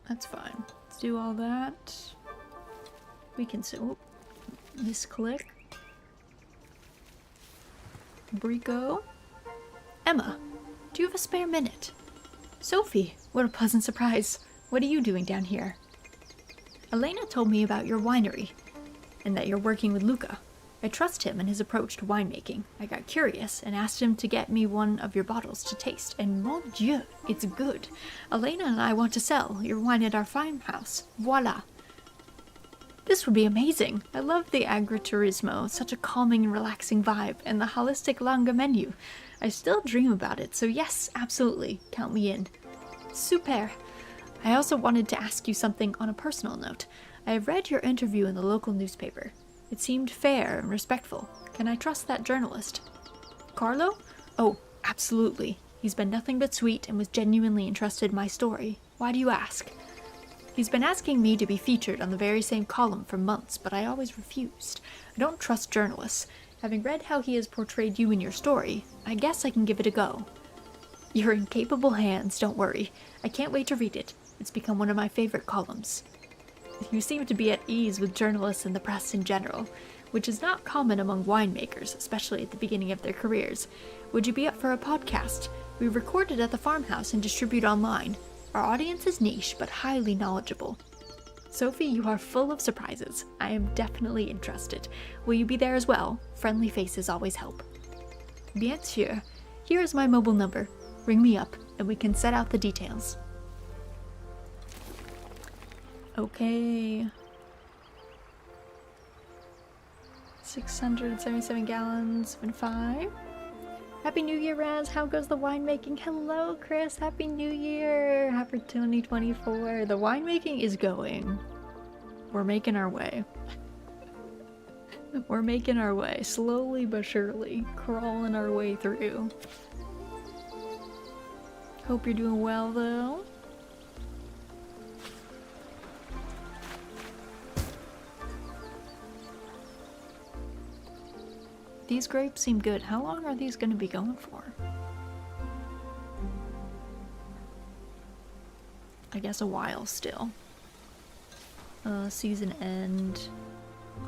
That's fine. Let's do all that. We can misclick. Brico. Emma, do you have a spare minute? Sophie, what a pleasant surprise. What are you doing down here? Elena told me about your winery, and that you're working with Luca. I trust him and his approach to winemaking. I got curious and asked him to get me one of your bottles to taste, and mon Dieu, it's good. Elena and I want to sell your wine at our farmhouse. Voila. This would be amazing. I love the agriturismo, such a calming and relaxing vibe, and the holistic Langa menu. I still dream about it, so yes, absolutely, count me in. Super. I also wanted to ask you something on a personal note. I have read your interview in the local newspaper. It seemed fair and respectful. Can I trust that journalist? Carlo? Oh, absolutely. He's been nothing but sweet and was genuinely interested in my story. Why do you ask? He's been asking me to be featured on the very same column for months, but I always refused. I don't trust journalists. Having read how he has portrayed you in your story, I guess I can give it a go. You're in capable hands, don't worry. I can't wait to read it. It's become one of my favorite columns. You seem to be at ease with journalists and the press in general, which is not common among winemakers, especially at the beginning of their careers. Would you be up for a podcast? We record it at the farmhouse and distribute online. Our audience is niche, but highly knowledgeable. Sophie, you are full of surprises. I am definitely interested. Will you be there as well? Friendly faces always help. Bien sûr. Here is my mobile number. Ring me up, and we can set out the details. Okay. 677 gallons and 5. Happy New Year, Raz. How goes the winemaking? Hello, Chris. Happy New Year. Happy 2024. The winemaking is going. We're making our way. We're making our way. Slowly but surely. Crawling our way through. Hope you're doing well, though. These grapes seem good. How long are these going to be going for? I guess a while still. Season end.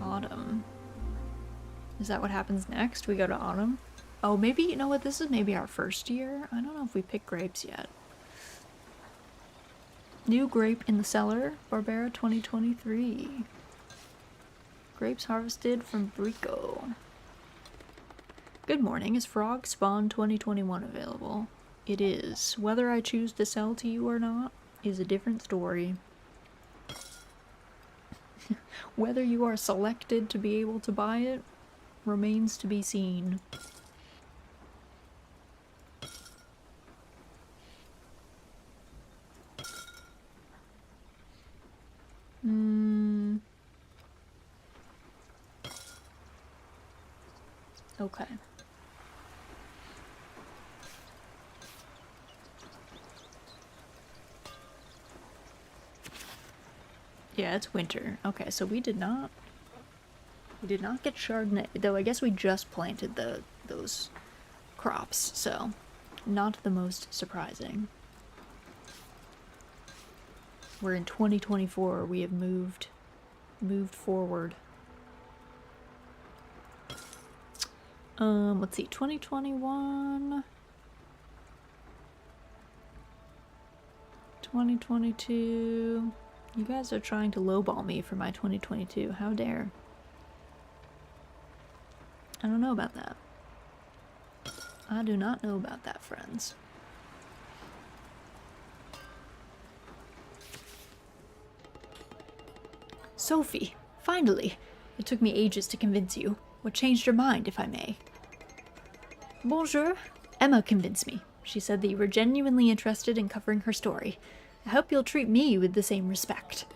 Autumn. Is that what happens next? We go to autumn? Oh, maybe, you know what? This is maybe our first year. I don't know if we pick grapes yet. New grape in the cellar. Barbera 2023. Grapes harvested from Brico. Good morning. Is Frogspawn 2021 available? It is. Whether I choose to sell to you or not is a different story. Whether you are selected to be able to buy it remains to be seen. Okay. Yeah, it's winter. Okay, so we did not get Chardonnay, though I guess we just planted those crops, so not the most surprising. We're in 2024, we have moved forward. Let's see, 2021, 2022. You guys are trying to lowball me for my 2022. How dare. I don't know about that. I do not know about that, friends. Sophie, finally! It took me ages to convince you. What changed your mind, if I may? Bonjour. Emma convinced me. She said that you were genuinely interested in covering her story. I hope you'll treat me with the same respect.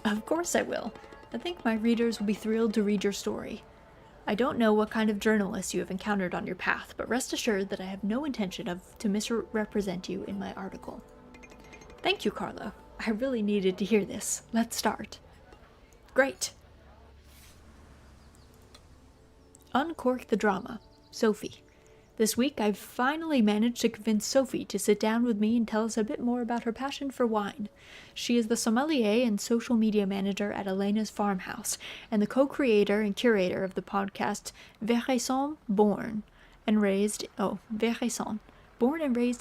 Of course I will. I think my readers will be thrilled to read your story. I don't know what kind of journalist you have encountered on your path, but rest assured that I have no intention to misrepresent you in my article. Thank you, Carlo. I really needed to hear this. Let's start. Great. Uncork the drama. Sophie. This week, I've finally managed to convince Sophie to sit down with me and tell us a bit more about her passion for wine. She is the sommelier and social media manager at Elena's farmhouse, and the co-creator and curator of the podcast Vintner Born and raised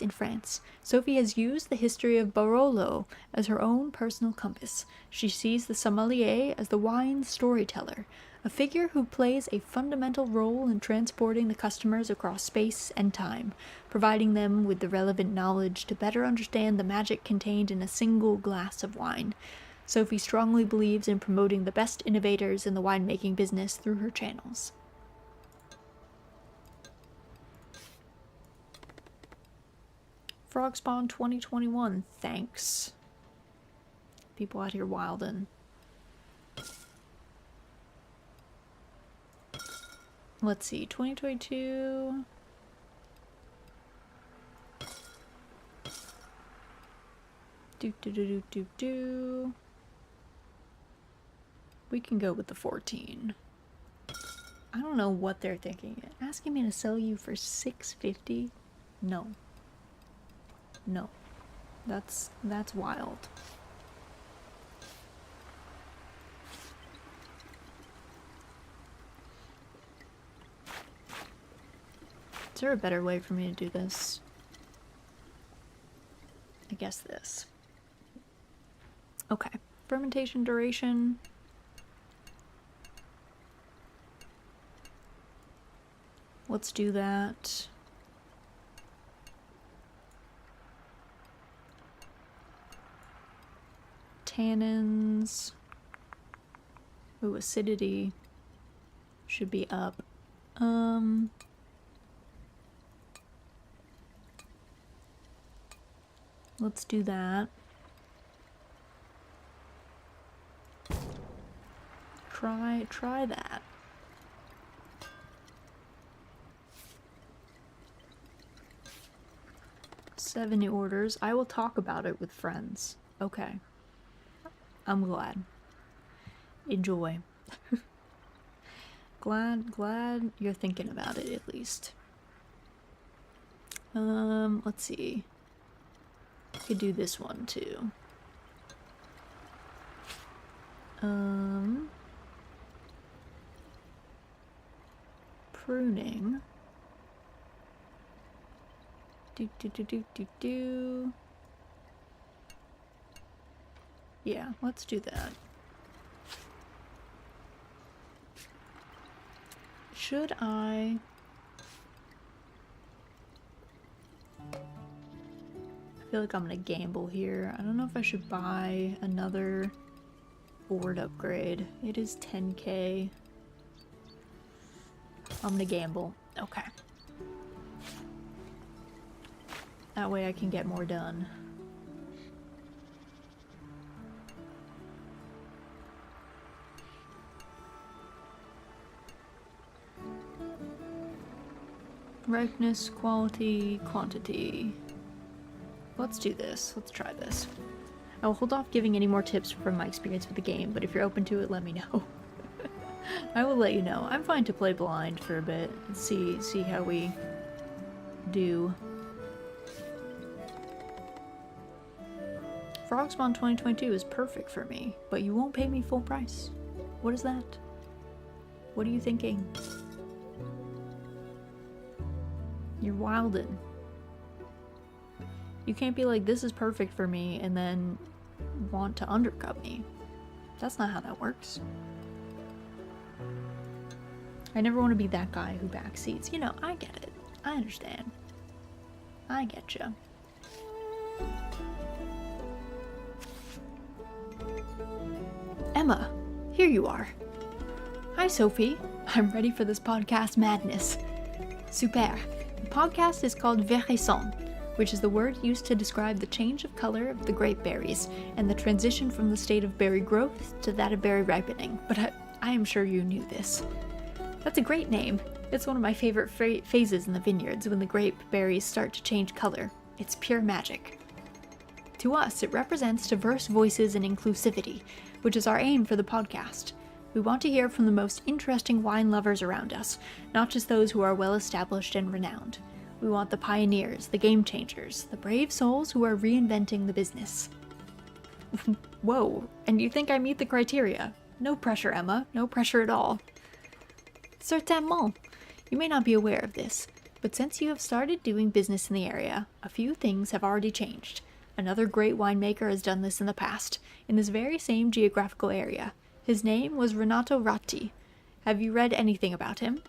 in France. Sophie has used the history of Barolo as her own personal compass. She sees the sommelier as the wine storyteller, a figure who plays a fundamental role in transporting the customers across space and time, providing them with the relevant knowledge to better understand the magic contained in a single glass of wine. Sophie strongly believes in promoting the best innovators in the winemaking business through her channels. Frogspawn 2021, thanks. People out here wildin'. Let's see, 2022. Do. We can go with the 14. I don't know what they're thinking. Asking me to sell you for $6.50? No. No. That's wild. Is there a better way for me to do this? I guess this. Okay. Fermentation duration. Let's do that. Tannins. Ooh, acidity should be up. Let's do that. Try that. Seven orders. I will talk about it with friends. Okay. I'm glad. Enjoy. glad you're thinking about it at least. Let's see. I could do this one too. Pruning. Do. Yeah, let's do that. Should I feel like I'm gonna gamble here. I don't know if I should buy another board upgrade. It is 10k. I'm gonna gamble. Okay. That way I can get more done. Ripeness, quality, quantity. Let's do this. Let's try this. I will hold off giving any more tips from my experience with the game, but if you're open to it, let me know. I will let you know. I'm fine to play blind for a bit and see how we do. Frogspawn 2022 is perfect for me, but you won't pay me full price. What is that? What are you thinking? You're wildin'. You can't be like, this is perfect for me, and then want to undercut me. That's not how that works. I never want to be that guy who backseats. You know, I get it. I understand. I get ya. Emma, here you are. Hi, Sophie. I'm ready for this podcast madness. Super. The podcast is called Vieillissant, which is the word used to describe the change of color of the grape berries and the transition from the state of berry growth to that of berry ripening. But I am sure you knew this. That's a great name. It's one of my favorite phases in the vineyards when the grape berries start to change color. It's pure magic. To us, it represents diverse voices and inclusivity, which is our aim for the podcast. We want to hear from the most interesting wine lovers around us, not just those who are well established and renowned. We want the pioneers, the game changers, the brave souls who are reinventing the business. Whoa, and you think I meet the criteria? No pressure, Emma. No pressure at all. Certainement. You may not be aware of this, but since you have started doing business in the area, a few things have already changed. Another great winemaker has done this in the past, in this very same geographical area. His name was Renato Ratti. Have you read anything about him?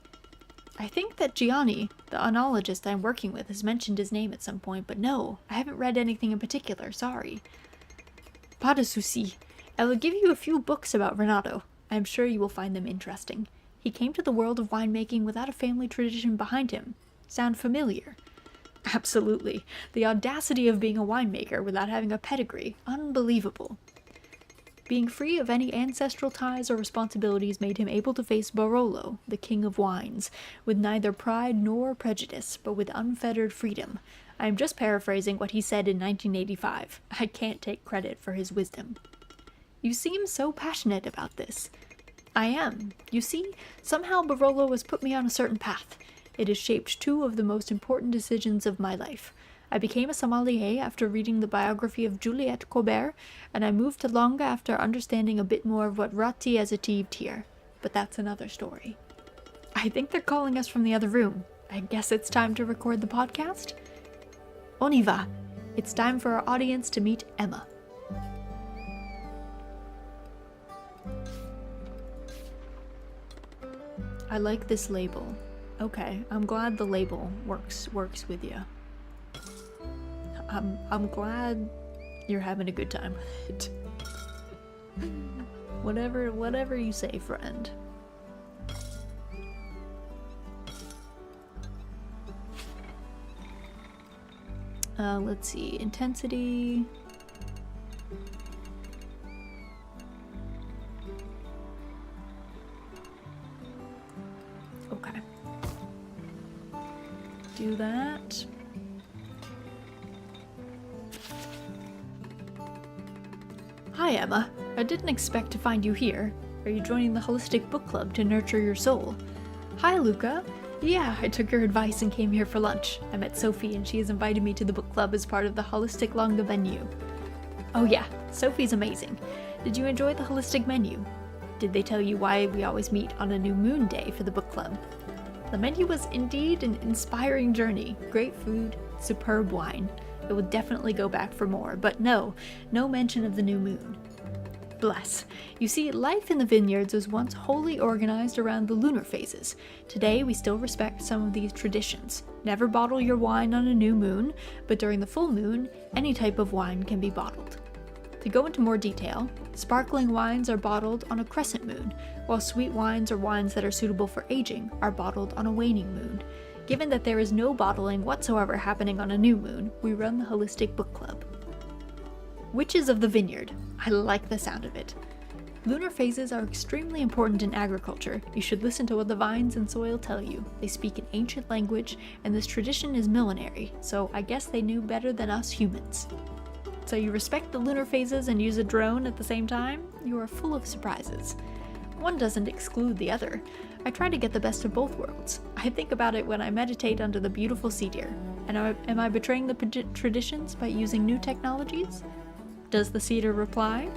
I think that Gianni, the oenologist I'm working with, has mentioned his name at some point, but no, I haven't read anything in particular, sorry. Pas de souci. I will give you a few books about Renato. I am sure you will find them interesting. He came to the world of winemaking without a family tradition behind him. Sound familiar? Absolutely. The audacity of being a winemaker without having a pedigree. Unbelievable. Being free of any ancestral ties or responsibilities made him able to face Barolo, the king of wines, with neither pride nor prejudice, but with unfettered freedom. I am just paraphrasing what he said in 1985. I can't take credit for his wisdom. You seem so passionate about this. I am. You see, somehow Barolo has put me on a certain path. It has shaped two of the most important decisions of my life. I became a sommelier after reading the biography of Juliette Colbert, and I moved to Longa after understanding a bit more of what Ratti has achieved here. But that's another story. I think they're calling us from the other room. I guess it's time to record the podcast? On y va. It's time for our audience to meet Emma. I like this label. Okay, I'm glad the label works with you. I'm glad you're having a good time with it. Whatever you say, friend. Let's see, intensity. Okay. Do that. Hi, Emma. I didn't expect to find you here. Are you joining the Holistic Book Club to nurture your soul? Hi, Luca. Yeah, I took your advice and came here for lunch. I met Sophie and she has invited me to the book club as part of the Holistic Longa menu. Oh yeah, Sophie's amazing. Did you enjoy the Holistic menu? Did they tell you why we always meet on a new moon day for the book club? The menu was indeed an inspiring journey. Great food, superb wine. I would definitely go back for more, but no mention of the new moon. Bless. You see, life in the vineyards was once wholly organized around the lunar phases. Today, we still respect some of these traditions. Never bottle your wine on a new moon, but during the full moon, any type of wine can be bottled. To go into more detail, sparkling wines are bottled on a crescent moon, while sweet wines or wines that are suitable for aging are bottled on a waning moon. Given that there is no bottling whatsoever happening on a new moon, we run the Holistic Book Club. Witches of the Vineyard. I like the sound of it. Lunar phases are extremely important in agriculture. You should listen to what the vines and soil tell you. They speak an ancient language, and this tradition is millenary, so I guess they knew better than us humans. So you respect the lunar phases and use a drone at the same time? You are full of surprises. One doesn't exclude the other. I try to get the best of both worlds. I think about it when I meditate under the beautiful sea deer. And am I betraying the traditions by using new technologies? Does the cedar reply?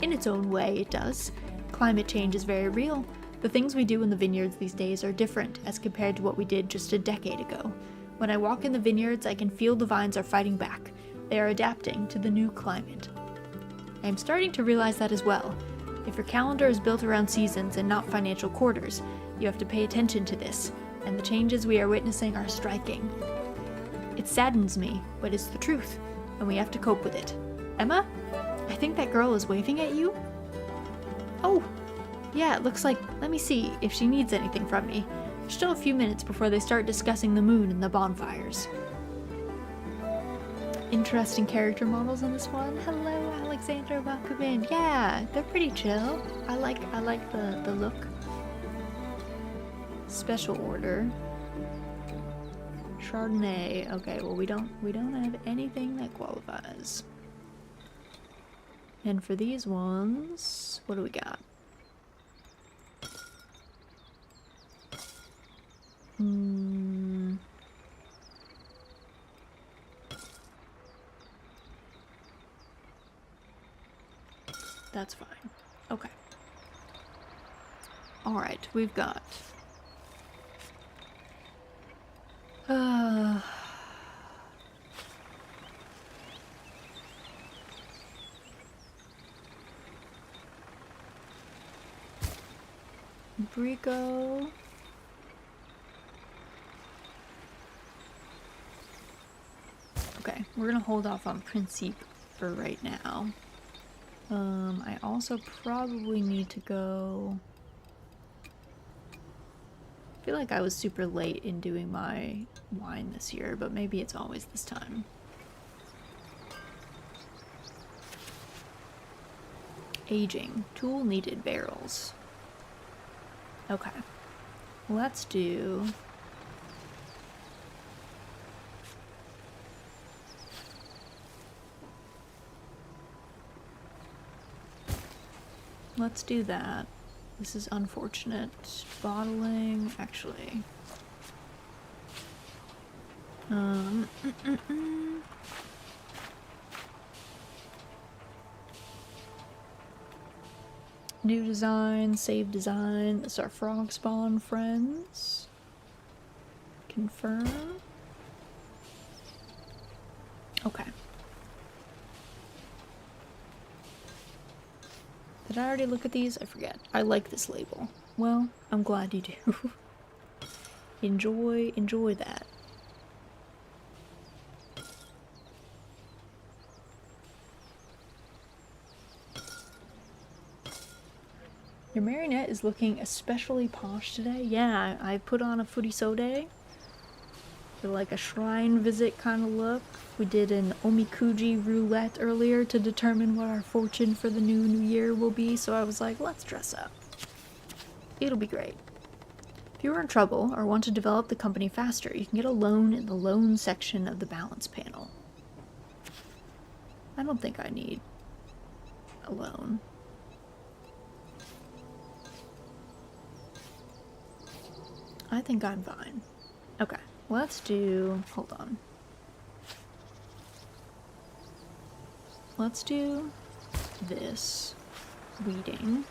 In its own way, it does. Climate change is very real. The things we do in the vineyards these days are different as compared to what we did just a decade ago. When I walk in the vineyards, I can feel the vines are fighting back. They are adapting to the new climate. I am starting to realize that as well. If your calendar is built around seasons and not financial quarters, you have to pay attention to this, and the changes we are witnessing are striking. It saddens me, but it's the truth, and we have to cope with it. Emma? I think that girl is waving at you? Oh, yeah, it looks like, let me see if she needs anything from me. There's still a few minutes before they start discussing the moon and the bonfires. Interesting character models in this one. Hello, Alexandra, welcome in. Yeah, they're pretty chill. I like the look. Special order. Chardonnay. Okay, well we don't have anything that qualifies. And for these ones, what do we got? That's fine. Okay. Alright, we've got... Brico. Okay, we're gonna hold off on Principe for right now. I also probably need to go... I feel like I was super late in doing my wine this year, but maybe it's always this time. Aging. Tool needed barrels. Okay. Let's do... Let's do that. This is unfortunate. Bottling, actually. New design, save design. This is our frog spawn friends. Confirm. Okay. Did I already look at these? I forget. I like this label. Well, I'm glad you do. Enjoy that. Your marionette is looking especially posh today. Yeah, I put on a furisode for like a shrine visit kind of look. We did an omikuji roulette earlier to determine what our fortune for the new year will be, so I was like, let's dress up. It'll be great. If you're in trouble or want to develop the company faster, you can get a loan in the loan section of the balance panel. I don't think I need a loan. I think I'm fine. Okay, let's do... hold on. Let's do this. Weeding.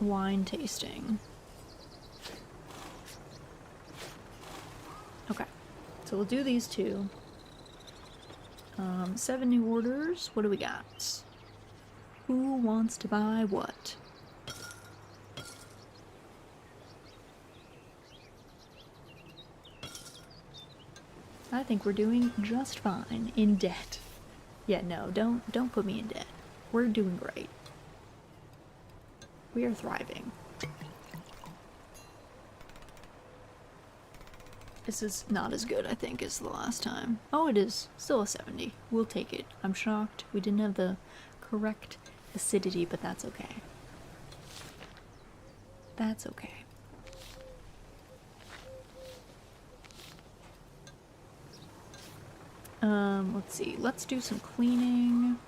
Wine tasting. Okay, so we'll do these two. 7 new orders. What do we got? Who wants to buy what? I think we're doing just fine. In debt. Yeah, no, don't put me in debt. We're doing great. We are thriving. This is not as good, I think, as the last time. Oh, it is. Still a 70. We'll take it. I'm shocked we didn't have the correct acidity, but that's okay. That's okay. Let's see. Let's do some cleaning.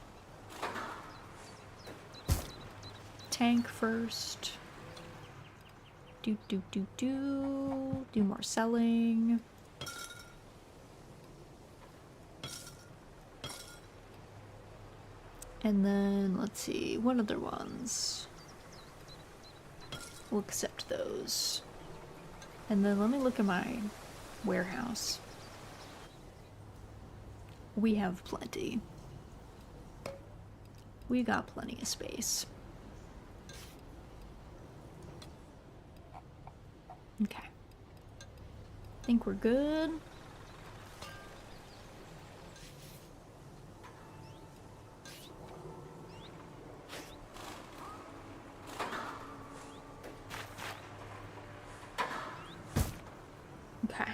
Tank first. Do more selling. And then, let's see, what other ones? We'll accept those. And then let me look at my warehouse. We have plenty. We got plenty of space. Okay. Think we're good. Okay.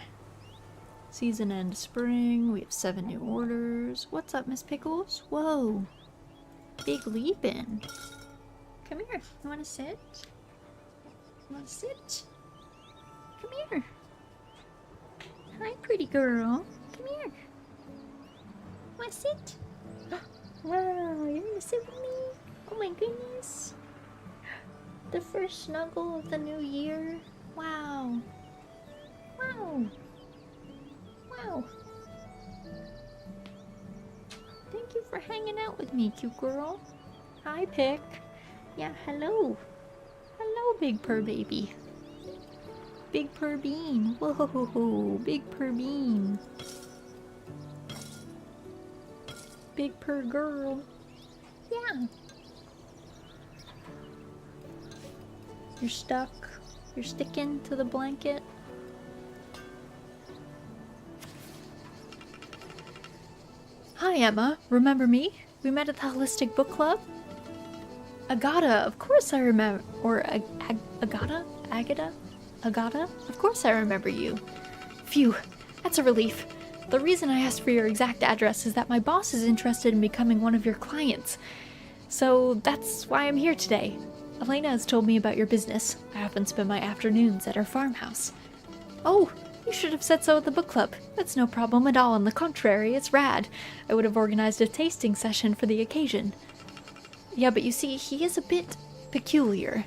Season end spring. We have 7 new orders. What's up, Miss Pickles? Whoa. Big leapin'. Come here. You wanna sit? You wanna sit? Come here. Hi, pretty girl. Come here. Wanna sit? Wow, you're gonna sit with me? Oh my goodness. The first snuggle of the new year. Wow. Wow. Wow. Thank you for hanging out with me, cute girl. Hi, Pick. Yeah, hello. Hello, Big Purr baby. Big Purr bean. Whoa, Big Purr bean. Big Purr girl. Yeah. You're stuck. You're sticking to the blanket. Hi, Emma. Remember me? We met at the Holistic Book Club? Agata, of course I remember. Or Agata? Agata? Agata? Of course I remember you. Phew, that's a relief. The reason I asked for your exact address is that my boss is interested in becoming one of your clients. So that's why I'm here today. Elena has told me about your business. I often spend my afternoons at her farmhouse. Oh, you should have said so at the book club. That's no problem at all. On the contrary, it's rad. I would have organized a tasting session for the occasion. Yeah, but you see, he is a bit peculiar.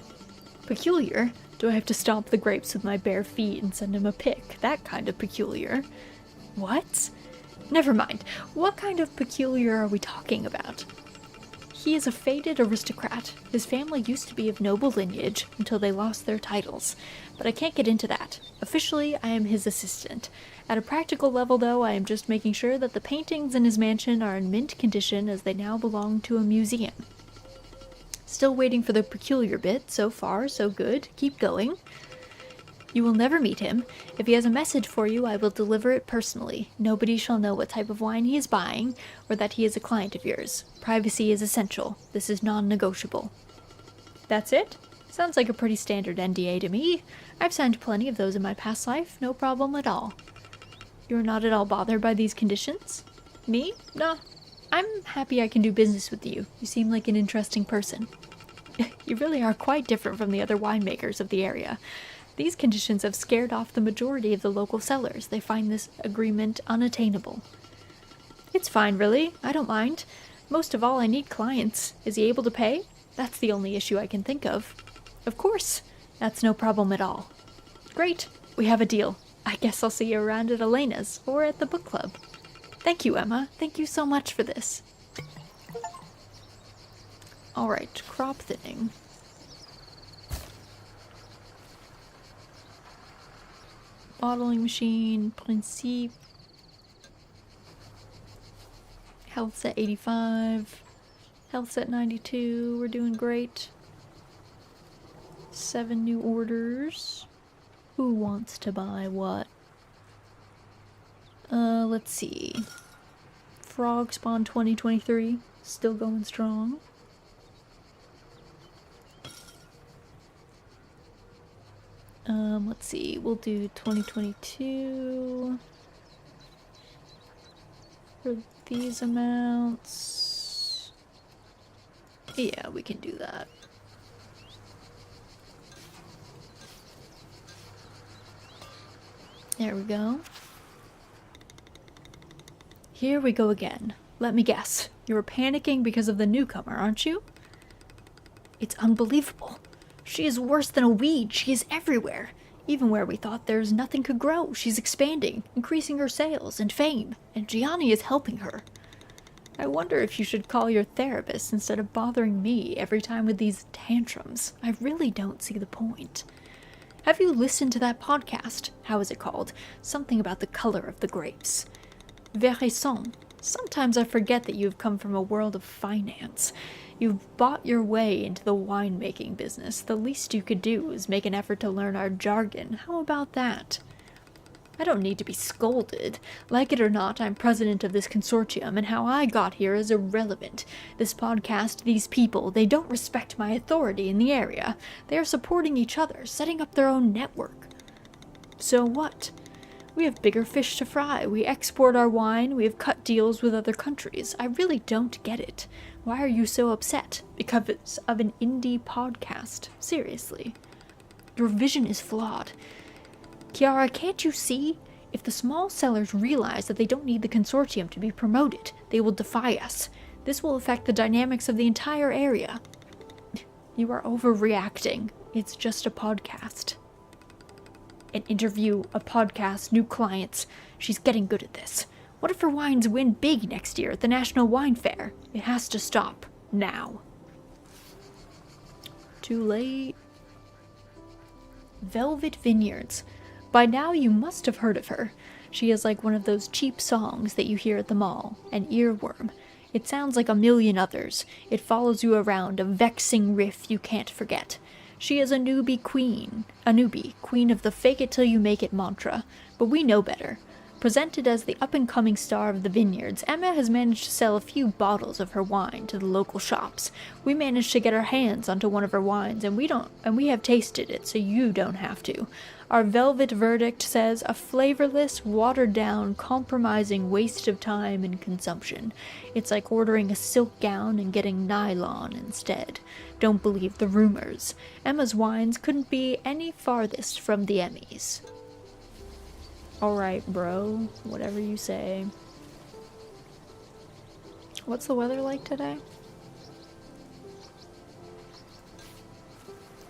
Peculiar? Do I have to stomp the grapes with my bare feet and send him a pic? That kind of peculiar. What? Never mind. What kind of peculiar are we talking about? He is a faded aristocrat. His family used to be of noble lineage until they lost their titles. But I can't get into that. Officially, I am his assistant. At a practical level, though, I am just making sure that the paintings in his mansion are in mint condition as they now belong to a museum. Still waiting for the peculiar bit. So far, so good. Keep going. You will never meet him. If he has a message for you, I will deliver it personally. Nobody shall know what type of wine he is buying, or that he is a client of yours. Privacy is essential. This is non-negotiable. That's it? Sounds like a pretty standard NDA to me. I've signed plenty of those in my past life. No problem at all. You're not at all bothered by these conditions? Me? No. I'm happy I can do business with you. You seem like an interesting person. You really are quite different from the other winemakers of the area. These conditions have scared off the majority of the local sellers. They find this agreement unattainable. It's fine, really. I don't mind. Most of all, I need clients. Is he able to pay? That's the only issue I can think of. Of course. That's no problem at all. Great. We have a deal. I guess I'll see you around at Elena's or at the book club. Thank you, Emma. Thank you so much for this. Alright, crop thinning. Bottling machine, Principe. Health's at 85. Health's at 92. We're doing great. 7 new orders. Who wants to buy what? Let's see. Frog Spawn 2023. Still going strong. Let's see. We'll do 2022 for these amounts. Yeah, we can do that. There we go. Here we go again. Let me guess. You were panicking because of the newcomer, aren't you? It's unbelievable. She is worse than a weed. She is everywhere. Even where we thought there's nothing could grow, she's expanding, increasing her sales and fame, and Gianni is helping her. I wonder if you should call your therapist instead of bothering me every time with these tantrums. I really don't see the point. Have you listened to that podcast? How is it called? Something about the color of the grapes. Veraison. Sometimes I forget that you've come from a world of finance. You've bought your way into the winemaking business. The least you could do is make an effort to learn our jargon. How about that? I don't need to be scolded. Like it or not, I'm president of this consortium, and how I got here is irrelevant. This podcast, these people, they don't respect my authority in the area. They are supporting each other, setting up their own network. So what? We have bigger fish to fry. We export our wine. We have cut deals with other countries. I really don't get it. Why are you so upset? Because of an indie podcast. Seriously. Your vision is flawed. Kiara, can't you see? If the small sellers realize that they don't need the consortium to be promoted, they will defy us. This will affect the dynamics of the entire area. You are overreacting. It's just a podcast. An interview, a podcast, new clients. She's getting good at this. What if her wines win big next year at the National Wine Fair? It has to stop. Now. Too late. Velvet Vineyards. By now you must have heard of her. She is like one of those cheap songs that you hear at the mall. An earworm. It sounds like a million others. It follows you around, a vexing riff you can't forget. She is a newbie, queen of the fake it till you make it mantra. But we know better. Presented as the up-and-coming star of the vineyards, Emma has managed to sell a few bottles of her wine to the local shops. We managed to get our hands onto one of her wines, and we have tasted it, so you don't have to. Our velvet verdict says a flavorless, watered-down, compromising waste of time and consumption. It's like ordering a silk gown and getting nylon instead. Don't believe the rumors. Emma's wines couldn't be any farthest from the Emmys. Alright, bro. Whatever you say. What's the weather like today?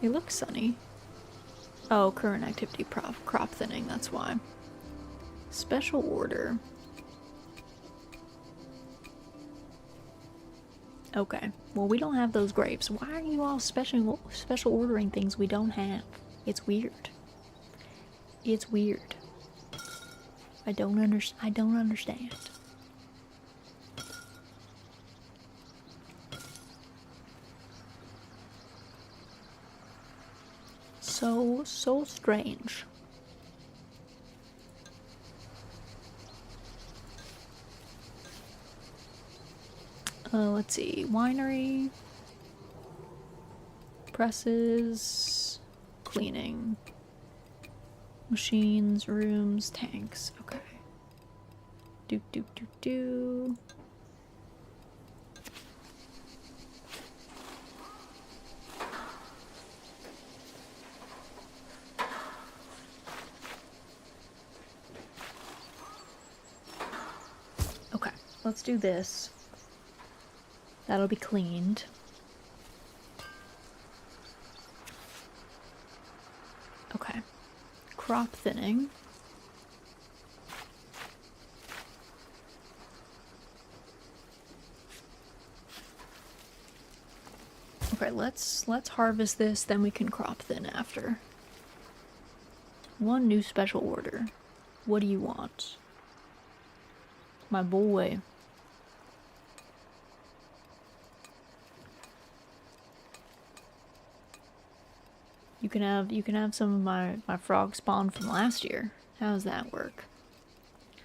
It looks sunny. Oh, current activity crop thinning, that's why. Special order. Okay. Well, we don't have those grapes. Why are you all special ordering things we don't have? It's weird. It's weird. I don't understand. So strange. Let's see. Winery. Presses. Cleaning. Machines, rooms, tanks. Okay. Do. Okay, let's do this. That'll be cleaned. Okay. Crop thinning. Okay, let's harvest this, then we can crop thin after. One new special order. What do you want? My boy. You can have some of my frog spawn from last year. How does that work?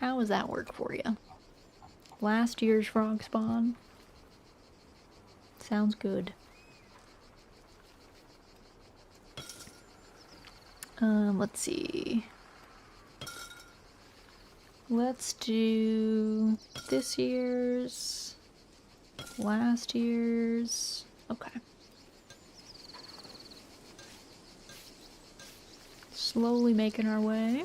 How does that work for you? Last year's frog spawn? Sounds good. Let's see. Let's do this year's, last year's. Okay. Slowly making our way.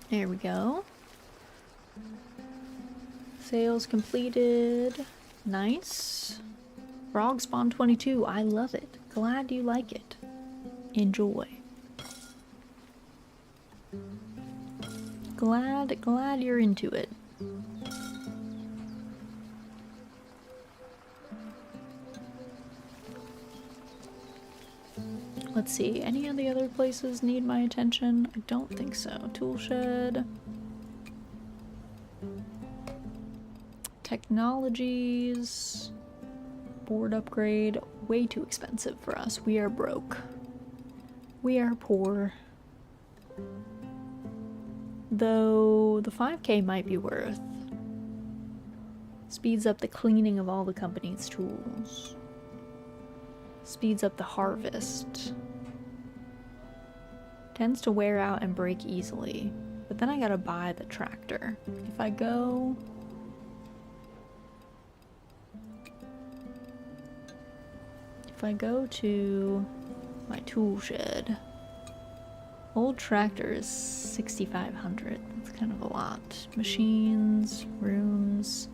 There we go. Sales completed. Nice. Frog spawn 22. I love it. Glad you like it. Enjoy. Glad you're into it. Let's see, any of the other places need my attention? I don't think so. Tool shed. Technologies. Board upgrade. Way too expensive for us. We are broke. We are poor. Though the 5K might be worth. Speeds up the cleaning of all the company's tools. Speeds up the harvest. Tends to wear out and break easily. But then I gotta buy the tractor. If I go... to my tool shed, old tractor is 6,500. That's kind of a lot. Machines, rooms.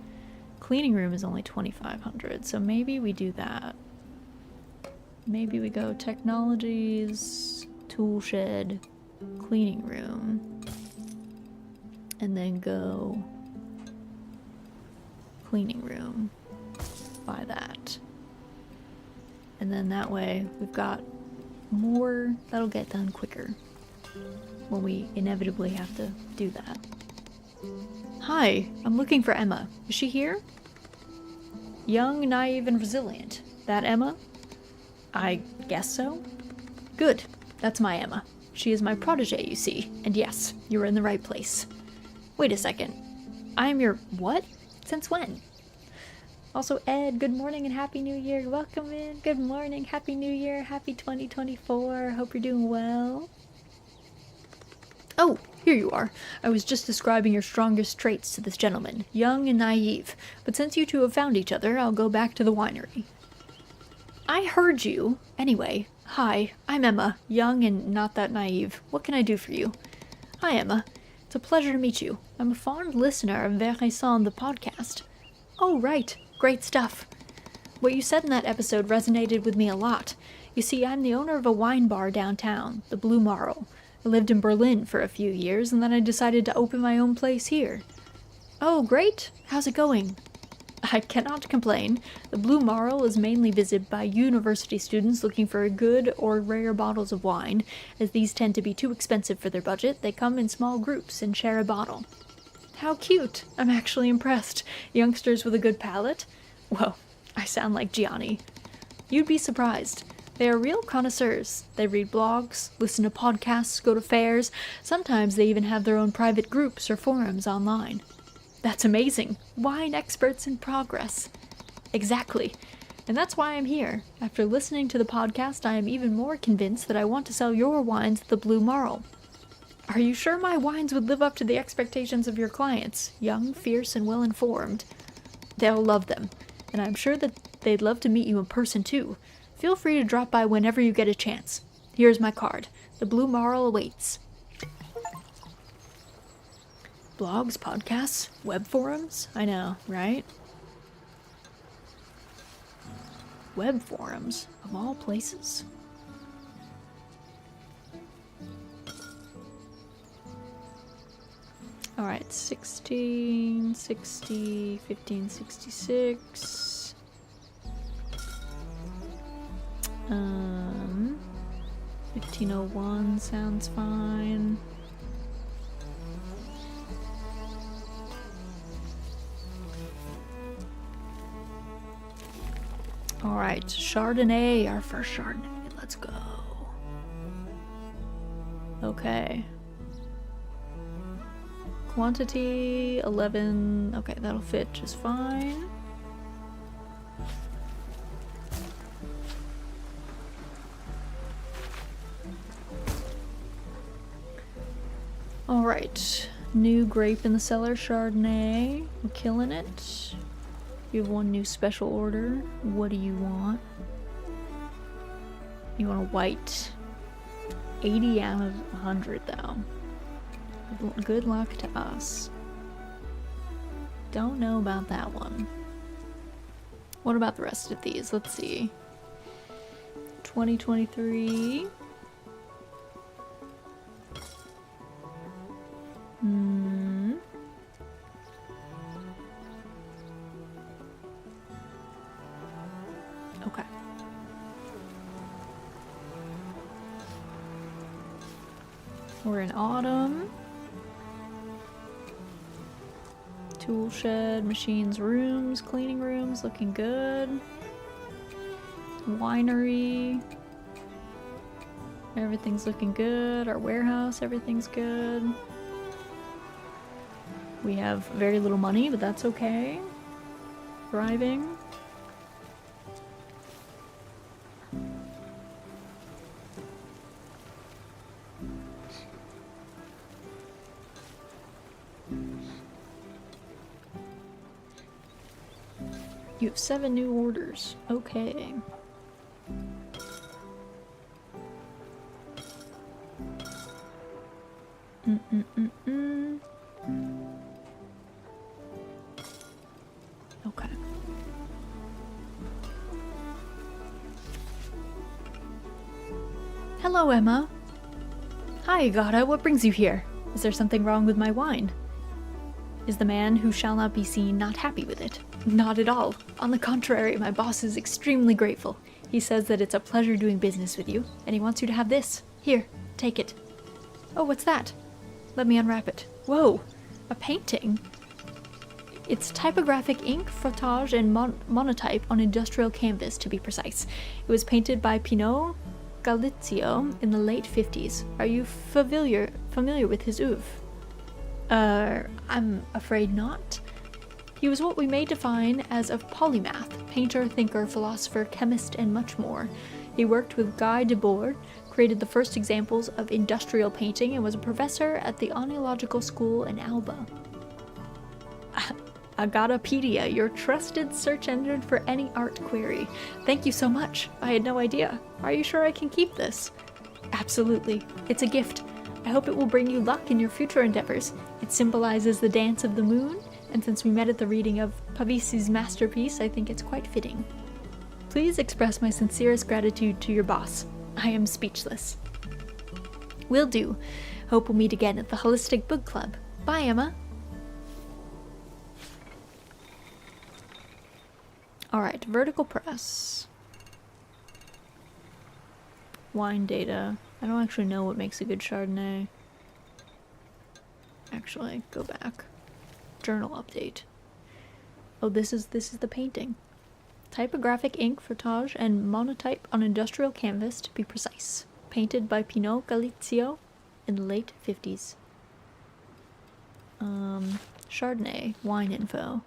Cleaning room is only 2,500, so maybe we do that. Maybe we go technologies, tool shed, cleaning room, and then go cleaning room. Buy that. And then that way we've got more that'll get done quicker when we inevitably have to do that. Hi, I'm looking for Emma. Is she here? Young, naive, and resilient. That Emma? I guess so. Good. That's my Emma. She is my protege, you see. And yes, you are in the right place. Wait a second. I am your what? Since when? Also, Ed, good morning and Happy New Year. Welcome in. Good morning. Happy New Year. Happy 2024. Hope you're doing well. Oh, here you are. I was just describing your strongest traits to this gentleman. Young and naive. But since you two have found each other, I'll go back to the winery. I heard you. Anyway, hi. I'm Emma. Young and not that naive. What can I do for you? Hi, Emma. It's a pleasure to meet you. I'm a fond listener of Verisson, the podcast. Oh, right. Great stuff. What you said in that episode resonated with me a lot. You see, I'm the owner of a wine bar downtown, the Blue Marl. I lived in Berlin for a few years, and then I decided to open my own place here. Oh, great. How's it going? I cannot complain. The Blue Marl is mainly visited by university students looking for good or rare bottles of wine. As these tend to be too expensive for their budget, they come in small groups and share a bottle. How cute! I'm actually impressed. Youngsters with a good palate? Well, I sound like Gianni. You'd be surprised. They are real connoisseurs. They read blogs, listen to podcasts, go to fairs. Sometimes they even have their own private groups or forums online. That's amazing. Wine experts in progress. Exactly. And that's why I'm here. After listening to the podcast, I am even more convinced that I want to sell your wines at the Blue Marl. Are you sure my wines would live up to the expectations of your clients? Young, fierce, and well-informed. They'll love them, and I'm sure that they'd love to meet you in person too. Feel free to drop by whenever you get a chance. Here's my card. The Blue Marl awaits. Blogs, podcasts, web forums? I know, right? Web forums, of all places. Alright, 1660, 1566. 1501 sounds fine. Alright, Chardonnay, our first Chardonnay. Let's go. Okay. Quantity 11. Okay, that'll fit just fine. Alright. New grape in the cellar, Chardonnay. We're killing it. You have one new special order. What do you want? You want a white. 80 out of 100 though. Good luck to us. Don't know about that one. What about the rest of these? Let's see. 2023. Okay. We're in autumn. Tool shed, machines, rooms, cleaning rooms, looking good. Winery. Everything's looking good. Our warehouse, everything's good. We have very little money, but that's okay. Thriving. You have 7 new orders. Okay. Okay. Hello, Emma. Hi, Agata. What brings you here? Is there something wrong with my wine? Is the man who shall not be seen not happy with it? Not at all. On the contrary, my boss is extremely grateful. He says that it's a pleasure doing business with you, and he wants you to have this. Here, take it. Oh, what's that? Let me unwrap it. Whoa, a painting. It's typographic ink, frottage, and monotype on industrial canvas, to be precise. It was painted by Pinot Galizio in the late 50s. Are you familiar with his oeuvre? I'm afraid not. He was what we may define as a polymath, painter, thinker, philosopher, chemist, and much more. He worked with Guy Debord, created the first examples of industrial painting, and was a professor at the Oenological School in Alba. Agatapedia, your trusted search engine for any art query. Thank you so much. I had no idea. Are you sure I can keep this? Absolutely. It's a gift. I hope it will bring you luck in your future endeavors. It symbolizes the dance of the moon, and since we met at the reading of Pavisi's masterpiece, I think it's quite fitting. Please express my sincerest gratitude to your boss. I am speechless. Will do. Hope we'll meet again at the Holistic Book Club. Bye, Emma. Alright, vertical press. Wine data. I don't actually know what makes a good Chardonnay. Actually, go back. Journal update. Oh, this is the painting. Typographic ink, frottage, and monotype on industrial canvas, to be precise. Painted by Pinot Galizio in the late 50s. Chardonnay, wine info.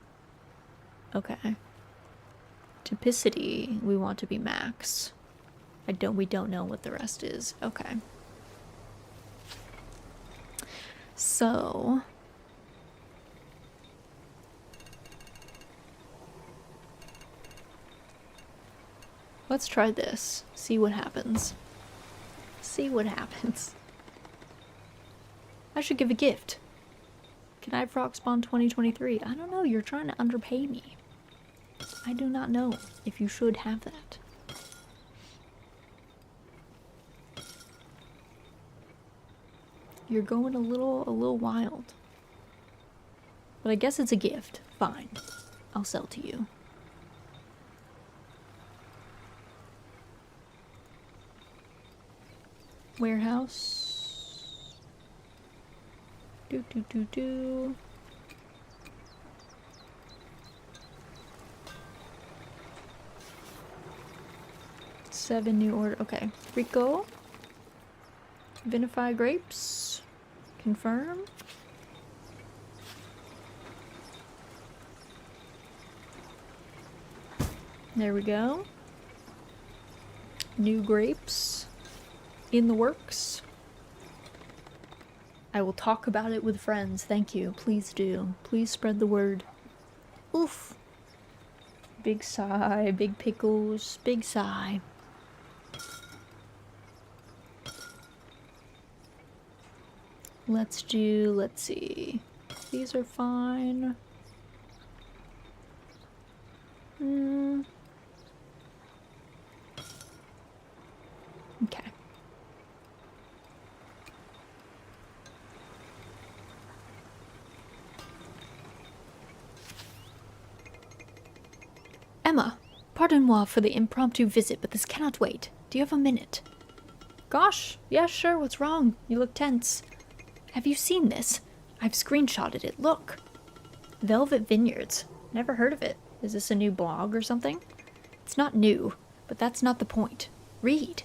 Okay. Typicity, we want to be max. We don't know what the rest is. Okay. So let's try this. See what happens. See what happens. I should give a gift. Can I have Frogspawn 2023? I don't know, you're trying to underpay me. I do not know if you should have that. You're going a little wild. But I guess it's a gift. Fine. I'll sell to you. Warehouse. Do. 7 new order. Okay. Rico. Vinify grapes. Confirm. There we go. New grapes in the works. I will talk about it with friends. Thank you. Please do. Please spread the word. Oof. Big sigh. Big pickles. Big sigh. Let's see. These are fine. Okay. Emma, pardon-moi for the impromptu visit, but this cannot wait. Do you have a minute? Gosh, yeah, sure, what's wrong? You look tense. Have you seen this? I've screenshotted it, look. Velvet Vineyards. Never heard of it. Is this a new blog or something? It's not new, but that's not the point. Read.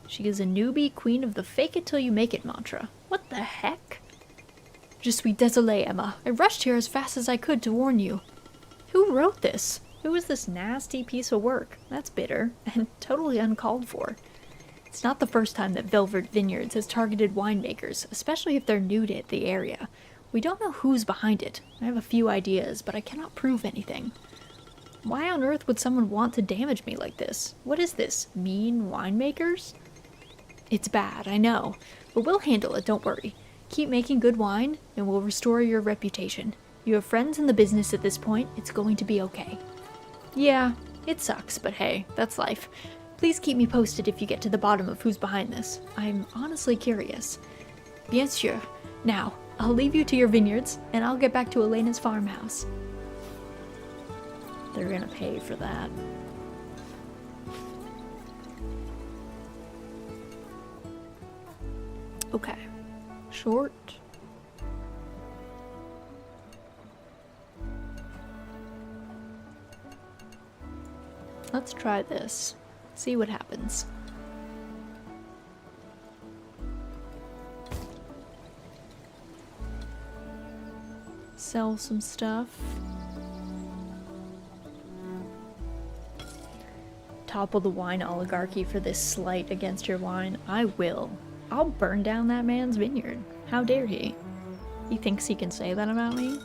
She is a newbie queen of the fake it till you make it mantra. What the heck? Je suis désolée, Emma. I rushed here as fast as I could to warn you. Who wrote this? Who is this nasty piece of work? That's bitter, and totally uncalled for. It's not the first time that Velvet Vineyards has targeted winemakers, especially if they're new to the area. We don't know who's behind it. I have a few ideas, but I cannot prove anything. Why on earth would someone want to damage me like this? What is this? Mean winemakers? It's bad, I know, but we'll handle it, don't worry. Keep making good wine, and we'll restore your reputation. You have friends in the business at this point, it's going to be okay. Yeah, it sucks, but hey, that's life. Please keep me posted if you get to the bottom of who's behind this. I'm honestly curious. Bien sûr. Now, I'll leave you to your vineyards, and I'll get back to Elena's farmhouse. They're gonna pay for that. Okay. Short. Let's try this. See what happens. Sell some stuff. Topple the wine oligarchy for this slight against your wine. I will. I'll burn down that man's vineyard. How dare he? He thinks he can say that about me?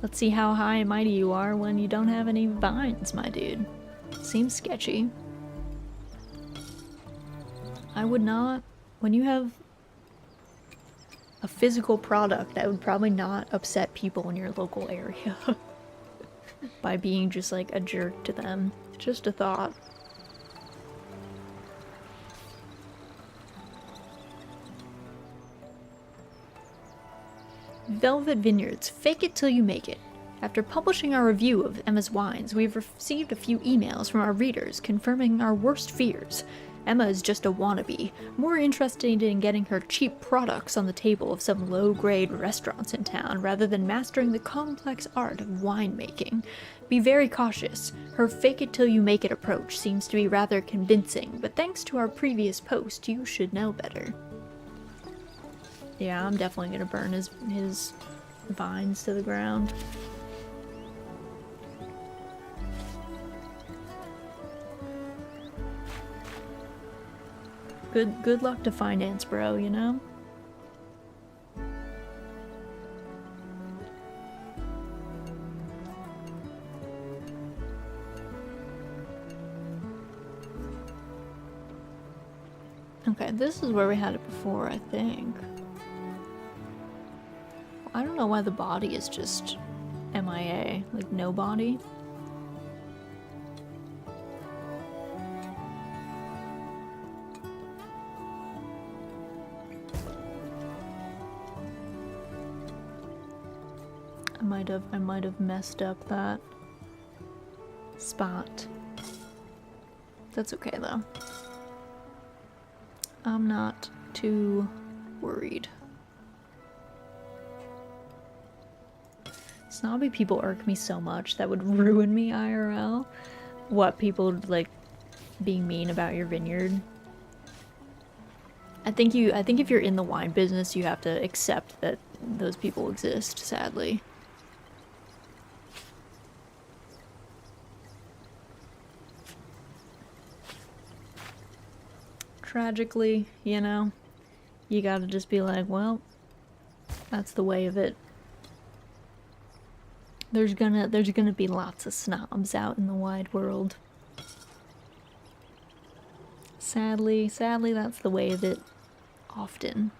Let's see how high and mighty you are when you don't have any vines, my dude. Seems sketchy. I would not. When you have a physical product, that would probably not upset people in your local area by being just like a jerk to them. Just a thought. Velvet Vineyards, fake it till you make it. After publishing our review of Emma's wines, we've received a few emails from our readers confirming our worst fears. Emma is just a wannabe, more interested in getting her cheap products on the table of some low-grade restaurants in town rather than mastering the complex art of winemaking. Be very cautious. Her fake-it-till-you-make-it approach seems to be rather convincing, but thanks to our previous post, you should know better. Yeah, I'm definitely gonna burn his vines to the ground. Good luck to finance, bro, you know? Okay, this is where we had it before, I think. I don't know why the body is just MIA, like no body. I might have messed up that spot. That's okay though. I'm not too worried. Snobby people irk me so much. That would ruin me IRL. What, people like being mean about your vineyard? I think if you're in the wine business, you have to accept that those people exist, sadly. tragically, you know, you gotta just be like, well, that's the way of it. There's gonna be lots of snobs out in the wide world. Sadly, that's the way of it. Often.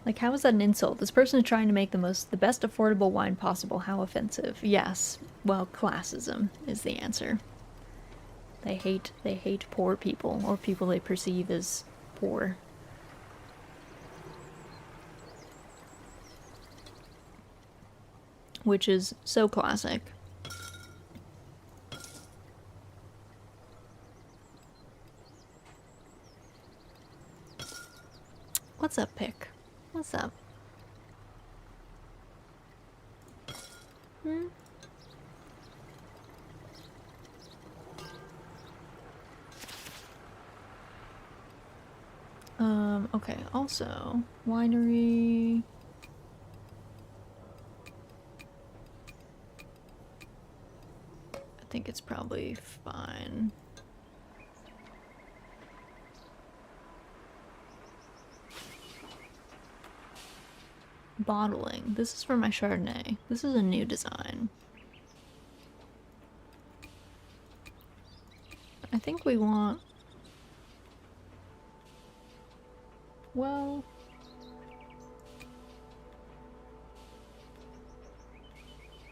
Like, how is that an insult? This person is trying to make the best affordable wine possible. How offensive. Yes. Well, classism is the answer. They hate poor people, or people they perceive as poor. Which is so classic. What's up, Pick? What's up? Hmm? Okay, also, winery. I think it's probably fine. Bottling. This is for my Chardonnay. This is a new design. I think we want... Well...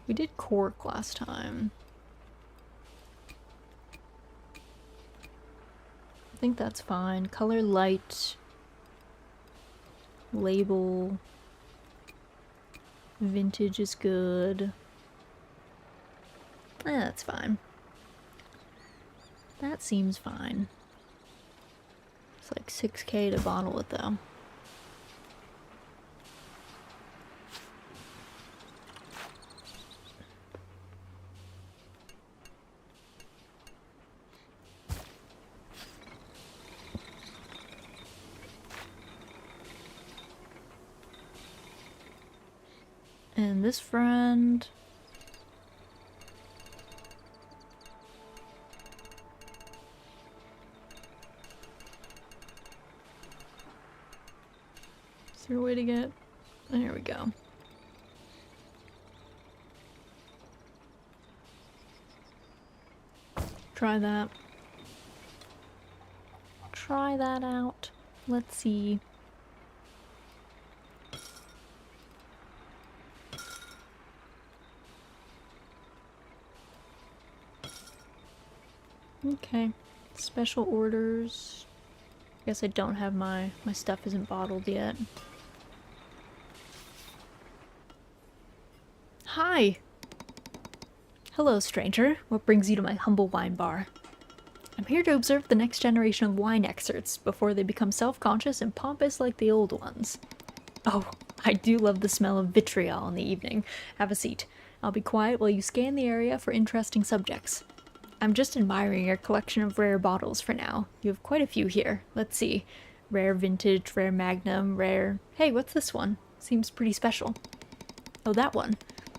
We did cork last time. I think that's fine. Color light. Label. Vintage is good. That's fine. That seems fine. It's like $6K to bottle it though. And this friend... Is there a way to get... There we go. Try that. Try that out. Let's see. Okay. Special orders. Guess I don't have my stuff isn't bottled yet. Hi! Hello, stranger. What brings you to my humble wine bar? I'm here to observe the next generation of wine experts before they become self-conscious and pompous like the old ones. Oh, I do love the smell of vitriol in the evening. Have a seat. I'll be quiet while you scan the area for interesting subjects. I'm just admiring your collection of rare bottles for now. You have quite a few here. Let's see. Rare vintage, rare magnum, rare... Hey, what's this one? Seems pretty special. Oh, that one.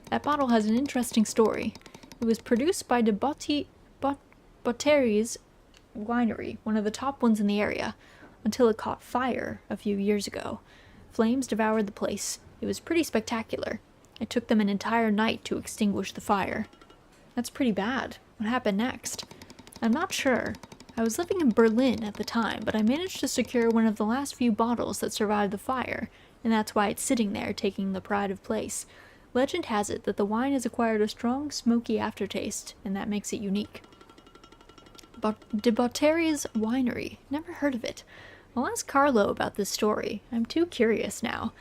That bottle has an interesting story. It was produced by de Botteri's winery, one of the top ones in the area, until it caught fire a few years ago. Flames devoured the place. It was pretty spectacular. It took them an entire night to extinguish the fire. That's pretty bad. What happened next? I'm not sure. I was living in Berlin at the time, but I managed to secure one of the last few bottles that survived the fire, and that's why it's sitting there taking the pride of place. Legend has it that the wine has acquired a strong, smoky aftertaste, and that makes it unique. De Botteri's winery. Never heard of it. I'll ask Carlo about this story. I'm too curious now.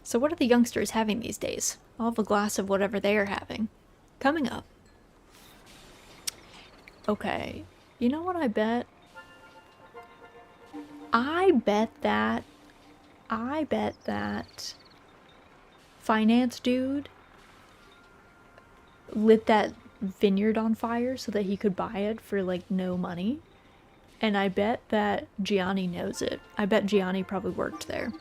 So what are the youngsters having these days? I'll have a glass of whatever they are having. Coming up. Okay. You know what I bet? I bet that finance dude lit that vineyard on fire so that he could buy it for like no money. And I bet that Gianni knows it. I bet Gianni probably worked there.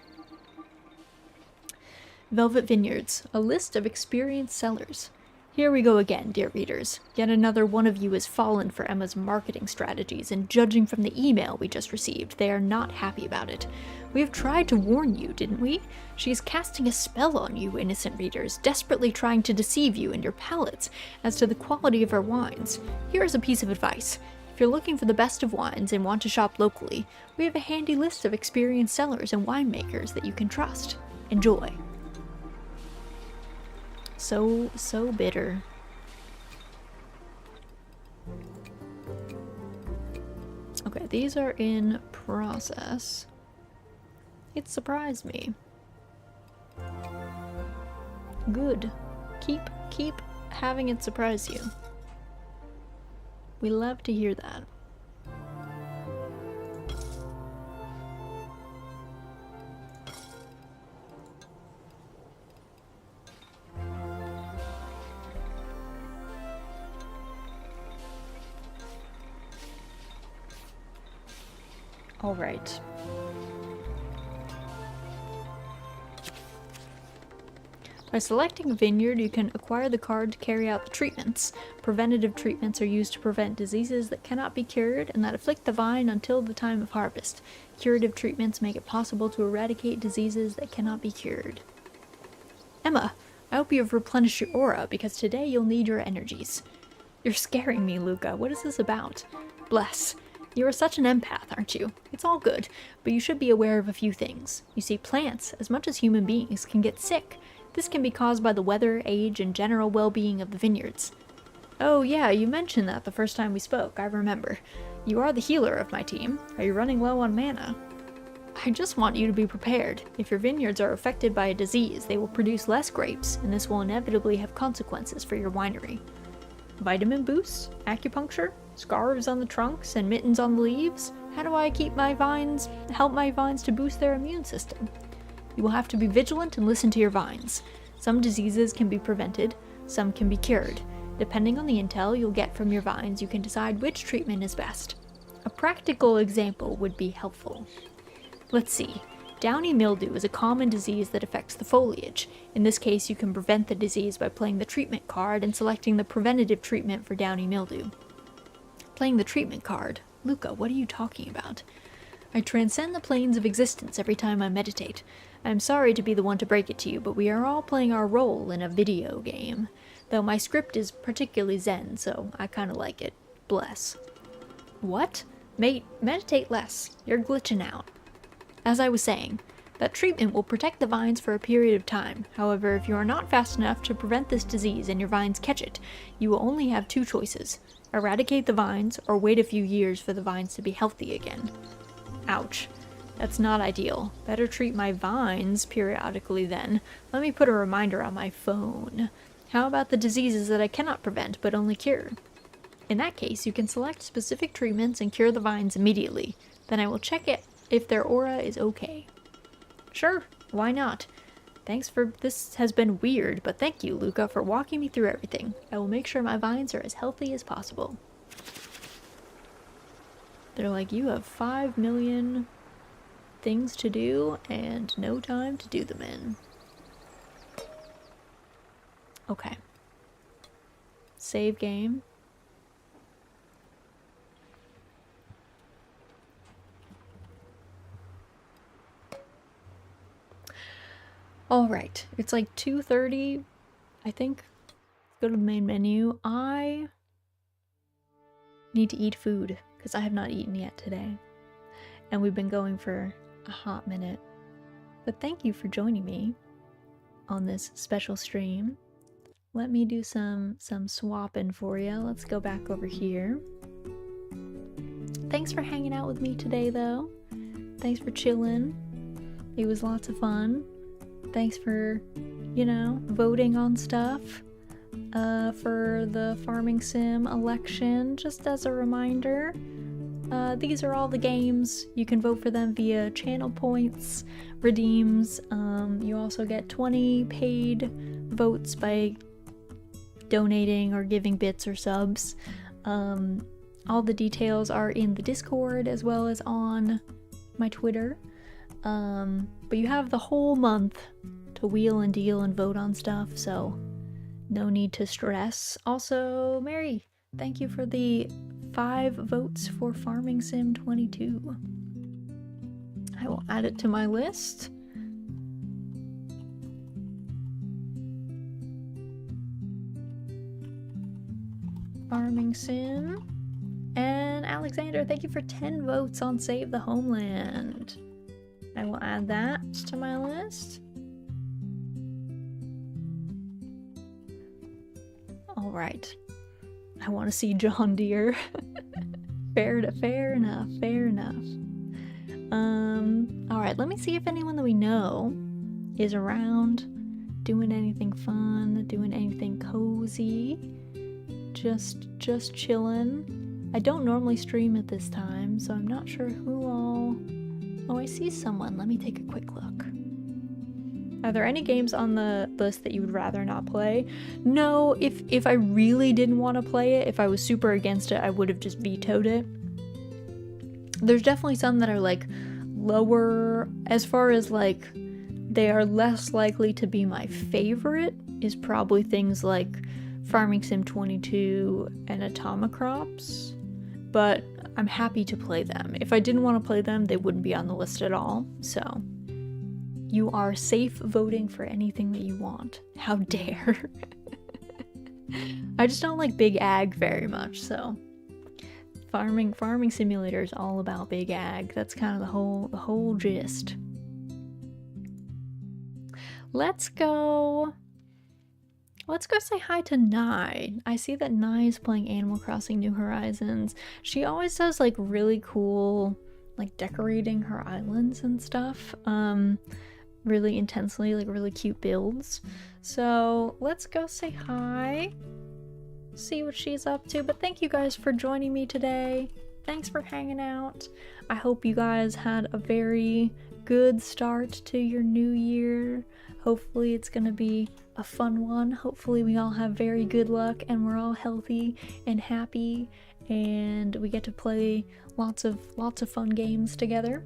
Velvet Vineyards, a list of experienced sellers. Here we go again, dear readers. Yet another one of you has fallen for Emma's marketing strategies, and judging from the email we just received, they are not happy about it. We have tried to warn you, didn't we? She is casting a spell on you, innocent readers, desperately trying to deceive you and your palates as to the quality of our wines. Here is a piece of advice. If you're looking for the best of wines and want to shop locally, we have a handy list of experienced cellars and winemakers that you can trust. Enjoy. So bitter. Okay, these are in process. It surprised me. Good. Keep having it surprise you. We love to hear that. All right. By selecting a vineyard, you can acquire the card to carry out the treatments. Preventative treatments are used to prevent diseases that cannot be cured and that afflict the vine until the time of harvest. Curative treatments make it possible to eradicate diseases that cannot be cured. Emma, I hope you have replenished your aura, because today you'll need your energies. You're scaring me, Luca. What is this about? Bless. You are such an empath, aren't you? It's all good, but you should be aware of a few things. You see, plants, as much as human beings, can get sick. This can be caused by the weather, age, and general well-being of the vineyards. Oh yeah, you mentioned that the first time we spoke, I remember. You are the healer of my team. Are you running low on mana? I just want you to be prepared. If your vineyards are affected by a disease, they will produce less grapes, and this will inevitably have consequences for your winery. Vitamin boosts? Acupuncture? Scarves on the trunks and mittens on the leaves? How do I help my vines to boost their immune system? You will have to be vigilant and listen to your vines. Some diseases can be prevented, some can be cured. Depending on the intel you'll get from your vines, you can decide which treatment is best. A practical example would be helpful. Let's see. Downy mildew is a common disease that affects the foliage. In this case, you can prevent the disease by playing the treatment card and selecting the preventative treatment for downy mildew. Playing the treatment card? Luca, what are you talking about? I transcend the planes of existence every time I meditate. I'm sorry to be the one to break it to you, but we are all playing our role in a video game. Though my script is particularly zen, so I kinda like it. Bless. What? Mate, meditate less. You're glitching out. As I was saying, that treatment will protect the vines for a period of time. However, if you are not fast enough to prevent this disease and your vines catch it, you will only have two choices. Eradicate the vines, or wait a few years for the vines to be healthy again. Ouch. That's not ideal. Better treat my vines periodically then. Let me put a reminder on my phone. How about the diseases that I cannot prevent but only cure? In that case, you can select specific treatments and cure the vines immediately. Then I will check it if their aura is okay. Sure, why not? This has been weird, but thank you, Luca, for walking me through everything. I will make sure my vines are as healthy as possible. They're like, you have 5 million things to do and no time to do them in. Okay. Save game. Alright, it's like 2:30, I think. Go to the main menu. I need to eat food, because I have not eaten yet today. And we've been going for a hot minute. But thank you for joining me on this special stream. Let me do some swapping for you. Let's go back over here. Thanks for hanging out with me today, though. Thanks for chilling. It was lots of fun. Thanks for, voting on stuff for the Farming Sim election. Just as a reminder, these are all the games. You can vote for them via channel points, redeems. You also get 20 paid votes by donating or giving bits or subs. All the details are in the Discord as well as on my Twitter. But you have the whole month to wheel and deal and vote on stuff, so No need to stress. Also, Mary, thank you for the 5 votes for Farming Sim 22. I will add it to my list. Farming Sim. And Alexander, thank you for 10 votes on Save the Homeland. I will add that to my list. All right. I want to see John Deere. Fair enough. All right, let me see if anyone that we know is around doing anything fun, doing anything cozy. Just chilling. I don't normally stream at this time, so I'm not sure who all... Oh, I see someone. Let me take a quick look. Are there any games on the list that you would rather not play? No, if I really didn't want to play it, if I was super against it, I would have just vetoed it. There's definitely some that are like lower as far as like they are less likely to be my favorite is probably things like Farming Sim 22 and Atomic Crops, but I'm happy to play them. If I didn't want to play them, they wouldn't be on the list at all, so you are safe voting for anything that you want. How dare. I just don't like big ag very much, so farming simulator is all about big ag. That's kind of the whole gist. Let's go say hi to Nye. I see that Nye is playing Animal Crossing New Horizons. She always does like really cool, like decorating her islands and stuff, really intensely, like really cute builds. So let's go say hi, see what she's up to. But thank you guys for joining me today. Thanks for hanging out. I hope you guys had a very good start to your new year. Hopefully it's gonna be a fun one. Hopefully we all have very good luck and we're all healthy and happy and we get to play lots of fun games together.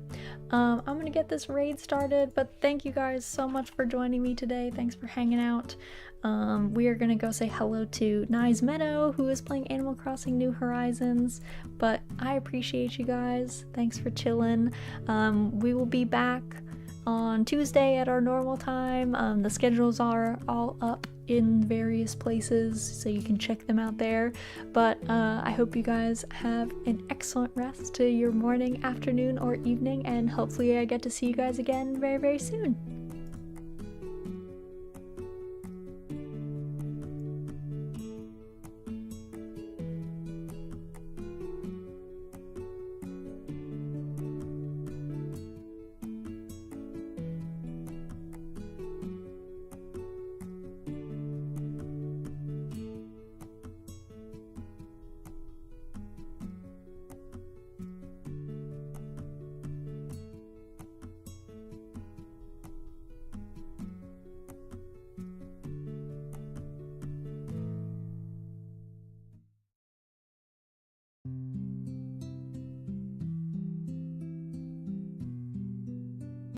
I'm gonna get this raid started, but thank you guys so much for joining me today. Thanks for hanging out. We are gonna go say hello to Nye's Meadow, who is playing Animal Crossing New Horizons, but I appreciate you guys. Thanks for chilling. We will be back on Tuesday at our normal time. The schedules are all up in various places, so you can check them out there. But I hope you guys have an excellent rest to your morning, afternoon, or evening, and hopefully I get to see you guys again very, very soon.